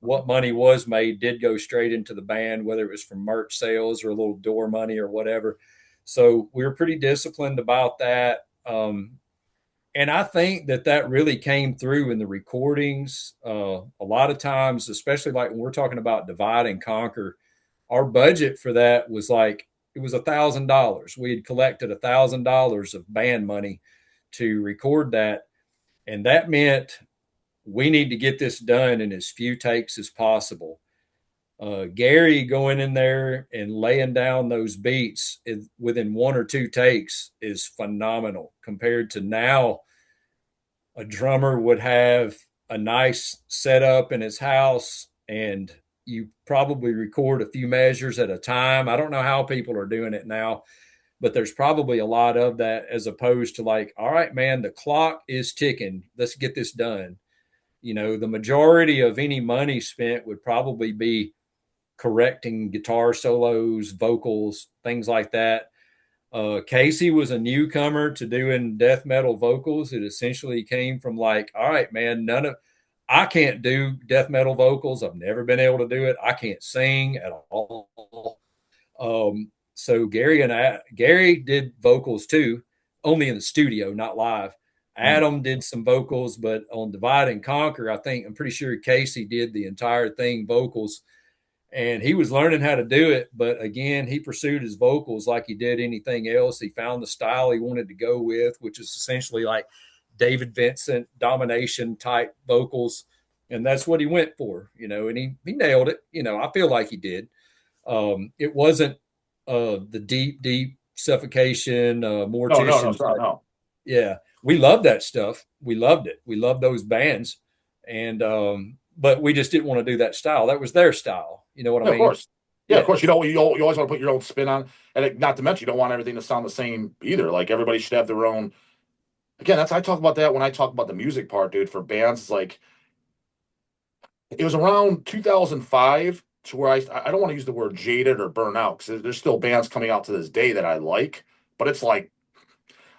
What money was made did go straight into the band, whether it was from merch sales or a little door money or whatever. So we were pretty disciplined about that. And I think that really came through in the recordings. A lot of times, especially like when we're talking about divide and conquer, our budget for that was like, it was $1,000. We had collected $1,000 of band money to record that. And that meant we need to get this done in as few takes as possible. Gary going in there and laying down those beats within 1 or 2 takes is phenomenal compared to now. A drummer would have a nice setup in his house and you probably record a few measures at a time. I don't know how people are doing it now, but there's probably a lot of that, as opposed to like, all right, man, the clock is ticking. Let's get this done. The majority of any money spent would probably be correcting guitar solos, vocals, things like that. Casey was a newcomer to doing death metal vocals. It essentially came from like, all right, man, I can't do death metal vocals. I've never been able to do it. I can't sing at all. So Gary did vocals too, only in the studio, not live. Adam did some vocals, but on Divide and Conquer, I'm pretty sure Casey did the entire thing vocals. And he was learning how to do it. But again, he pursued his vocals like he did anything else. He found the style he wanted to go with, which is essentially like David Vincent domination type vocals. And that's what he went for, and he nailed it. I feel like he did. It wasn't the deep suffocation, mortician. No. Yeah. We loved that stuff. We loved it. We loved those bands. And, but we just didn't want to do that style. That was their style. You know what I mean? Of course. Yeah, of course. You always want to put your own spin on, and not to mention, you don't want everything to sound the same either. Like everybody should have their own. Again, I talk about that when I talk about the music part, dude. For bands, it's like it was around 2005 to where I don't want to use the word jaded or burn out because there's still bands coming out to this day that I like, but it's like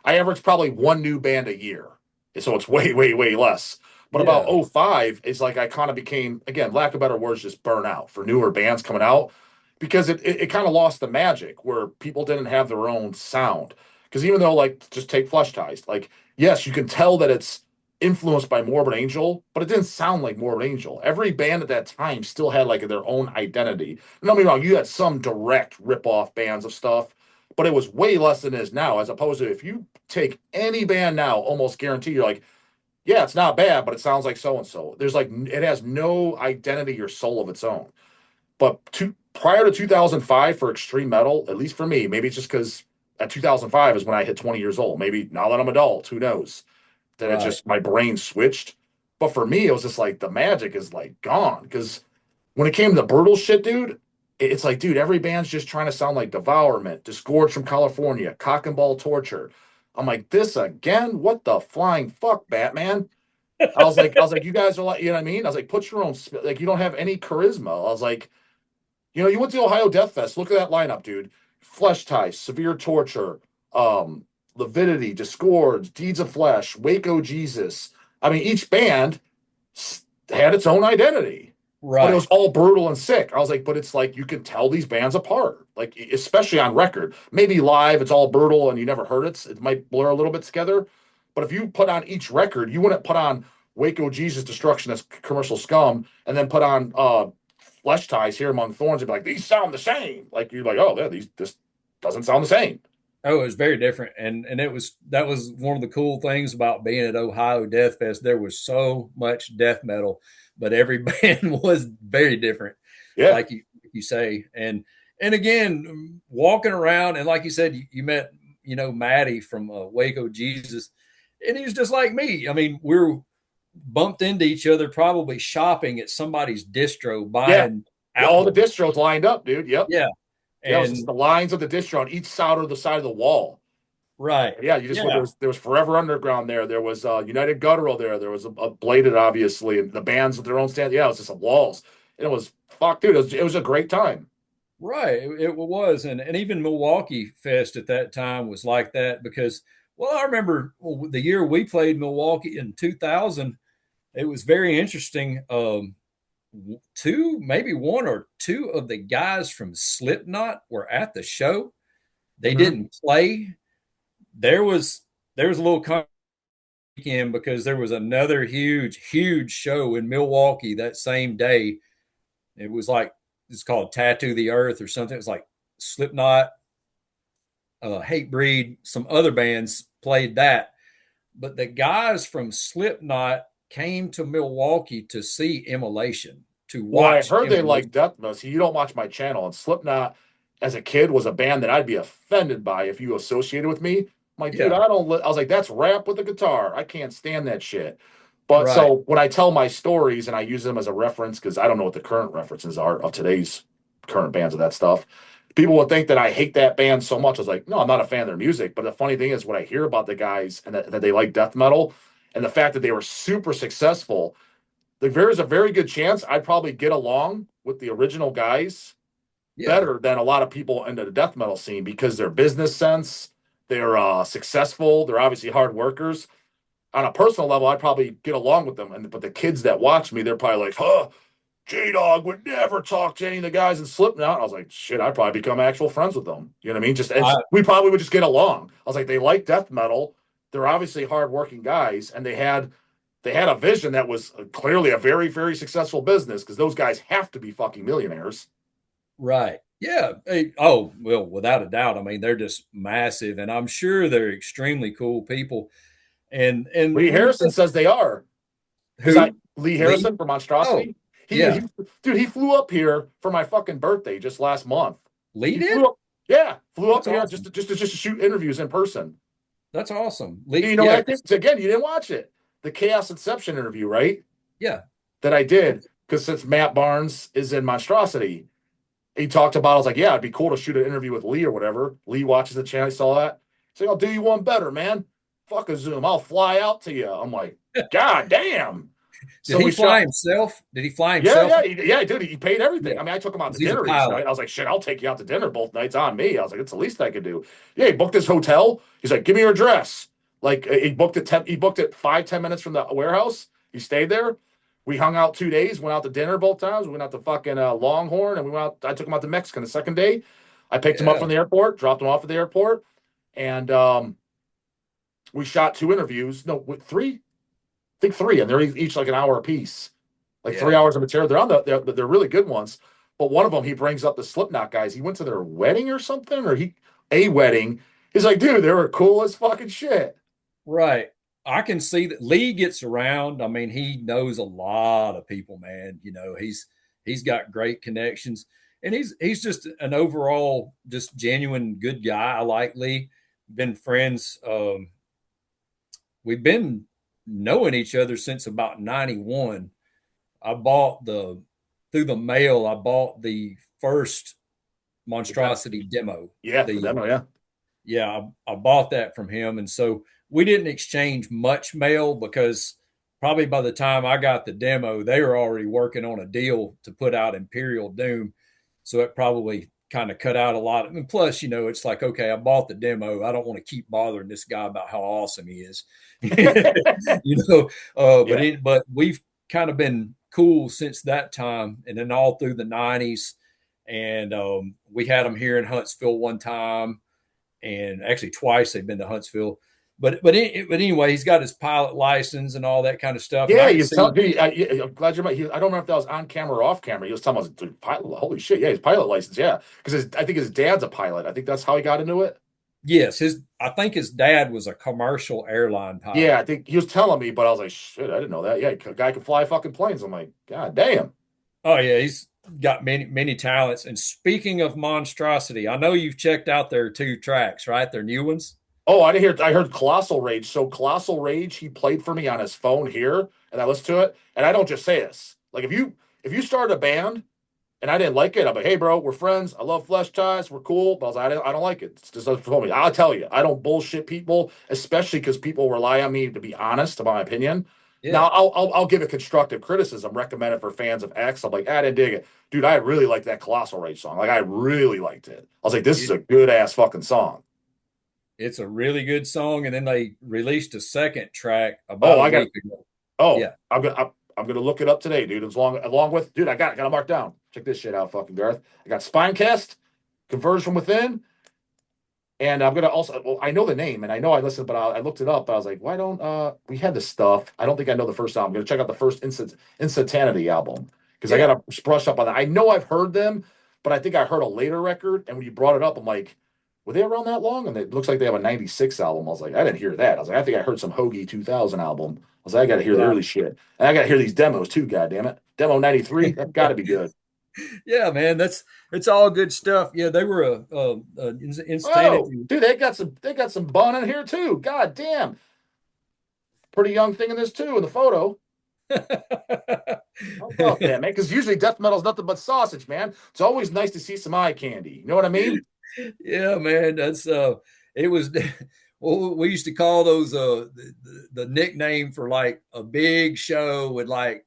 I average probably one new band a year, so it's way less. But about '05, it's like I kind of became, again, lack of better words, just burnout for newer bands coming out because it kind of lost the magic where people didn't have their own sound. Because even though, like, just take Fleshtized, like, yes, you can tell that it's influenced by Morbid Angel, but it didn't sound like Morbid Angel. Every band at that time still had like their own identity. Don't get me wrong, you had some direct rip-off bands of stuff, but it was way less than it is now, as opposed to if you take any band now, almost guarantee you're like, yeah, it's not bad, but it sounds like so and so. There's like it has no identity or soul of its own. But prior to 2005 for extreme metal, at least for me, maybe it's just because at 2005 is when I hit 20 years old. Maybe now that I'm adult, who knows? Then it just my brain switched. But for me, it was just like the magic is like gone because when it came to the brutal shit, dude, it's like, dude, every band's just trying to sound like Devourment, Disgorge from California, Cock and Ball Torture. I'm like, this again? What the flying fuck, Batman? I was like, you guys are like, you know what I mean? I was like, put your own, like, you don't have any charisma. I was like, you went to the Ohio Death Fest. Look at that lineup, dude. Fleshtized, Severe Torture, Lividity, Disgorge, Deeds of Flesh, Waco Jesus. I mean, each band had its own identity. Right. But it was all brutal and sick. I was like, but it's like you can tell these bands apart, like especially on record. Maybe live, it's all brutal and you never heard it. It might blur a little bit together. But if you put on each record, you wouldn't put on Waco Jesus Destruction as Commercial Scum and then put on Fleshtized Here Among Thorns and be like, these sound the same. Like you're like, oh, yeah, this doesn't sound the same. Oh, it was very different. And that was one of the cool things about being at Ohio Death Fest. There was so much death metal, but every band was very different. Yeah. Like you say. And again, walking around and like you said, you met, Maddie from Waco Jesus, and he was just like me. I mean, we're bumped into each other, probably shopping at somebody's distro, buying all the distros lined up, dude. Yep. Yeah. And the lines of the distro on each side of the wall. Right. Yeah, you just went, Yeah. there was Forever Underground there. There was United Guttural there. There was a Bladed, obviously, and the bands with their own stand. Yeah, it was just some walls. And it was fuck, dude. It was a great time. Right. It was. And even Milwaukee Fest at that time was like that because, well, I remember the year we played Milwaukee in 2000, it was very interesting. Two, maybe one or two of the guys from Slipknot were at the show. They Mhm. didn't play. There was a little weekend because there was another huge show in Milwaukee that same day. It was like it's called Tattoo the Earth or something. It was like Slipknot, Hatebreed, some other bands played that, but the guys from Slipknot came to Milwaukee to see Immolation, to Well, I watch heard they Immolation. like death metal. See, you don't watch my channel, and Slipknot, as a kid, was a band that I'd be offended by if you associated with me. I'm like, dude, Yeah, I don't. I was like, that's rap with a guitar. I can't stand that shit. But right. so when I tell my stories and I use them as a reference, because I don't know what the current references are of today's current bands of that stuff, people would think that I hate that band so much. I was like, no, I'm not a fan of their music. But the funny thing is, when I hear about the guys and that they like death metal, and the fact that they were super successful, there's a very good chance I'd probably get along with the original guys Yeah, better than a lot of people into the death metal scene because their business sense, they're successful, they're obviously hard workers. On a personal level, I'd probably get along with them. But the kids that watch me, they're probably like, huh, Dawg would never talk to any of the guys in Slipknot. I was like, shit, I'd probably become actual friends with them. You know what I mean? I We probably would just get along. I was like, they like death metal. They're obviously hardworking guys, and they had a vision that was clearly a very, very successful business because those guys have to be fucking millionaires. right. Yeah. Oh, well, without a doubt. I mean, they're just massive, and I'm sure they're extremely cool people. And Lee when you Harrison says they are because I who Lee Lee? Harrison for Oh, Monstrosity. He yeah. dude, he flew up here for my fucking birthday just last month. Lee He did? flew up, yeah, flew up That's here awesome. just to shoot interviews in person. That's awesome. You Lee, know what yeah, I think? So again, you didn't watch it. The Chaos Inception interview, right? yeah. That I did because since Matt Barnes is in Monstrosity, he talked about. I was like, yeah, it'd be cool to shoot an interview with Lee or whatever. Lee watches the channel. He saw that. He's like, I'll do you one better, man. Fuck a Zoom. I'll fly out to you. I'm like, God damn. Did So he we fly shot. himself? Did he fly Yeah, himself? yeah, dude. He paid everything. Yeah, I mean, I took him out to because he's a dinner each night. pilot. I was like, shit, I'll take you out to dinner both nights on me. I was like, it's the least I could do. Yeah, he booked his hotel. He's like, give me your address. Like he booked it 5, 10 minutes from the warehouse. He stayed there. We hung out 2 days, went out to dinner both times. We went out to fucking Longhorn and we went out. I took him out to Mexican the second day. I picked him up Yeah, from the airport, dropped him off at the airport, and we shot 2 interviews. No, three. I think three, and they're each like an hour apiece, like three yeah. hours of material. They're really good ones. But one of them, he brings up the Slipknot guys. He went to their wedding or something, or a wedding. He's like, dude, they were cool as fucking shit. Right. I can see that Lee gets around. I mean, he knows a lot of people, man. He's got great connections, and he's just an overall just genuine good guy. I like Lee. Been friends. We've been knowing each other since about 91. I bought the through the mail. I bought the first Monstrosity demo. Yeah, the The demo, yeah. Yeah, I bought that from him, and so we didn't exchange much mail because probably by the time I got the demo, they were already working on a deal to put out Imperial Doom, so it probably kind of cut out a lot. And plus, it's like, okay, I bought the demo. I don't want to keep bothering this guy about how awesome he is, you know. Yeah. But we've kind of been cool since that time, and then all through the '90s. And we had him here in Huntsville one time, and actually twice they've been to Huntsville. But anyway, he's got his pilot license and all that kind of stuff, and Yeah, I can he's telling see. me. I'm glad you're. I don't know if that was on camera or off camera. He was telling us, dude, pilot. Holy shit! Yeah, his pilot license. Yeah, because I think his dad's a pilot. I think that's how he got into it. Yes, his I think his dad was a commercial airline Yeah, pilot. I think he was telling me, but I was like, shit, I didn't know that. Yeah, a guy can fly fucking planes. I'm like, God damn. Oh yeah, he's got many talents. And speaking of Monstrosity, I know you've checked out their two tracks, right? Their new ones. Oh, I didn't hear. I heard Colossal Rage. So Colossal Rage, he played for me on his phone here, and I listened to it. And I don't just say this. Like if you start a band and I didn't like it. I'm like, hey, bro, we're friends. I love Fleshtized. We're cool. But I was like, I don't like it. It's just for me. I'll tell you, I don't bullshit people, especially because people rely on me to be honest about my opinion. Now, Yeah. I'll give a constructive criticism, recommend it for fans of X. I'm like, I didn't dig it. Dude, I really liked that Colossal Rage song. Like, I really liked it. I was like, this is It, a good ass fucking song. it's a really good song. And then they released a second track Oh, about a I got week ago. Oh, Yeah. I'm gonna look it up today, dude. Along with dude, I got to mark down. Check this shit out, fucking Garth. I got Spinecast, Converge from Within, and I'm gonna also. Well, I know the name, and I know I listened, but I looked it up. I was like, why don't we had this stuff? I don't think I know the first album. I'm gonna check out the first Insanity album because I Yeah. gotta brush up on that. I know I've heard them, but I think I heard a later record, and when you brought it up, I'm like, were they around that long? And it looks like they have a '96 album. I was like, I didn't hear that. I was like, I think I heard some Hoagie 2000 album. I was like, I got to hear the Right. early shit, and I got to hear these demos too. God damn it, demo '93, that's got to be good. Yeah, man, that's it's all good stuff. Yeah, they were a Oh, insanity. dude, they got some bun in here too. God damn, pretty young thing in this too in the photo. How about that, man? Because usually death metal is nothing but sausage, man. It's always nice to see some eye candy. You know what I mean? Yeah, man, that's it was. Well, we used to call those the nickname for like a big show with like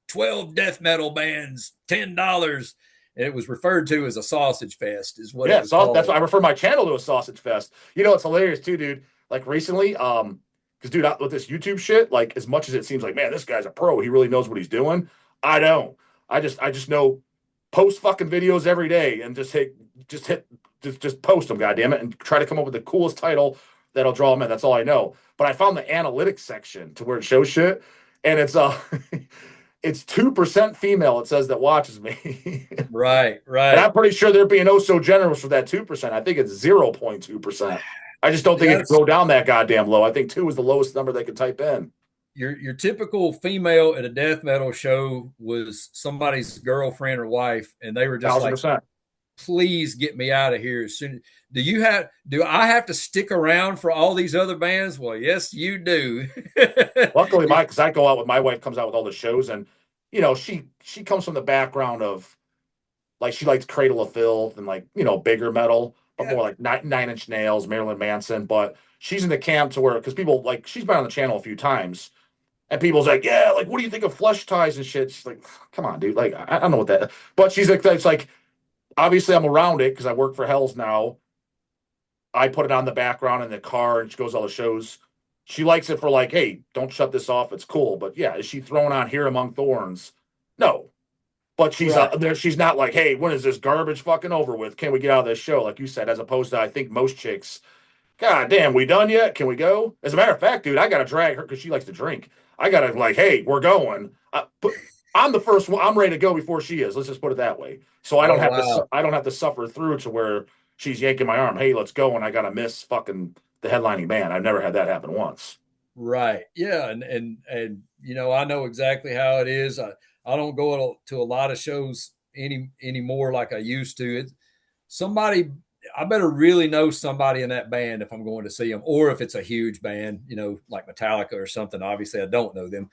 12 death metal bands, $10, and it was referred to as a sausage fest, is what it Yeah, was that's called. why I refer my channel to a sausage fest. You know, it's hilarious too, dude. Like recently, because dude, with this YouTube shit, like as much as it seems like, man, this guy's a pro, he really knows what he's doing. I don't. I just know post fucking videos every day and just post them, goddamn it, and try to come up with the coolest title that'll draw them in. That's all I know. But I found the analytics section to where it shows shit, and it's it's 2% female. It says that watches me. Right, And right. I'm pretty sure they're being oh so generous with that 2%. I think it's 0.2%. I just don't think it could That's go down that goddamn low. I think 2 is the lowest number they could type in. your typical female at a death metal show was somebody's girlfriend or wife, and they were just Thousand like, percent. please get me out of here as soon. Do I have to stick around for all these other bands? Well, yes, you do. Luckily, because I go out with my wife, comes out with all the shows, and she comes from the background of like she likes Cradle of Filth and like bigger metal, but Yeah, more like Nine Inch Nails, Marilyn Manson. But she's in the camp to where because people like she's been on the channel a few times, and people's like, yeah, like what do you think of flesh ties and shit? She's like, come on, dude. Like I don't know what that. But she's like, it's like obviously I'm around it because I work for Hell's now. I put it on the background in the car and she goes all the shows. She likes it for like, hey, don't shut this off. It's cool. But yeah, is she thrown on Here Among Thorns? No. But she's right. there. She's not like, hey, when is this garbage fucking over with? Can we get out of this show? Like you said, as opposed to I think most chicks, God damn, we done yet? Can we go? As a matter of fact, dude, I gotta drag her because she likes to drink. I gotta like, hey, we're going. I'm the first one. I'm ready to go before she is. Let's just put it that way. So I don't Oh have to. wow. I don't have to suffer through to where she's yanking my arm. Hey, let's go, and I gotta miss fucking the headlining band. I've never had that happen once. Right. Yeah. And I know exactly how it is. I don't go to a lot of shows anymore like I used to. Somebody, I better really know somebody in that band if I'm going to see them, or if it's a huge band, like Metallica or something. Obviously, I don't know them,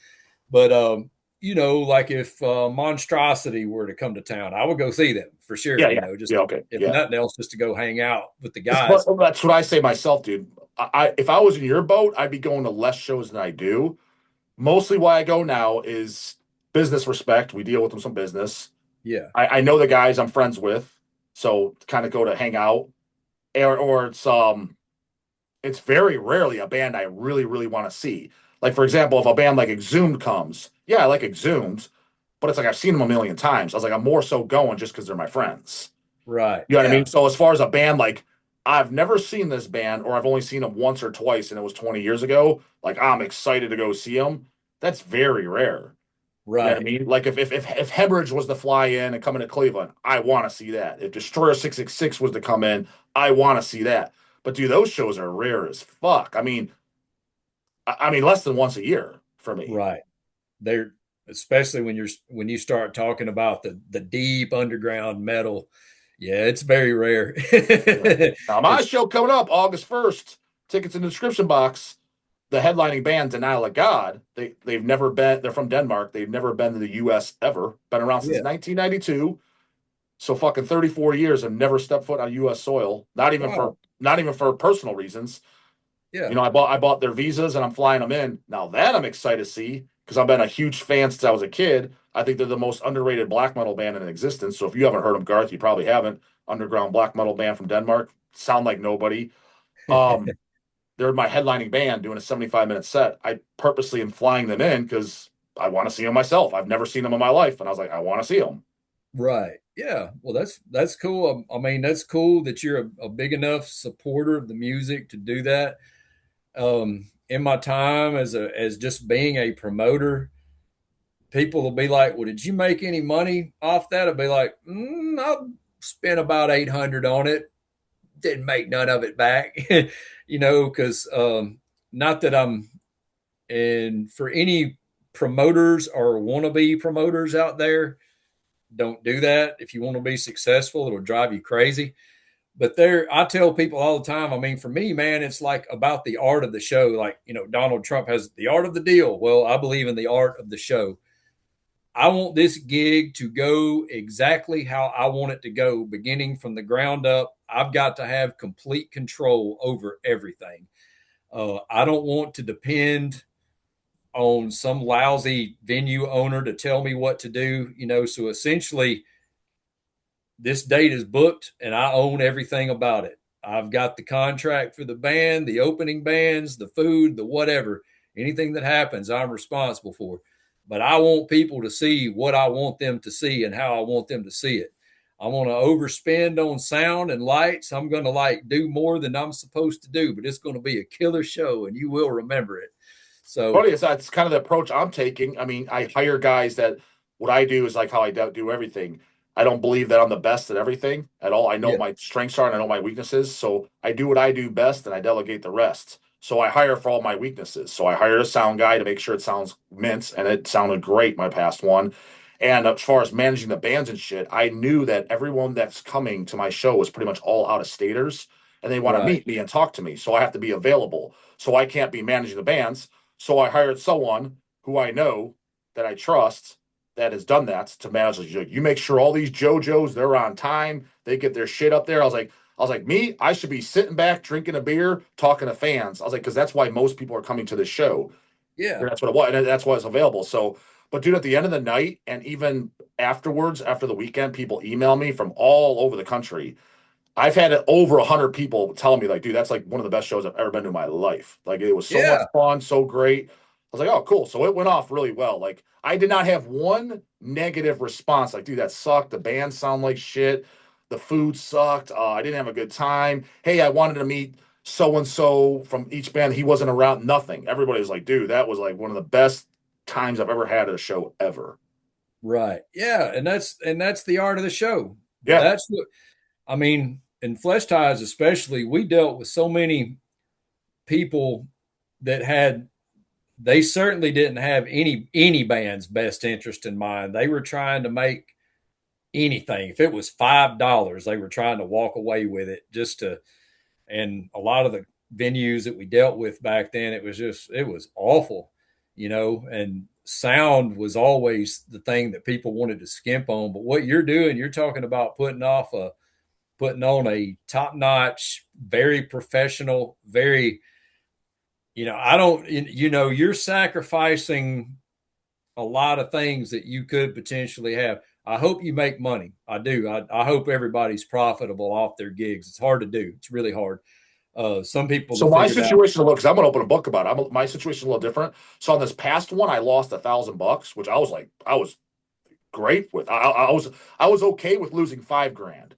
but like if Monstrosity were to come to town, I would go see them for sure. Yeah, yeah, Just yeah. Okay, if yeah. nothing else, just to go hang out with the But guys. that's what I say myself, dude. If I was in your boat, I'd be going to less shows than I do. Mostly why I go now is business respect. We deal with them some business. Yeah. I know the guys I'm friends with, so kind of go to hang out. Or it's very rarely a band I really, really want to see. Like for example, if a band like Exhumed comes, yeah, I like Exhumed, but it's like I've seen them a million times. I was like, I'm more so going just because they're my friends. Right. You know what I mean? Yeah. So as far as a band, like I've never seen this band, or I've only seen them once or twice, and it was 20 years ago. Like I'm excited to go see them. That's very rare. You know what I Right. mean? Like if Hemorrhage was to fly in and come into Cleveland, I want to see that. If Destroyer 666 was to come in, I want to see that. But dude, those shows are rare as fuck. I mean less than once a year for me. Right. They're especially when you start talking about the deep underground metal. Yeah, it's very rare. Yeah. Now my It's show coming up August 1st. Tickets in the description box. The headlining band Denial of God. They've never been. They're from Denmark. They've never been to the U.S. ever. Been around since yeah, 1992. So fucking 34 years and never stepped foot on U.S. soil. Wow. Not even for personal reasons. Yeah. I bought their visas and I'm flying them in. Now that I'm excited to see because I've been a huge fan since I was a kid. I think they're the most underrated black metal band in existence. So if you haven't heard them, Garth, you probably haven't. Underground black metal band from Denmark. Sound like nobody. Um, they're my headlining band doing a 75-minute set. I purposely am flying them in because I want to see them myself. I've never seen them in my life, and I was like, I want to see them. Right. Yeah. Well, that's cool. I mean, that's cool that you're a big enough supporter of the music to do that. In my time as just being a promoter, people will be like, "Well, did you make any money off that?" I'll be like, "I spent about 800 on it. Didn't make none of it back." Because not that I'm and for any promoters or wannabe promoters out there, don't do that. If you want to be successful, it'll drive you crazy. But I tell people all the time, I mean, for me, man, it's like about the art of the show. Like, Donald Trump has the art of the deal. Well, I believe in the art of the show. I want this gig to go exactly how I want it to go, beginning from the ground up. I've got to have complete control over everything. I don't want to depend on some lousy venue owner to tell me what to do. So essentially, this date is booked and I own everything about it. I've got the contract for the band, the opening bands, the food, the whatever. Anything that happens, I'm responsible for. But I want people to see what I want them to see and how I want them to see it. I want to overspend on sound and lights. I'm going to do more than I'm supposed to do, but it's going to be a killer show and you will remember it. So, Funny is that's kind of the approach I'm taking. I mean, I hire guys that what I do is like how I do everything. I don't believe that I'm the best at everything at all. I know what yeah, my strengths are and I know my weaknesses. So I do what I do best and I delegate the rest. So I hire for all my weaknesses. So I hired a sound guy to make sure it sounds mint, and it sounded great, my past one. And as far as managing the bands and shit, I knew that everyone that's coming to my show was pretty much all out of staters and they want to right, meet me and talk to me. So I have to be available. So I can't be managing the bands. So I hired someone who I know that I trust that has done that to manage. You make sure all these JoJos they're on time, they get their shit up there. I was like, me, I should be sitting back drinking a beer, talking to fans. I was like, because that's why most people are coming to this show. yeah, And that's what it was, and that's why it's available. So, but dude, at the end of the night, and even afterwards, after the weekend, people email me from all over the country. I've had over 100 people telling me, like, dude, that's like one of the best shows I've ever been to in my life. Like, it was so much yeah, fun, so great. I was like, oh, cool. So it went off really well. Like, I did not have one negative response. Like, dude, that sucked. The band sound like shit. The food sucked. I didn't have a good time. Hey, I wanted to meet so and so from each band. He wasn't around. Nothing. Everybody was like, dude, that was like one of the best times I've ever had at a show ever. right. Yeah, and that's the art of the show. Yeah. That's what I mean, in Fleshtized especially, we dealt with so many people that they certainly didn't have any band's best interest in mind. They were trying to make anything. If it was $5, they were trying to walk away with it and a lot of the venues that we dealt with back then, it was awful, and sound was always the thing that people wanted to skimp on. But what you're doing, you're talking about putting on a top notch, very professional, very, I don't, you're sacrificing a lot of things that you could potentially have. I hope you make money. I do. I hope everybody's profitable off their gigs. It's hard to do. It's really hard. Some people So have my figured out. situation, because I'm gonna open a book about it. My situation is a little different. So on this past one, I lost $1,000, which I was great with. I was okay with losing 5 grand.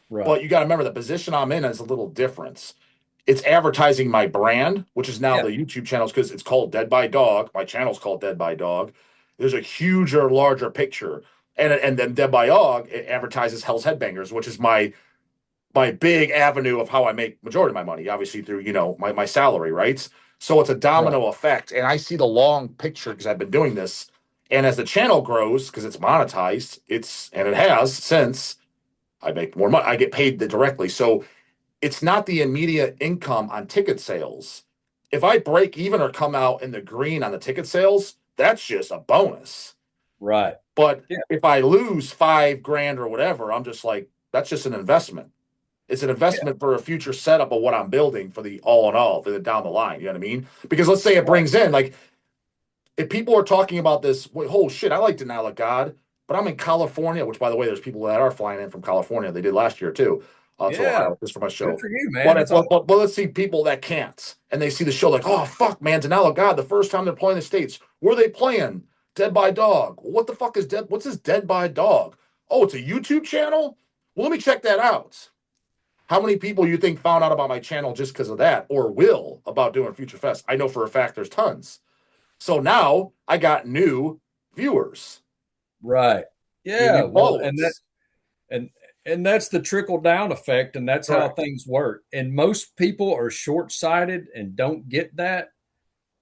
Right. But you got to remember the position I'm in is a little different. It's advertising my brand, which is now Yeah. the YouTube channels because it's called Dead by Dog. My channel's called Dead by Dog. There's a huger, larger picture, and then Dead by Dog it advertises Hell's Headbangers, which is my big avenue of how I make majority of my money, obviously through my salary, right? So it's a Right. domino effect, and I see the long picture because I've been doing this, and as the channel grows because it's monetized, it has since I make more money, I get paid directly, so it's not the immediate income on ticket sales. If I break even or come out in the green on the ticket sales, that's just a bonus. Right. But Yeah. if I lose 5 grand or whatever, I'm just like, that's just an investment. It's an Yeah. investment for a future setup of what I'm building for the all in all, for the down the line. You know what I mean? Because let's say it Right. brings in, like, if people are talking about this, oh shit, I like Denial of God, but I'm in California, which by the way, there's people that are flying in from California. They did last year too, to Yeah. Ohio, just for my Good show. for you, man. But, That's awesome. but let's see people that can't, and they see the show like, oh fuck, man, Denial of God, the first time they're playing the States, where are they playing? Dead by Dog. What the fuck is Dead? What's this Dead by Dog? Oh, it's a YouTube channel. Well, let me check that out. How many people you think found out about my channel just because of that, or will about doing Future Fest? I know for a fact there's tons. So now I got new viewers, Right. Yeah. new Well, followers. and and that's the trickle down effect, and that's how Correct. things work. And most people are short sighted and don't get that.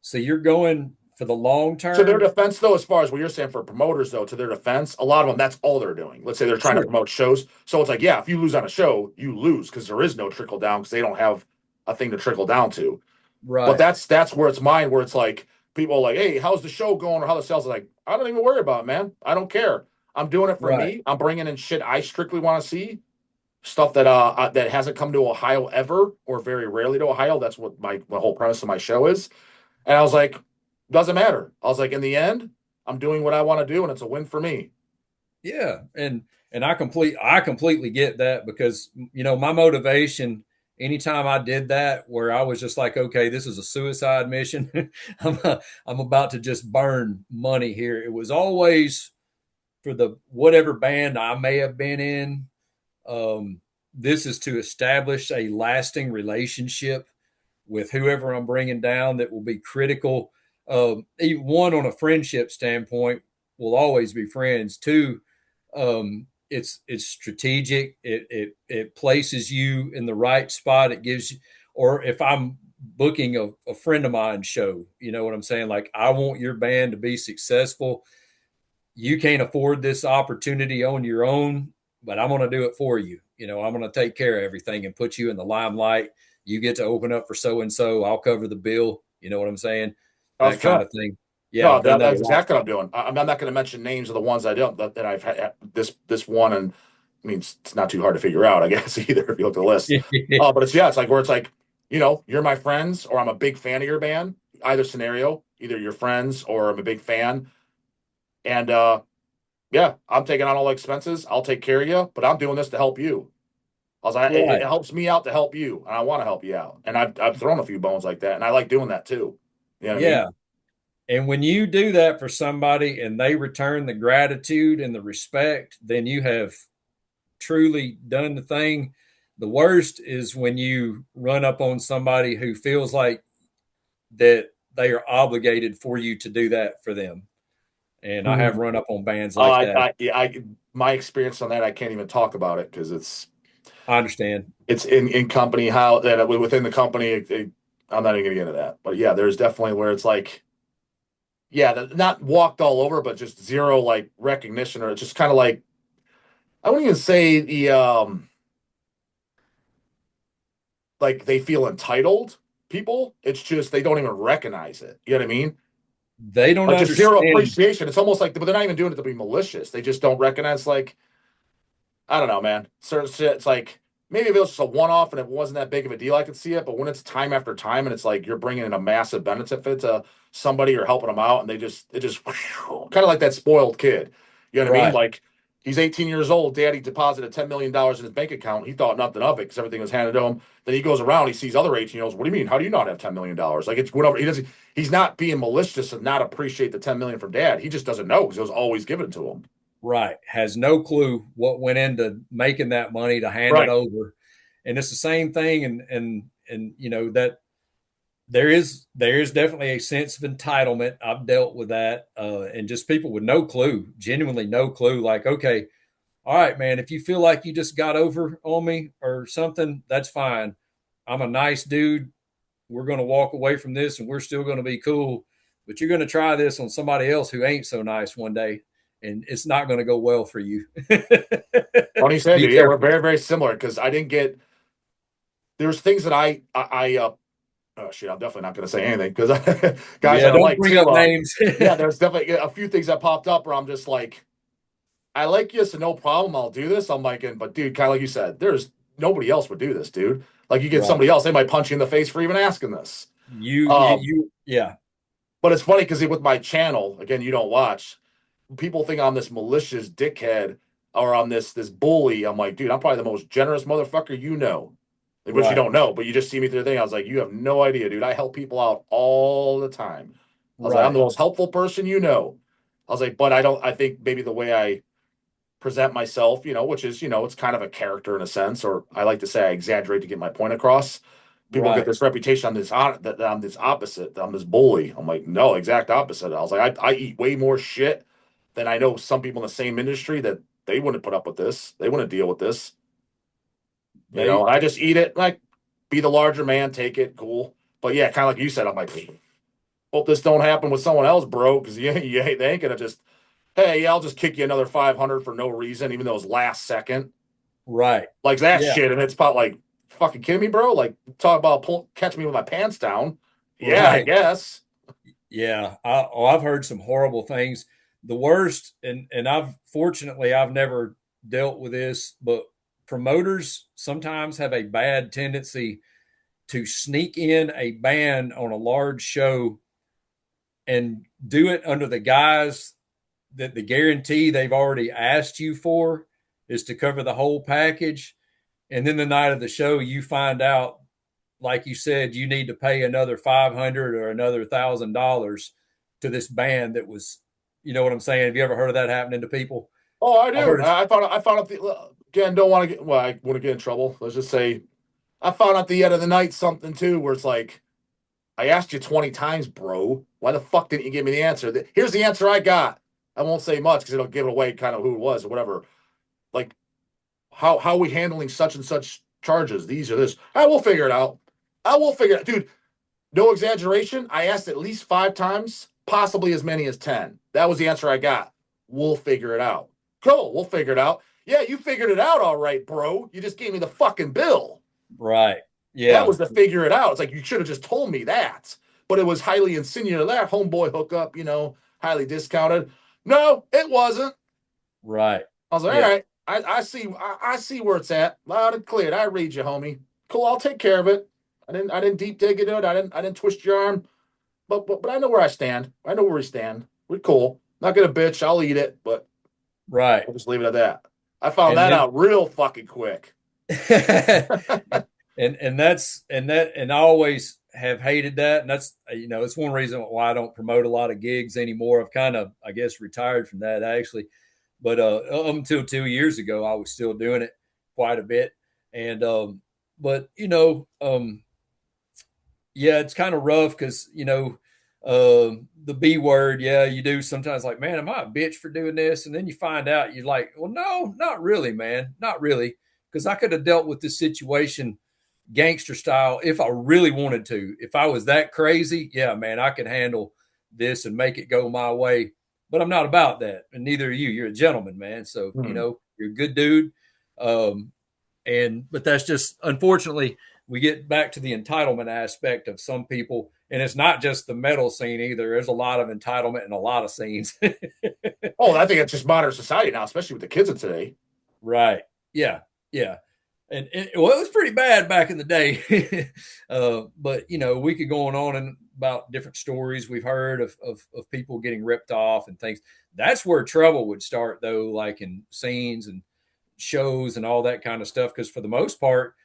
So you're going for the long To their term. defense, though, as far as what you're saying for promoters, though, to their defense, a lot of them, that's all they're doing. Let's say they're trying to Sure. promote shows. So it's like, yeah, if you lose on a show, you lose because there is no trickle down because they don't have a thing to trickle down to. But Right. that's where it's mine, where it's like people are like, hey, how's the show going or how the sales are like, I don't even worry about it, man. I don't care. I'm doing it for Right. me. I'm bringing in shit I strictly want to see. Stuff that that hasn't come to Ohio ever or very rarely to Ohio. That's what my whole premise of my show is. And I was like, doesn't matter. I was like, in the end, I'm doing what I want to do, and it's a win for me. Yeah. And I completely get that because my motivation anytime I did that where I was just like, okay, this is a suicide mission. I'm about to just burn money here. It was always for the whatever band I may have been in. Um, this is to establish a lasting relationship with whoever I'm bringing down that will be critical. Even one, on a friendship standpoint, will always be friends. Two, it's strategic. It places you in the right spot. It gives you, or if I'm booking a friend of mine show, you know what I'm saying? Like, I want your band to be successful. You can't afford this opportunity on your own, but I'm going to do it for you. I'm going to take care of everything and put you in the limelight. You get to open up for so and so. I'll cover the bill. You know what I'm saying? I was That kind trying. of thing. Yeah, No, I've done that a that's lot. exactly what I'm doing. I'm not going to mention names of the ones I don't that I've had this one, and I mean it's not too hard to figure out, I guess either if you look at the list. But it's yeah, it's like where it's like you're my friends, or I'm a big fan of your band. Either scenario, either you're friends or I'm a big fan, and yeah, I'm taking on all the expenses. I'll take care of you, but I'm doing this to help you. I was like, it Right. helps me out to help you, and I want to help you out. And I've thrown a few bones like that, and I like doing that too. You know what I mean? Yeah. And when you do that for somebody and they return the gratitude and the respect, then you have truly done the thing. The worst is when you run up on somebody who feels like that they are obligated for you to do that for them. And I have Mhm. run up on bands like that. My experience on that, I can't even talk about it because I understand. it's in company how that within the company. I'm not even gonna get into that, but yeah, there's definitely where it's like, yeah, not walked all over, but just zero like recognition, or it's just kind of like I wouldn't even say the like they feel entitled people. It's just they don't even recognize it. You know what I mean? They don't Like just zero understand. appreciation. It's almost like, but they're not even doing it to be malicious. They just don't recognize. Like I don't know, man. Certain shit. It's like maybe if it was just a one off and it wasn't that big of a deal, I could see it. But when it's time after time and it's like you're bringing in a massive benefit to somebody or helping them out, and it just kind of like that spoiled kid. You know what I mean? Right. Like he's 18 years old. Daddy deposited $10 million in his bank account. He thought nothing of it because everything was handed to him. Then he goes around. He sees other 18-year-olds. What do you mean? How do you not have $10 million? Like it's whatever. He doesn't. He's not being malicious and not appreciate the 10 million from dad. He just doesn't know because it was always given to him. Right. Has no clue what went into making that money to hand it Right. over. And it's the same thing. And that there is definitely a sense of entitlement. I've dealt with that. And just people with no clue, genuinely no clue, like, okay, all right, man, if you feel like you just got over on me or something, that's fine. I'm a nice dude. We're going to walk away from this and we're still going to be cool. But you're going to try this on somebody else who ain't so nice one day, and it's not going to go well for you. Funny said, Be dude. Yeah, we're careful. very, very similar because I didn't get. There's things that I Oh shit, I'm definitely not going to say anything because guys Yeah, I don't don't like bring too. up names. Yeah, there's definitely a few things that popped up where I'm just like, I like you, so no problem. I'll do this. I'm like, but dude, kind of like you said, there's nobody else would do this, dude. Like you get Right. somebody else, they might punch you in the face for even asking this. Yeah. But it's funny because with my channel, again, you don't watch. People think I'm this malicious dickhead or I'm this bully. I'm like, dude, I'm probably the most generous motherfucker you know. Like, which you Right. don't know, but you just see me through the thing. I was like, you have no idea, dude. I help people out all the time. I was like, I'm Right. the most helpful person you know. I was like, but I think maybe the way I present myself, which is, it's kind of a character in a sense, or I like to say I exaggerate to get my point across. People get Right. this reputation on that I'm this opposite, that I'm this bully. I'm like, no, exact opposite. I was like, I eat way more shit than I know some people in the same industry that they wouldn't put up with this. They wouldn't deal with this. They I just eat it, like be the larger man, take it, cool. But yeah, kind of like you said, I'm like, hope this don't happen with someone else, bro, because they ain't gonna just, hey, yeah, I'll just kick you another 500 for no reason, even though it's last second. right. Like that Yeah. shit, and it's about like, fucking kidding me, bro? Like talk about catch me with my pants down. Yeah, I Right. guess. Yeah. I've heard some horrible things. The worst, and I've never dealt with this, but promoters sometimes have a bad tendency to sneak in a band on a large show and do it under the guise that the guarantee they've already asked you for is to cover the whole package. And then the night of the show, you find out, like you said, you need to pay another 500 or another $1,000 to this band that was, you know what I'm saying? Have you ever heard of that happening to people? Oh, I I've do. heard it. I found out again. Don't want to get. Well, I want to get in trouble. Let's just say I found out the end of the night something too, where it's like I asked you 20 times, bro. Why the fuck didn't you give me the answer? Here's the answer I got. I won't say much because it'll give it away kind of who it was or whatever. Like how are we handling such and such charges? These or this. I will figure it out. I will figure it out, dude. No exaggeration. I asked at least 5 times, possibly as many as 10. That was the answer I got. We'll figure it out. Cool. We'll figure it out. Yeah, you figured it out all right, bro. You just gave me the fucking bill. Right. That Yeah. was to figure it out. It's like you should have just told me that. But it was highly insinuated. That homeboy hookup, highly discounted. No, it wasn't. Right. I was like, all Yeah. right, I see where it's at. Loud and clear. I read you, homie. Cool, I'll take care of it. I didn't deep dig into it. I didn't twist your arm. But I know where I stand. I know where we stand. We're cool. Not gonna bitch. I'll eat it, but Right. I'll just leave it at that. I found And that then out real fucking quick. and I always have hated that, and that's it's one reason why I don't promote a lot of gigs anymore. I've kind of, I guess, retired from that actually, but until 2 years ago, I was still doing it quite a bit, and but yeah, it's kind of rough because the B word. Yeah, you do sometimes like, man, am I a bitch for doing this? And then you find out you're like, well, no, not really, man, not really, because I could have dealt with this situation gangster style if I really wanted to. If I was that crazy, yeah, man, I could handle this and make it go my way. But I'm not about that, and neither are you. You're a gentleman, man. So Hmm. you're a good dude. Um, and but that's just, unfortunately, we get back to the entitlement aspect of some people, and it's not just the metal scene either. There's a lot of entitlement in a lot of scenes. Oh, I think it's just modern society now, especially with the kids of today. Right. Yeah. Yeah. And well, it was pretty bad back in the day. But we could go on and about different stories we've heard of people getting ripped off and things. That's where trouble would start, though, like in scenes and shows and all that kind of stuff. Because for the most part,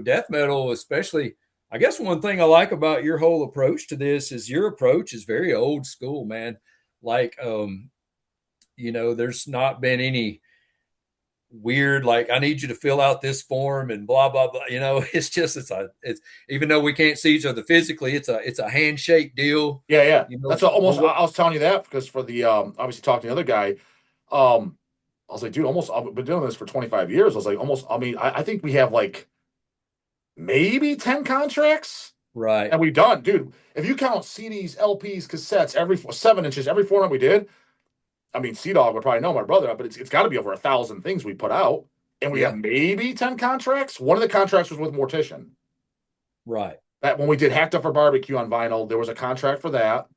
death metal, especially, I guess one thing I like about your whole approach to this is your approach is very old school, man. Like, there's not been any weird, like, I need you to fill out this form and blah blah blah. It's even though we can't see each other physically, it's a handshake deal. Yeah, yeah. That's But almost. I what? I was telling you that because for the obviously talking to the other guy, I was like, dude, almost. I've been doing this for 25 years. I was like, almost. I mean, I think we have like maybe 10 contracts, Right. and we've done, dude. If you count CDs, LPs, cassettes, every 7 inches, every format we did. I mean, Dawg would probably know my brother, but it's got to be over 1,000 things we put out, and we have Yeah. maybe 10 contracts. One of the contracts was with Mortician. Right. That when we did Hacked Up for Barbecue on vinyl, there was a contract for that.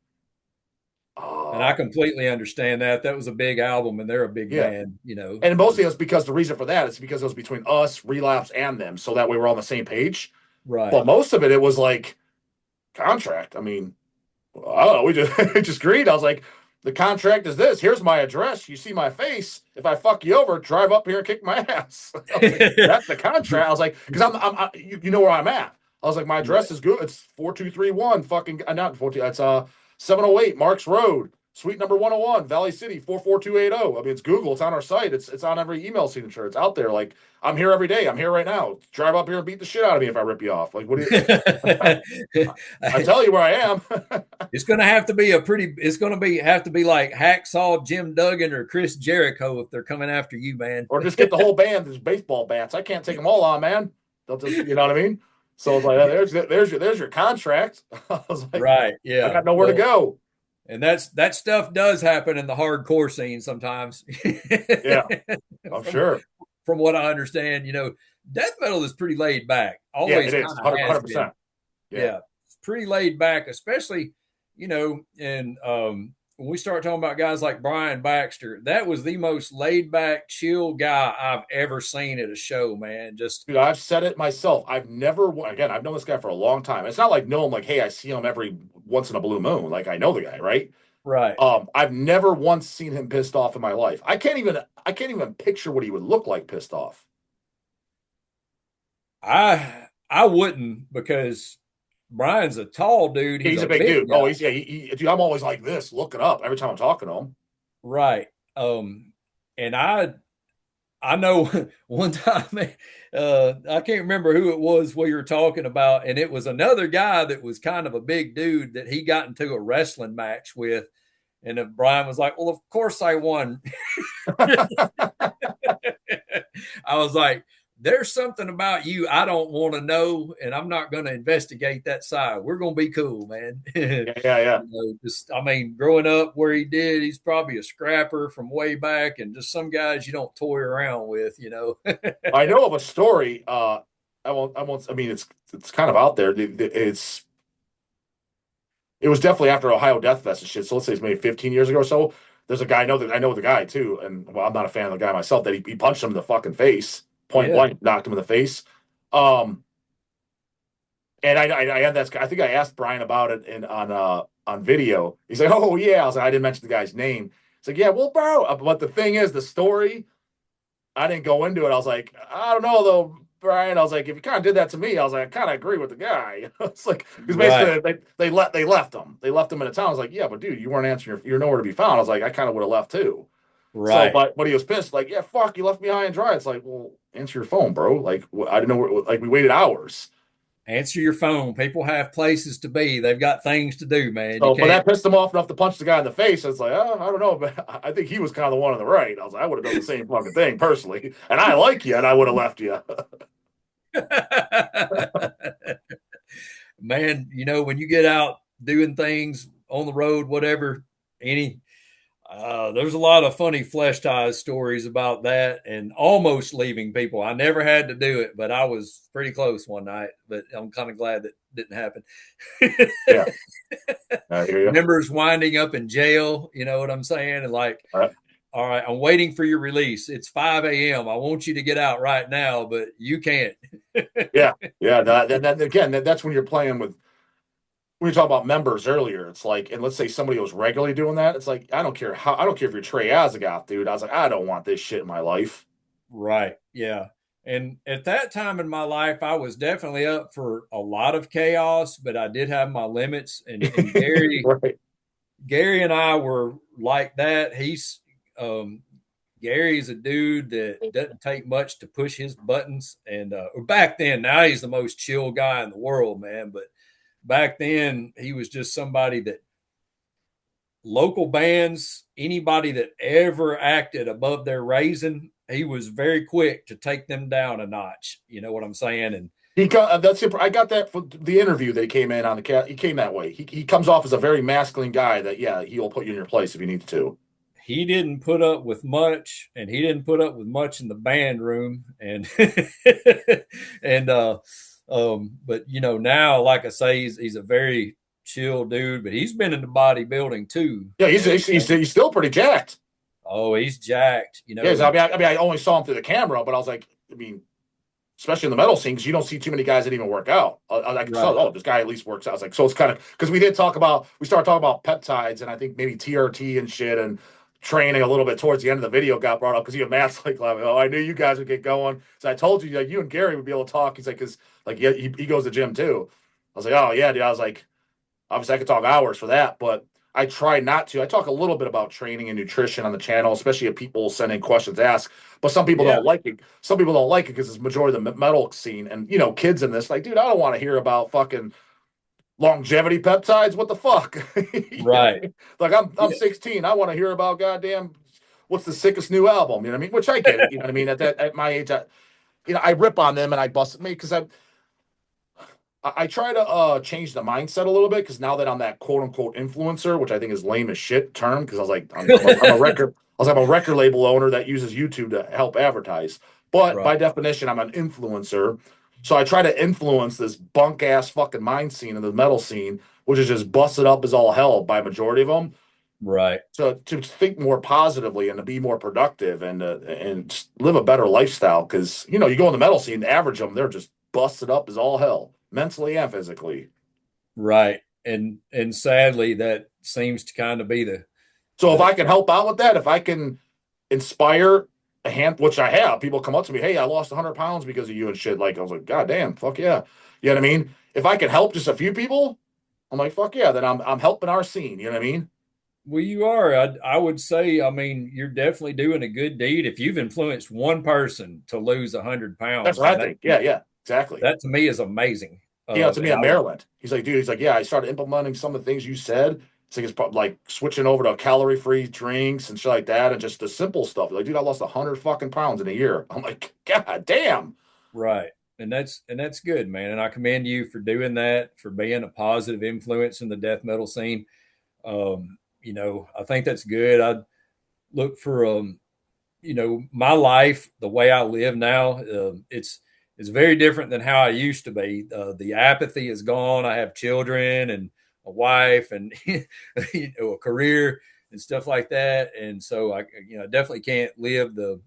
And I Uh, completely understand that. That was a big album, and they're a big yeah. band, you know. And mostly it's because the reason for that is because it was between us, Relapse, and them. So that way we're on the same page. Right. But most of it was like contract. I mean, I don't know. We just we just agreed. I was like, the contract is this. Here's my address. You see my face. If I fuck you over, drive up here and kick my ass. I was like, that's the contract. I was like, because you know where I'm at. I was like, my Right. address is good. It's 4231. Fucking not 14. It's 708 Marks Road, Suite number 101, Valley City 44280. I mean, it's Google. It's on our site. It's on every email signature. It's out there. Like, I'm here every day. I'm here right now. Drive up here and beat the shit out of me if I rip you off. Like, what do you? I tell you where I am. It's going to have to be a pretty. It's going to be have to be like Hacksaw Jim Duggan or Chris Jericho if they're coming after you, man. Or just get the whole band as baseball bats. I can't take them all on, man. They'll just, you know what I mean? So it's like, there's your contract. I was like, Right? I Yeah. got nowhere to Well, go. and that stuff does happen in the hardcore scene sometimes. Yeah, I'm from sure. from what I understand, death metal is pretty laid back. Yeah, Always it is kind of has been. 100%. Yeah. Yeah, it's pretty laid back, especially and when we start talking about guys like Brian Baxter, that was the most laid back, chill guy I've ever seen at a show, man. Just Dude, I've said it myself. Again, I've known this guy for a long time. It's not like know him like, hey, I see him every once in a blue moon. Like I know the guy, right? right. I've never once seen him pissed off in my life. I can't even picture what he would look like pissed off. I wouldn't because Brian's a tall dude. He's He's a a big big dude. guy. Oh, dude, I'm always like this, looking up every time I'm talking to him. Right. And I know one time I can't remember who it was we were talking about, and it was another guy that was kind of a big dude that he got into a wrestling match with. And if Brian was like, well, of course I won. I was like, there's something about you I don't want to know, and I'm not going to investigate that side. We're going to be cool, man. Yeah, yeah, yeah. I mean, growing up where he did, he's probably a scrapper from way back, and just some guys you don't toy around with. I know of a story. I won't. I won't. I mean, it's kind of out there. It was definitely after Ohio Death Fest and shit. So let's say it's maybe 15 years ago or so. There's a guy I know the guy too, and well, I'm not a fan of the guy myself. That he punched him in the fucking face, point Yeah. blank, knocked him in the face. Um, and I had that. I think I asked Brian about it on video. He's like, "Oh yeah," I was like, "I didn't mention the guy's name." He's like, "Yeah, well, bro." But the thing is, the story. I didn't go into it. I was like, I don't know though, Brian. I was like, if you kind of did that to me, I was like, I kind of agree with the guy. It's like because Right. basically they left him. They left him in a town. I was like, yeah, but dude, you weren't answering. You're nowhere to be found. I was like, I kind of would have left too. So, Right. but he was pissed. Like, yeah, fuck, you left me high and dry. It's like, well, answer your phone, bro. Like, I didn't know. Like, we waited hours. Answer your phone. People have places to be. They've got things to do, man. You So, but can't. that pissed him off enough to punch the guy in the face. It's like, oh, I don't know, but I think he was kind of the one on the right. I was like, I would have done the same fucking thing personally, and I like you, and I would have left you. Man, when you get out doing things on the road, whatever, any there's a lot of funny Fleshtized stories about that and almost leaving people. I never had to do it, but I was pretty close one night. But I'm kind of glad that didn't happen. Yeah, I hear you. Members winding up in jail, you know what I'm saying? And like, All right. all right, I'm waiting for your release. It's 5 a.m. I want you to get out right now, but you can't. Yeah, yeah. That's when you're playing with. We were talking about members earlier. It's like, and let's say somebody was regularly doing that. It's like, I don't care if you're Trey Azagoth, dude. I was like, I don't want this shit in my life. Right. Yeah. And at that time in my life, I was definitely up for a lot of chaos, but I did have my limits. And Right. Gary and I were like that. Gary's a dude that doesn't take much to push his buttons. And back then, now he's the most chill guy in the world, man. But back then, he was just somebody that local bands, anybody that ever acted above their raising, he was very quick to take them down a notch. You know what I'm saying? And That's it. I got that from the interview that he came in on the cat. He came that way. He comes off as a very masculine guy that, yeah, he'll put you in your place if he needs to. he didn't put up with much, and he didn't put up with much in the band room. And, and But now, like I say, he's a very chill dude, but he's been into bodybuilding too Yeah, and everything. he's still pretty jacked. Oh, he's jacked, Yeah, I only saw him through the camera, but I was like, I mean, especially in the metal scene, because you don't see too many guys that even work out. I saw, Right, oh, this guy at least works out. I was like, so it's kind of because we started talking about peptides, and I think maybe TRT and shit, and training a little bit towards the end of the video got brought up because Matt's like, oh, I knew you guys would get going. So I told you, like, you and Gary would be able to talk. He's like, because like, yeah, he goes to the gym too. I was like, oh, yeah, dude. I was like, obviously, I could talk hours for that, but I try not to. I talk a little bit about training and nutrition on the channel, especially if people send in questions to ask. But some people yeah, don't like it. Some people don't like it because it's majority of the metal scene, and kids in this, like, dude, I don't want to hear about fucking longevity peptides. What the fuck? right, Like, I'm yeah, 16. I want to hear about goddamn what's the sickest new album. You know what I mean? Which I get it. You know what I mean? At my age, I rip on them and I bust me because I try to change the mindset a little bit because now that I'm that quote unquote influencer, which I think is lame as shit term, because I was like, I'm a record, I was like, I'm a record label owner that uses YouTube to help advertise. But right, by definition, I'm an influencer. So I try to influence this bunk ass fucking mind scene and the metal scene, which is just busted up as all hell by majority of them. right, To think more positively and to be more productive and just live a better lifestyle because you go in the metal scene, average them, they're just busted up as all hell, mentally and physically. right. And sadly, that seems to kind of be So if the I can help out with that, if I can inspire a hand, which I have, people come up to me, hey, I lost 100 pounds because of you and shit. Like I was like, God damn, fuck yeah. You know what I mean? If I can help just a few people, I'm like, fuck yeah, then I'm helping our scene. You know what I mean? Well, you are. I would say, I mean, you're definitely doing a good deed. If you've influenced one person to lose 100 pounds, That's what then I think. Yeah, yeah, exactly. that to me is amazing. Came out to me And in Maryland. He's like, dude, he's like, yeah, I started implementing some of the things you said. It's like it's like switching over to calorie-free drinks and shit like that, and just the simple stuff. Like, dude, I lost 100 fucking pounds in a year. I'm like, God damn. right, and that's good, man. And I commend you for doing that, for being a positive influence in the death metal scene. I think that's good. I look for my life, the way I live now. It's very different than how I used to be. The apathy is gone. I have children and a wife and a career and stuff like that, and so I definitely can't live the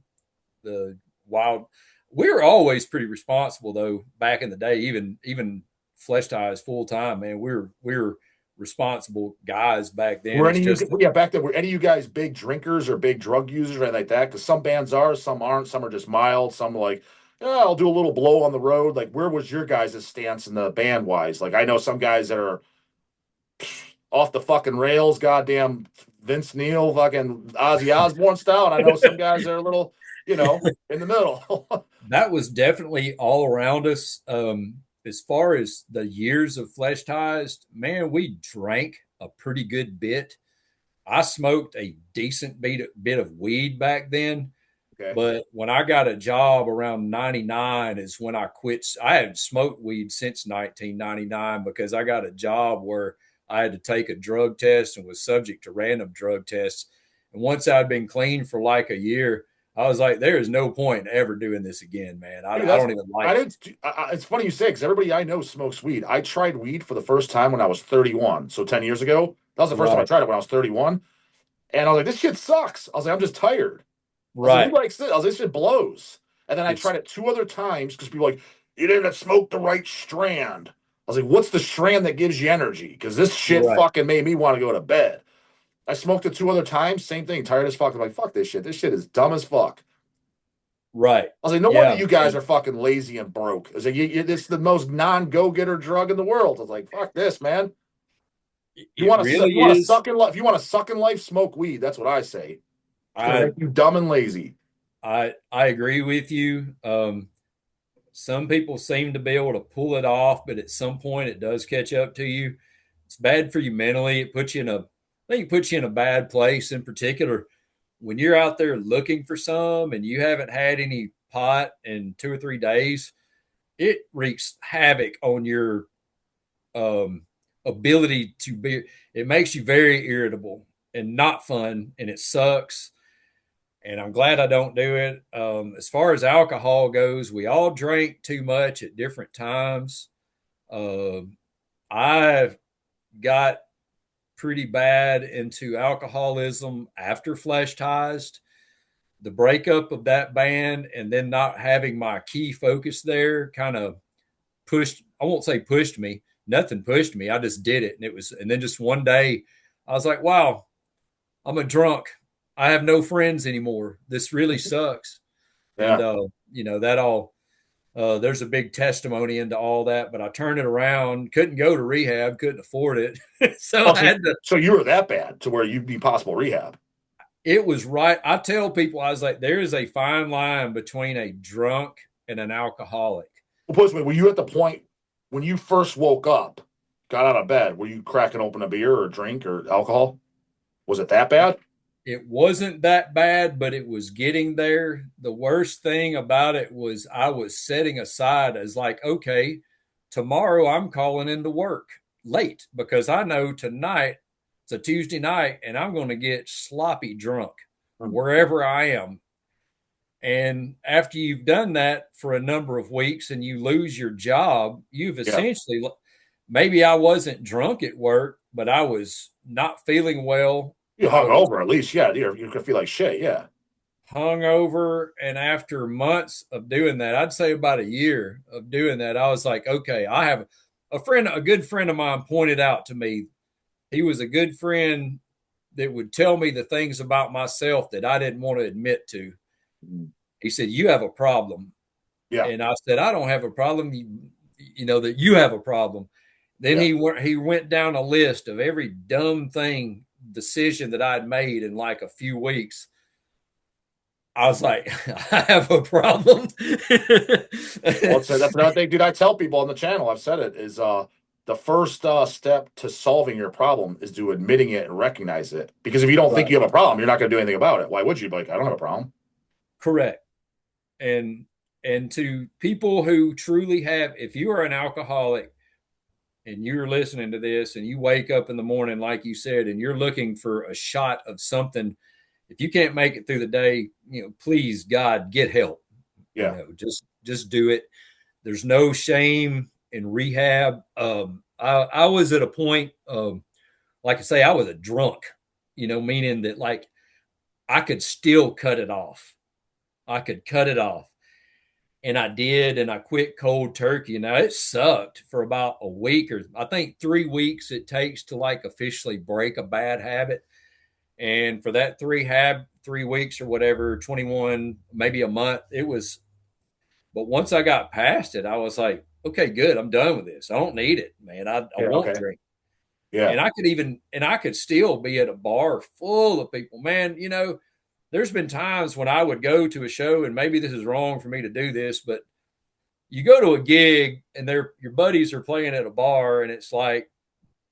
wild. We were always pretty responsible though back in the day, even Fleshtized full time, man. We were responsible guys back then. Were It's any of just you, yeah, back then, were any of you guys big drinkers or big drug users or anything like that? Because some bands are, some aren't, some are just mild, some are like, yeah, I'll do a little blow on the road. Like, where was your guys' stance in the band wise? Like, I know some guys that are off the fucking rails, goddamn Vince Neil, fucking Ozzy Osbourne style. And I know some guys that are a little, in the middle. that was definitely all around us. As far as the years of Fleshtized, man, we drank a pretty good bit. I smoked a decent bit of weed back then. Okay. But when I got a job around 99 is when I quit. I hadn't smoked weed since 1999 because I got a job where I had to take a drug test and was subject to random drug tests. And once I'd been clean for like a year, I was like, there is no point in ever doing this again, man. I, Dude, I don't even I like it. didn't, it's funny you say, because everybody I know smokes weed. I tried weed for the first time when I was 31. So 10 years ago, that was the first time I Right, tried it when I was 31. And I was like, this shit sucks. I was like, I'm just tired. I was like, who right. likes this? I was like, this shit blows. And then I It's tried it two other times because people were like, you didn't smoke the right strand. I was like, what's the strand that gives you energy? Because this shit right, fucking made me want to go to bed. I smoked it two other times, same thing, tired as fuck. I'm like, fuck this shit. This shit is dumb as fuck. right. I was like, no wonder Yeah, you guys man. are fucking lazy and broke. I was like, this is the most non-go-getter drug in the world. I was like, fuck this, man. It really You want to is. suck in life. If you want to suck in life, smoke weed. That's what I say. It's gonna I make you dumb and lazy. I agree with you. Some people seem to be able to pull it off, but at some point it does catch up to you. It's bad for you mentally. I think it puts you in a bad place in particular when you're out there looking for some and you haven't had any pot in 2 or 3 days. It wreaks havoc on your um, ability to be. It makes you very irritable and not fun, and it sucks. and I'm glad I don't do it. As far as alcohol goes, we all drank too much at different times. Um, I got pretty bad into alcoholism after Fleshtized. The breakup of that band and then not having my key focus there kind of pushed, I won't say pushed me, nothing pushed me. I just did it. And then just one day I was like, wow, I'm a drunk. I have no friends anymore. This really sucks. And, Yeah. that all, there's a big testimony into all that, but I turned it around, couldn't go to rehab, couldn't afford it. So Oh, I so, had to, so you were that bad to where you'd be possible rehab. it was right. I tell people, I was like, there is a fine line between a drunk and an alcoholic. Well, put it this way, were you at the point when you first woke up, got out of bed, were you cracking open a beer or a drink or alcohol? Was it that bad? It wasn't that bad, but it was getting there. The worst thing about it was I was setting aside as like, okay, tomorrow I'm calling into work late because I know tonight it's a Tuesday night and I'm going to get sloppy drunk wherever I am. And after you've done that for a number of weeks and you lose your job, you've Yeah. essentially, maybe I wasn't drunk at work, but I was not feeling well. You I hung was over at least. Yeah. You could feel like shit. Yeah. hungover. And after months of doing that, I'd say about a year of doing that, I was like, okay, I have a good friend of mine pointed out to me. He was a good friend that would tell me the things about myself that I didn't want to admit to. He said, you have a problem. Yeah. And I said, I don't have a problem. You know that you have a problem. Then Yeah. he went down a list of every dumb decision that I'd made in like a few weeks. I was like, I have a problem. Well, that's another thing, dude. I tell people on the channel, I've said it, is the first step to solving your problem is to admitting it and recognize it. Because if you don't think Right. you have a problem, you're not going to do anything about it. Why would you? Like, I don't have a problem. Correct. And to people who truly have, if you are an alcoholic and you're listening to this and you wake up in the morning, like you said, and you're looking for a shot of something, if you can't make it through the day, please God, get help. Yeah. Just do it. There's no shame in rehab. I was at a point, like I say, I was a drunk, meaning that like I could still cut it off. I could cut it off. And I did, and I quit cold turkey. Now it sucked for about a week, or I think 3 weeks it takes to like officially break a bad habit. And for that 3 weeks or whatever, 21, maybe a month, it was. But once I got past it, I was like, okay, good. I'm done with this. I don't need it, man. I Yeah. won't Okay. drink. Yeah. And I could still be at a bar full of people. Man, there's been times when I would go to a show, and maybe this is wrong for me to do this, but you go to a gig and your buddies are playing at a bar, and it's like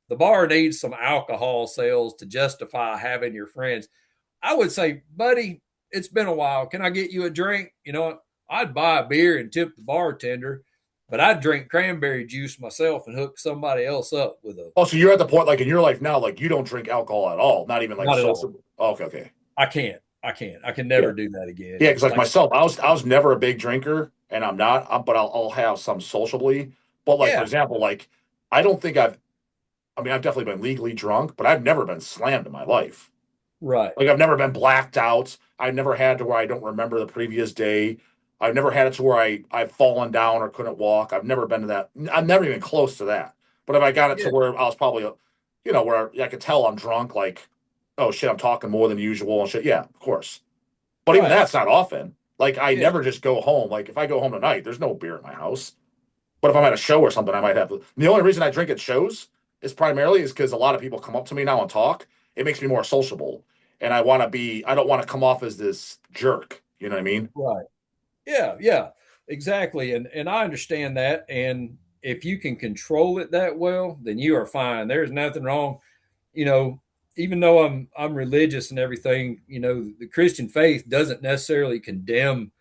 the bar needs some alcohol sales to justify having your friends. I would say, buddy, it's been a while. Can I get you a drink? I'd buy a beer and tip the bartender, but I'd drink cranberry juice myself and hook somebody else up with a. Oh, so you're at the point, like in your life now, like you don't drink alcohol at all, not even like Not at all. social. Oh, okay. Okay. I can't. I can't. I can Yeah. never do that again. Yeah. Because like Like, myself, I was never a big drinker, and I'm not. But I'll have some sociably. But like for yeah, example, like I don't think I've. I mean, I've definitely been legally drunk, but I've never been slammed in my life. right. Like I've never been blacked out. I've never had to where I don't remember the previous day. I've never had it to where I've fallen down or couldn't walk. I've never been to that. I'm never even close to that. But if I got it to Yeah, where I was probably, where I could tell I'm drunk, like, oh shit, I'm talking more than usual and shit. Yeah, of course. But even right. that's not often. Like I Yeah, never just go home. Like if I go home tonight, there's no beer in my house. But if I'm at a show or something, I might have. The only reason I drink at shows is because a lot of people come up to me now and talk. It makes me more sociable, and I want to be. I don't want to come off as this jerk. You know what I mean? right. Yeah, yeah, exactly. And I understand that. And if you can control it that well, then you are fine. There's nothing wrong. You know, even though I'm religious and everything, the Christian faith doesn't necessarily condemn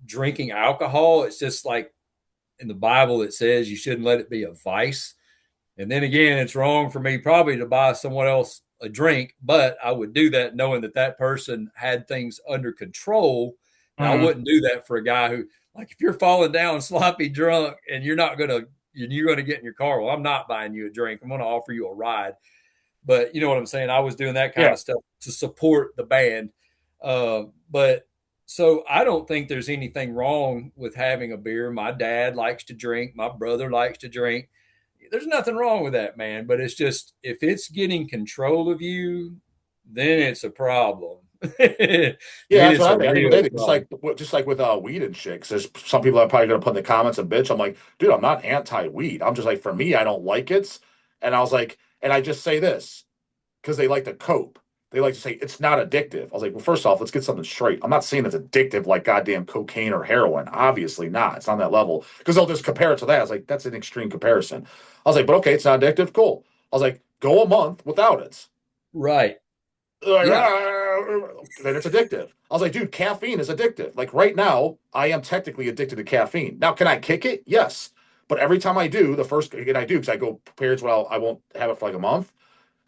drinking alcohol. It's just like in the Bible it says you shouldn't let it be a vice. And then again, it's wrong for me probably to buy someone else a drink, but I would do that knowing that that person had things under control. Now, I Mhm. wouldn't do that for a guy who, like, if you're falling down sloppy drunk and you're not gonna you're gonna get in your car, well, I'm not buying you a drink. I'm gonna offer you a ride. But you know what I'm saying? I was doing that kind Yeah. of stuff to support the band. But so I don't think there's anything wrong with having a beer. My dad likes to drink. My brother likes to drink. There's nothing wrong with that, man. But it's just if it's getting control of you, then it's a problem. Then Yeah, that's it's what a I think. I think with real anything, problem. just like with weed and shit. 'Cause there's some people that are probably gonna put in the comments a bitch. I'm like, dude, I'm not anti-weed. I'm just like, for me, I don't like it. And I was like, and I just say this because they like to cope. They like to say it's not addictive. I was like, well, first off, let's get something straight. I'm not saying it's addictive like goddamn cocaine or heroin. Obviously not. It's on that level because they'll just compare it to that. I was like, that's an extreme comparison. I was like, but okay, it's not addictive. Cool. I was like, go a month without it. Right. Like, Yeah. then it's addictive. I was like, dude, caffeine is addictive. Like right now, I am technically addicted to caffeine. Now, can I kick it? Yes. But every time I do, the first, and I do because I go periods when I won't have it for like a month.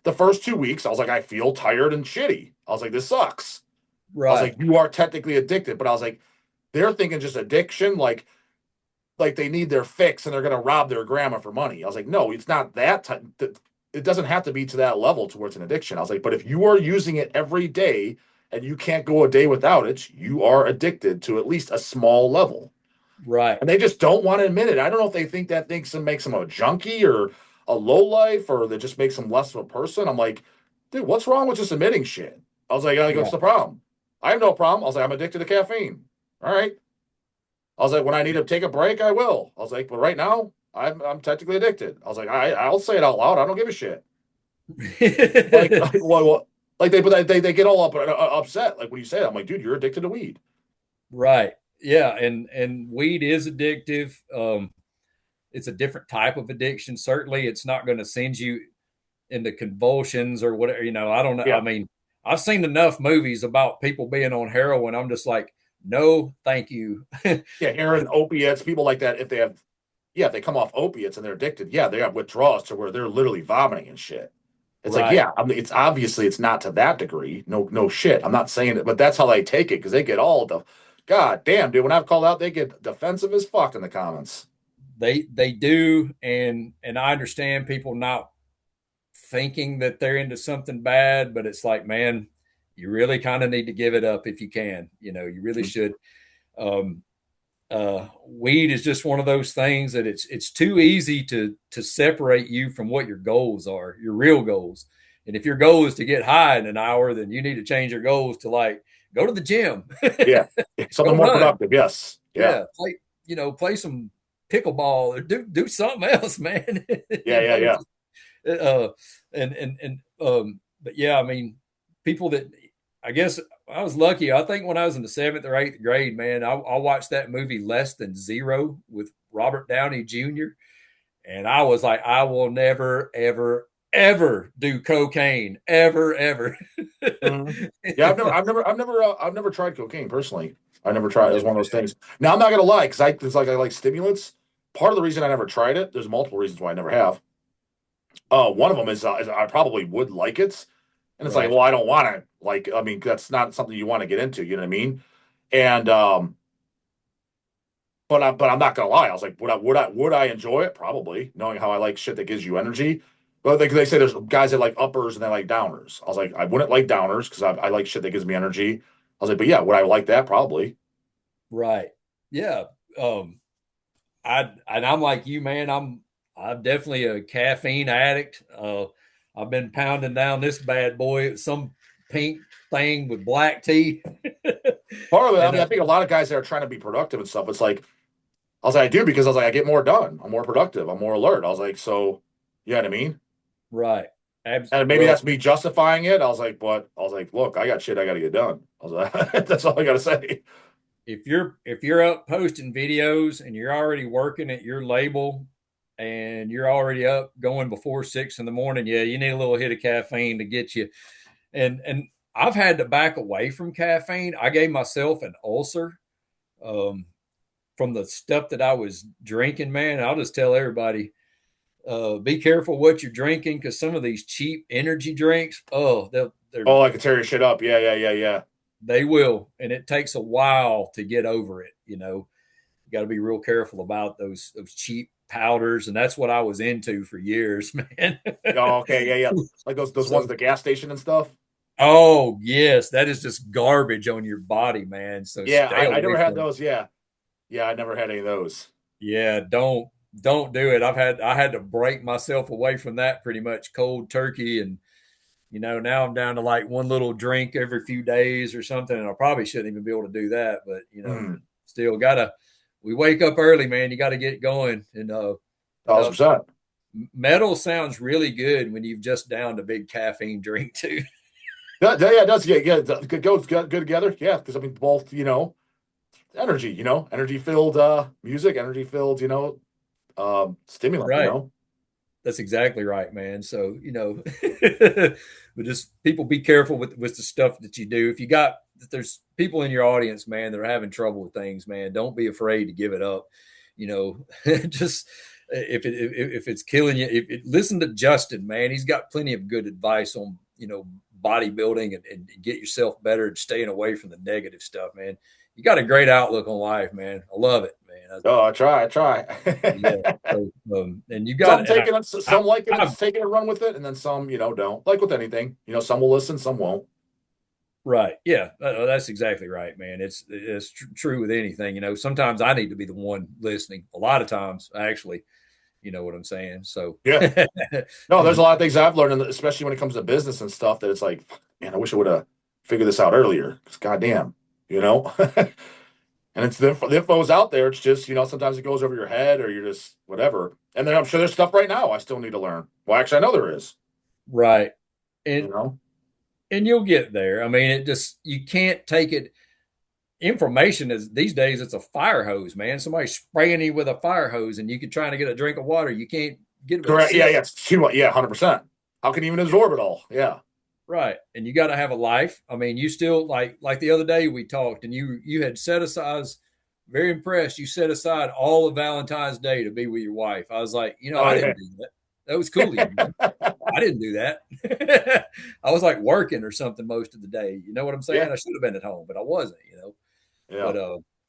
The first 2 weeks, I was like, I feel tired and shitty. I was like, this sucks. I was Right. like, you are technically addicted. But I was like, they're thinking just addiction, like they need their fix and they're going to rob their grandma for money. I was like, no, it's not that. It doesn't have to be to that level towards an addiction. I was like, but if you are using it every day and you can't go a day without it, you are addicted to at least a small level. Right. And they just don't want to admit it. I don't know if they think that makes them a junkie or a low life or that just makes them less of a person. I'm like, dude, what's wrong with just admitting shit? I go, what's Right. the problem? I have no problem. I was like, I'm addicted to caffeine. All right. I was like, when I need to take a break, I will. I was like, but right now, I'm technically addicted. I was like, I'll say it out loud. I don't give a shit. Like, like they get all upset. Like when you say it, I'm like, dude, you're addicted to weed. Right. Yeah, and weed is addictive. It's a different type of addiction. Certainly, it's not going to send you into convulsions or whatever. You know, I don't know. I Yeah, mean, I've seen enough movies about people being on heroin. I'm just like, no, thank you. yeah, heroin, opiates, people like that. If they have, yeah, if they come off opiates and they're addicted, yeah, they have withdrawals to where they're literally vomiting and shit. It's like, Right. yeah, I mean, it's obviously it's not to that degree. No, no shit. I'm not saying it, but that's how they take it because they get all the, god damn, dude. When I've called out, they get defensive as fuck in the comments. They do, and I understand people not thinking that they're into something bad, but it's like, man, you really kind of need to give it up if you can. You know, you really should. Um, Weed is just one of those things that it's too easy to separate you from what your goals are, your real goals. And if your goal is to get high in an hour, then you need to change your goals to like go to the gym, Yeah, go something more run, productive. Yes, yeah, yeah, play some pickleball or do something else, man. yeah, yeah, yeah. Just, uh, but yeah, I mean, people that I guess I was lucky. I think when I was in the seventh or eighth grade, man, I watched that movie Less Than Zero with Robert Downey Jr. And I was like, I will never, ever, ever do cocaine, ever, ever. Mhm. Yeah, I've never tried cocaine personally. I never I tried. It was never one of those have. things. Now I'm not gonna lie, because it's like I like stimulants. Part of the reason I never tried it, there's multiple reasons why I never have. One of them is I probably would like it, and it's like, Right, well, I don't want to like. I mean, that's not something you want to get into. You know what I mean? And but I'm not gonna lie. I was like, would I enjoy it? Probably, knowing how I like shit that gives you energy. But they say there's guys that like uppers and they like downers. I was like, I wouldn't like downers because I like shit that gives me energy. I was like, but yeah, would I like that? Probably. right. Yeah. Um, I'm like you, man. I'm definitely a caffeine addict. I've been pounding down this bad boy, some pink thing with black tea. Part of it, I and mean, I think a lot of guys that are trying to be productive and stuff, it's like, I was like, I do because I was like, I get more done. I'm more productive. I'm more alert. I was like, so, you know what I mean? right. And maybe Well, that's me justifying it. I was like, look, I got shit I got to get done. I was like, that's all I got to say. if you're up posting videos and you're already working at your label and you're already up going before 6 in the morning, yeah, you need a little hit of caffeine to get you. And I've had to back away from caffeine. I gave myself an ulcer um, from the stuff that I was drinking, man. I'll just tell everybody Be careful what you're drinking because some of these cheap energy drinks, Oh, I could tear your shit up. Yeah, yeah, yeah, yeah. they will, and it takes a while to get over it. You got to be real careful about those cheap powders, and that's what I was into for years, man. Oh, okay, yeah, yeah. Like those ones So, at the gas station and stuff. oh yes, that is just garbage on your body, man. So Yeah, stay I away never had from it. those. Yeah, yeah, I never had any of those. Yeah, don't do it. I had to break myself away from that pretty much cold turkey, and now I'm down to like one little drink every few days or something, and I probably shouldn't even be able to do that, but Mm, still gotta. We wake up early, man. You got to get going, and 1,000%. metal sounds really good when you've just downed a big caffeine drink too. Yeah, it does. Yeah, yeah, it goes good together. Yeah, because I mean, both, energy, energy filled music, energy filled, stimulant, Right. That's exactly right, man. So, but just people be careful with the stuff that you do. If there's people in your audience, man, that are having trouble with things, man, don't be afraid to give it up. Just if it's killing you, listen to Justin, man. He's got plenty of good advice on, bodybuilding and get yourself better and staying away from the negative stuff, man. You got a great outlook on life, man. I love it, man. Oh, I try. Yeah. So, and you Some got, and taking it, I, some like it and I, taking a run with it, and then some, don't. Like with anything, some will listen, some won't. right. Yeah. That's exactly right, man. It's true with anything. Sometimes I need to be the one listening. A lot of times, actually, you know what I'm saying? So, Yeah. No, there's a lot of things I've learned, especially when it comes to business and stuff, that it's like, man, I wish I would have figured this out earlier. Because goddamn, you know. And it's the info's out there. It's just, sometimes it goes over your head or you're just whatever. And then I'm sure there's stuff right now I still need to learn. Well, actually, I know there is, right. you And, know? and you'll get there. I mean, you can't take it. Information is these days, it's a fire hose, man. Somebody's spraying you with a fire hose and you can try to get a drink of water. You can't get a Correct. Yeah, sip. yeah. It's too much. Yeah, 100%. How can you even absorb it all? Yeah. Right. And you got to have a life. I mean, you still like the other day we talked and you had set aside, very impressed. You set aside all of Valentine's Day to be with your wife. I was like, Oh, I yeah. didn't do that. That was cool of you, man. I didn't do that. I was like working or something most of the day. You know what I'm saying? Yeah. I should have been at home, but I wasn't. Yeah. But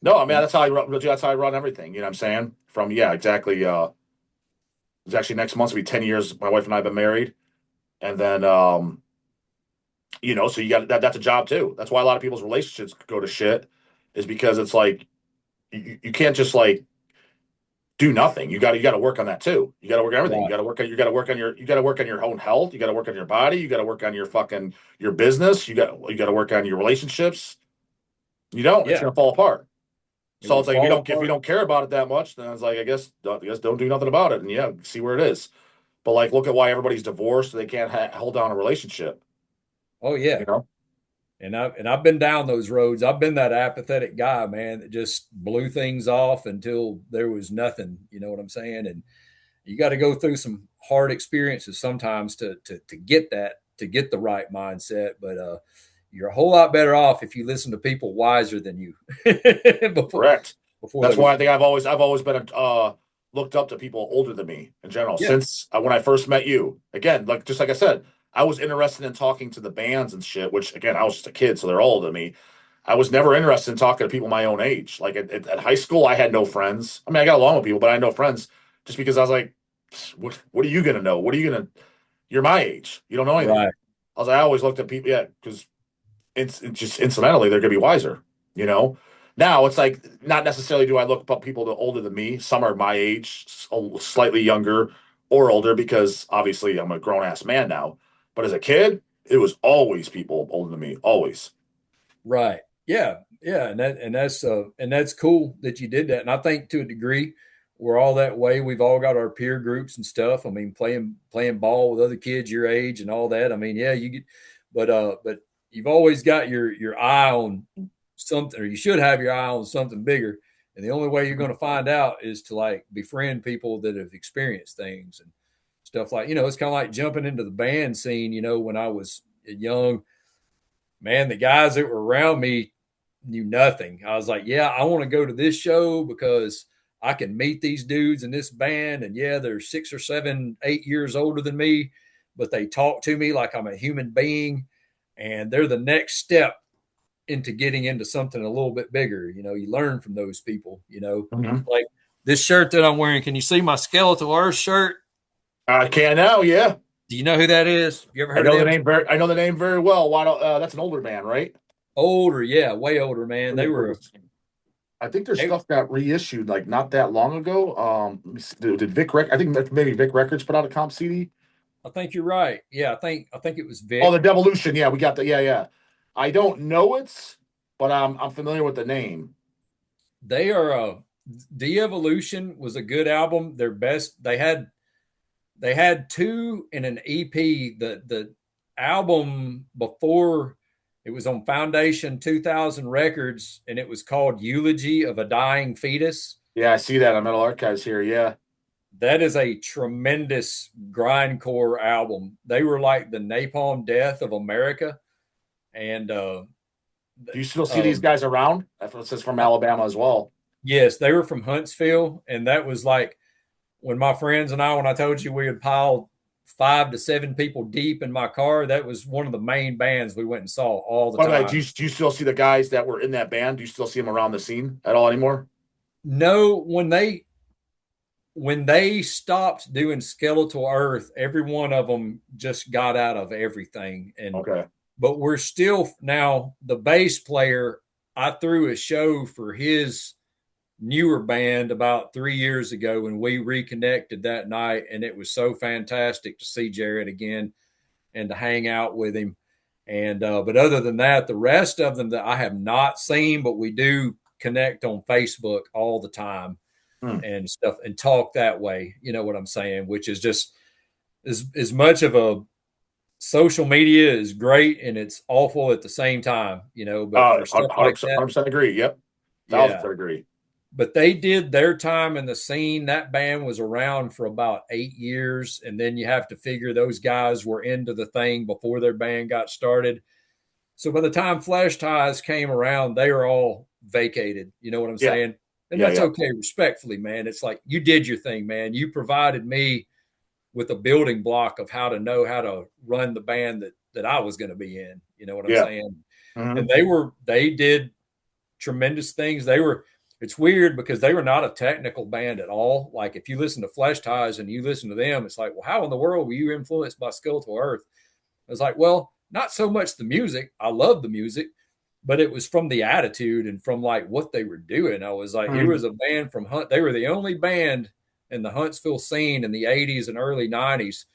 No, I mean, but that's how I run everything. You know what I'm saying? From, yeah, exactly. It's actually next month will be 10 years. My wife and I have been married. And then, so you got that's a job too. That's why a lot of people's relationships go to shit, is because it's like, you can't just like do nothing. You got to work on that too. You got to work on everything. right. You got to work on your own health. You got to work on your body. You got to work on your business. You got to work on your relationships. You don't, it's Yeah, gonna fall apart. it So will it's like, if we fall don't if we apart. don't care about it that much, then it's like, I guess don't do nothing about it, and yeah, see where it is. But like, look at why everybody's divorced. So they can't hold down a relationship. Oh You yeah. know? And I've been down those roads. I've been that apathetic guy, man, that just blew things off until there was nothing. You know what I'm saying? And you got to go through some hard experiences sometimes to get to get the right mindset. But you're a whole lot better off if you listen to people wiser than you before Correct. before they That's why I was. think I've always been looked up to people older than me in general. Yeah, Since when I first met you, again, like I said, I was interested in talking to the bands and shit. Which again, I was just a kid, so they're older than me. I was never interested in talking to people my own age. Like at high school, I had no friends. I mean, I got along with people, but I had no friends just because I was like, what are you gonna know? What are you gonna? You're my age. You don't know anything. right. I always looked at people, yeah, because it's just incidentally they're gonna be wiser. You know. Now it's like, not necessarily do I look up people that are older than me. Some are my age, slightly younger or older, because obviously I'm a grown ass man now. But as a kid, it was always people older than me, always. Right. Yeah. Yeah. And that's cool that you did that. And I think to a degree we're all that way. We've all got our peer groups and stuff. I mean, playing ball with other kids your age and all that. I mean, yeah, you get but you've always got your eye on something, or you should have your eye on something bigger. And the only way you're going to find out is to like befriend people that have experienced things and stuff like, it's kind of like jumping into the band scene, when I was young, man, the guys that were around me knew nothing. I was like, yeah, I want to go to this show because I can meet these dudes in this band, and yeah, they're 6 or 7, 8 years older than me, but they talk to me like I'm a human being, and they're the next step into getting into something a little bit bigger. You learn from those people. Mhm. Like this shirt that I'm wearing. Can you see my Skeletal Earth shirt? I can now, yeah. Do you know who that is? You ever I heard of know the them? name very. I know the name very well. Why don't? That's an older band, right? Older, yeah, way older, man. They Pretty- were. I think their They, stuff got reissued like not that long ago. Let me see, did Vic Rec? I think maybe Vic Records put out a comp CD. I think you're right. Yeah, I think it was Oh, Vic. the Devolution. Yeah, we got the. Yeah, yeah. I don't know it, but I'm familiar with the name. They are. De-Evolution was a good album. Their best. They had two in an EP. The album before it was on Foundation 2000 Records, and it was called Eulogy of a Dying Fetus. Yeah, I see that on Metal Archives here. Yeah. That is a tremendous grindcore album. They were like the Napalm Death of America, and Do you still see these um, guys around? That's what it says from Alabama as well. yes, they were from Huntsville, and that was like when my friends and I, when I told you we would pile 5 to 7 people deep in my car, that was one of the main bands we went and saw all the By the way, do time. you still see the guys that were in that band? Do you still see them around the scene at all anymore? No, when they stopped doing Skeletal Earth, every one of them just got out of everything. And Okay. but we're still now the bass player. I threw a show for his newer band about 3 years ago, and we reconnected that night, and it was so fantastic to see Jared again and to hang out with him. And but other than that, the rest of them that I have not seen, but we do connect on Facebook all the time Hmm. and stuff and talk that way. You know what I'm saying? Which is just as much of a social media is great and it's awful at the same time, but for stuff like 100%, that, 100% agree. Yep. yeah. 1000% agree. But they did their time in the scene. That band was around for about 8 years. And then you have to figure those guys were into the thing before their band got started. So by the time Fleshtized came around, they were all vacated. You know what I'm Yeah. saying? And Yeah. that's Yeah. okay, respectfully, man. It's like you did your thing, man. You provided me with a building block of how to know how to run the band that I was going to be in. You know what I'm Yeah. saying? And Hmm. they did tremendous things. It's weird because they were not a technical band at all. Like if you listen to Flesh Ties and you listen to them, it's like, well, how in the world were you influenced by Skeletal Earth? I was like, well, not so much the music. I love the music, but it was from the attitude and from like what they were doing. I was like, it Hmm. was a band from Hunt. They were the only band in the Huntsville scene in the 80s and early 90s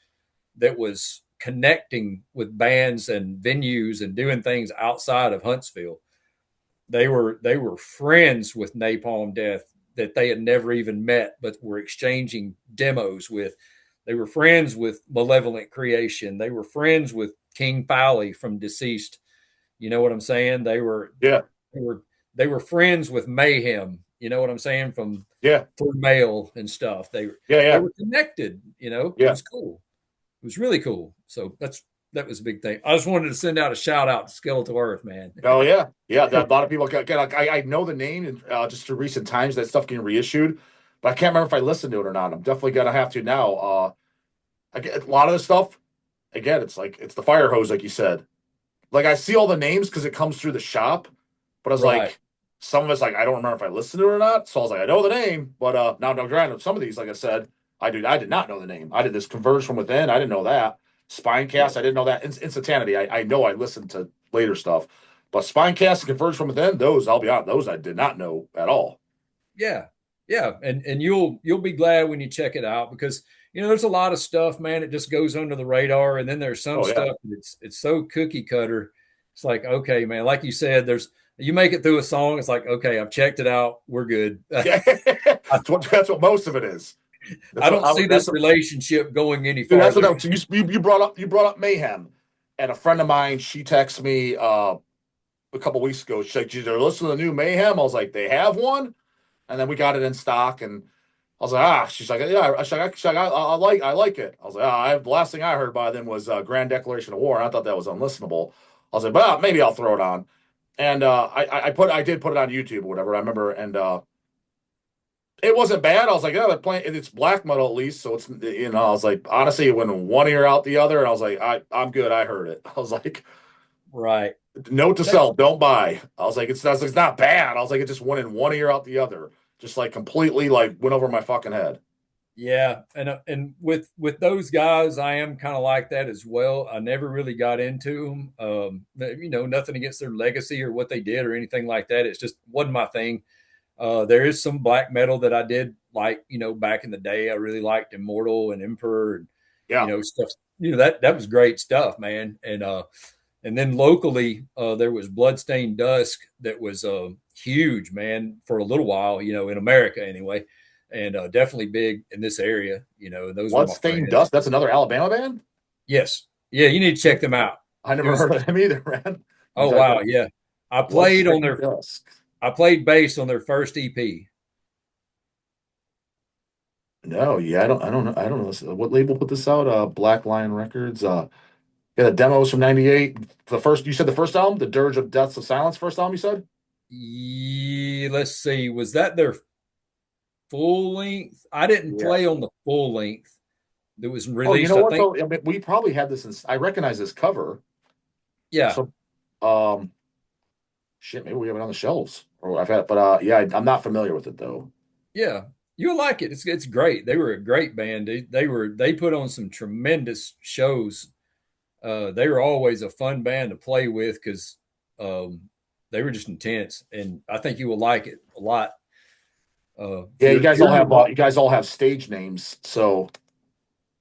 that was connecting with bands and venues and doing things outside of Huntsville. They were friends with Napalm Death that they had never even met, but were exchanging demos with. They were friends with Malevolent Creation. They were friends with King Fowley from Deceased. You know what I'm saying? Yeah. They were they were friends with Mayhem. You know what I'm saying? From Yeah. through mail and stuff. They Yeah. they Yeah. were connected. It Yeah. was cool. It was really cool. So that was a big thing. I just wanted to send out a shout out to Skeletal Earth, man. Oh yeah. Yeah. A lot of people get like, I know the name and just through recent times that stuff getting reissued, but I can't remember if I listened to it or not. I'm definitely gonna have to now. I get a lot of the stuff. Again, it's like it's the fire hose, like you said. Like I see all the names because it comes through the shop, but I was Right. like, some of it's like I don't remember if I listened to it or not. So I was like, I know the name, but now granted, some of these, like I said, I did not know the name. I did this Converge from Within. I didn't know that. Spinecast, I didn't know that. Instantanity, I know I listened to later stuff, but Spinecast and Converge from Within, those I'll be honest, those I did not know at all. Yeah. Yeah. And you'll be glad when you check it out because there's a lot of stuff, man, it just goes under the radar. And then there's some Oh yeah, stuff it's so cookie cutter. It's like, okay, man, like you said, you make it through a song, it's like, okay, I've checked it out. We're good. yeah. That's what most of it is. That's I what don't I see would. That's this what, relationship going any dude. That's what farther. that, you brought up Mayhem, and a friend of mine she texted me a couple weeks ago. She's like, "Did you listen to the new Mayhem?" I was like, "They have one," and then we got it in stock, and I was like, "Ah." She's like, "Yeah." I like it. I was like, "Ah." The last thing I heard by them was Grand Declaration of War, and I thought that was unlistenable. I was like, "But maybe I'll throw it on." And I did put it on YouTube or whatever. I remember, and It wasn't bad. I was like, yeah, they're playing. It's black metal at least, so it's I was like, honestly, it went in one ear out the other, and I was like, I'm good. I heard it. I was like, Right. note to self, don't buy. I was like, it's not bad. I was like, it just went in one ear out the other, just like completely like went over my fucking head. Yeah, and with those guys, I am kind of like that as well. I never really got into them. Nothing against their legacy or what they did or anything like that. It's just wasn't my thing. There is some black metal that I did like, back in the day. I really liked Immortal and Emperor and Yeah. stuff. That was great stuff, man. And then locally, there was Bloodstained Dusk that was huge, man, for a little while, in America anyway, and definitely big in this area. Those were my Bloodstained friends. Dust. That's another Alabama band. Yes, yeah, you need to check them out. I It never was heard of them either, man. oh wow, yeah. I played on Bloodstained their Dust. I played bass on their first EP. No, yeah, I don't know. What label put this out? Black Lion Records. Yeah, the demos from '98. You said the first album, The Dirge of Deaths of Silence, first album you said? Yeah, let's see, was that their full length? I didn't Yeah. play on the full length that was Oh, you released. know I what think, though? I mean, we probably had this I recognize this cover. yeah, So um shit, maybe we have it on the shelves. Or I've had but yeah, I'm not familiar with it though. yeah, you'll like it. It's great. They were a great band. They put on some tremendous shows. They were always a fun band to play with because um, they were just intense, and I think you will like it a lot. If Yeah, you're if you're you guys all have stage names. So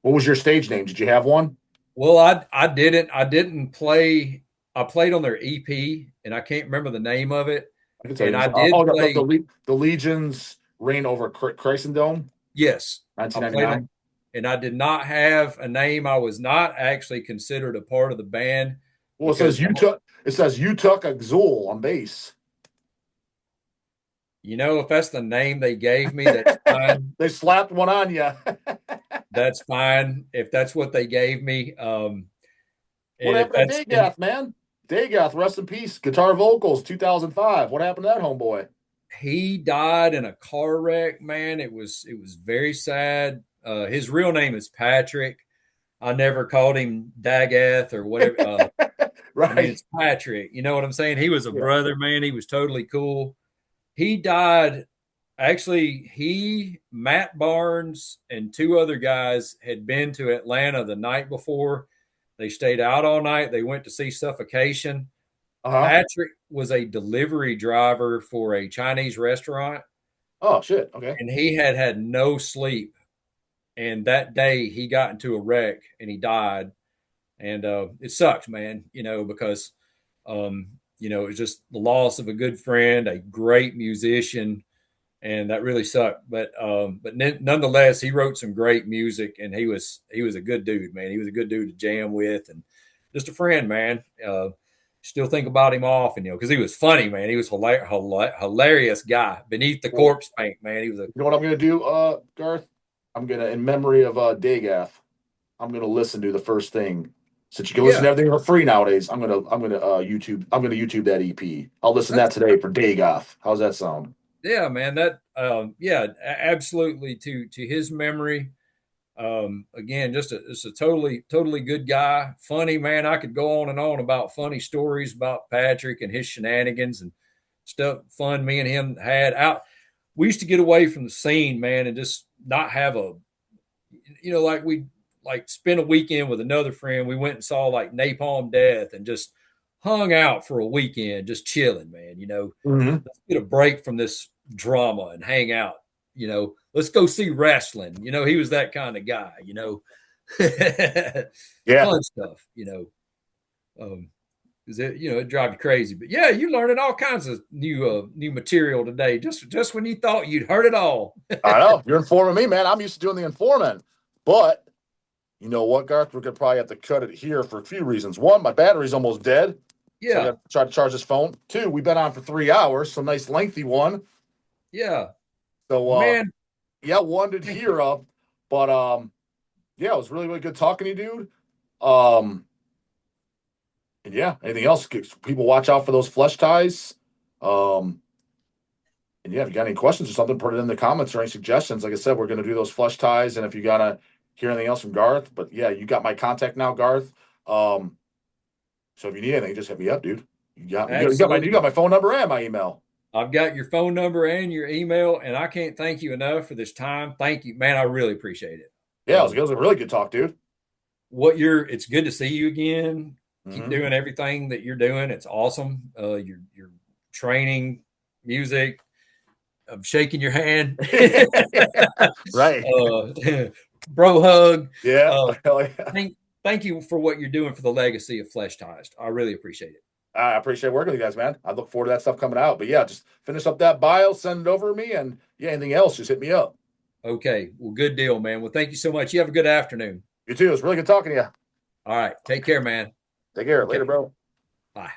what was your stage name? Did you have one? well, I didn't play. I played on their EP, and I can't remember the name of it. I can tell And you. I did play. The Legion's reign over Christendom, Yes, I played on, 1999. and I did not have a name. I was not actually considered a part of the band Well, because it says you took Exul on bass. if that's the name they gave me, that's fine. They slapped one on you. That's fine if that's what they gave me. What And if happened that's to Daggeth, man? Daggeth, rest in peace. Guitar vocals, 2005. What happened to that homeboy? he died in a car wreck, man. It was very sad. His real name is Patrick. I never called him Daggeth or whatever. I mean, Right? it's Patrick. You know what I'm saying? He was a Yeah. brother, man. He was totally cool. He died. Actually, Matt Barnes, and two other guys had been to Atlanta the night before. They stayed out all night. They went to see Suffocation. Uh-huh. Patrick was a delivery driver for a Chinese restaurant, Oh, shit. Okay. and he had no sleep. And that day, he got into a wreck and he died. And it sucks, man. Because it's just the loss of a good friend, a great musician, and that really sucked. But nonetheless, he wrote some great music, and he was a good dude, man. He was a good dude to jam with, and just a friend, man. Still think about him often, because he was funny, man. He was hilarious guy beneath the Well, corpse paint, man. He was a you know what I'm gonna do, Garth? I'm gonna, in memory of Daggeth, I'm gonna listen to the first thing. Since you can listen yeah. to everything for free nowadays, I'm gonna YouTube that EP. I'll listen to that That's today for Daggeth. How's that sound? yeah, man. That absolutely to his memory. Again, just a totally good guy, funny man. I could go on and on about funny stories about Patrick and his shenanigans and stuff. Fun me and him had out. We used to get away from the scene, man, and just not have like we like spend a weekend with another friend. We went and saw like Napalm Death and just hung out for a weekend, just chilling, man. Mm-hmm. Let's get a break from this drama and hang out. Let's go see wrestling. He was that kind of guy. Yeah. Fun stuff. Um, because it drives you crazy. But yeah, you're learning all kinds of new material today. Just when you thought you'd heard it all. I know. You're informing me, man. I'm used to doing the informant. But you know what, Garth? We're gonna probably have to cut it here for a few reasons. One, my battery's almost dead. So I Yeah, gotta try to charge this phone. Two, we've been on for 3 hours, so nice lengthy one. yeah, So man. yeah, one to hear of. But yeah, it was really, really good talking to you, dude. Um and yeah, anything else? People watch out for those flesh ties. Um And yeah, if you got any questions or something, put it in the comments or any suggestions. Like I said, we're going to do those flesh ties. And if you got to hear anything else from Garth, but yeah, you got my contact now, Garth. So if you need anything, just hit me up, dude. You got my phone number and my email. I've got your phone number and your email, and I can't thank you enough for this time. Thank you, man. I really appreciate it. Yeah, it was a really good talk, dude. It's good to see you again. Keep doing everything that you're doing. It's awesome. Your training, music, of shaking your hand. Right. Bro hug. Yeah. Thank you for what you're doing for the legacy of Fleshtized. I really appreciate it. I appreciate working with you guys, man. I look forward to that stuff coming out. But yeah, just finish up that bio, send it over to me, and yeah, anything else, just hit me up. Okay. Well, good deal, man. Well, thank you so much. You have a good afternoon. You too. It's really good talking to you. All right. Take care, man. Take care. Okay. Later, bro.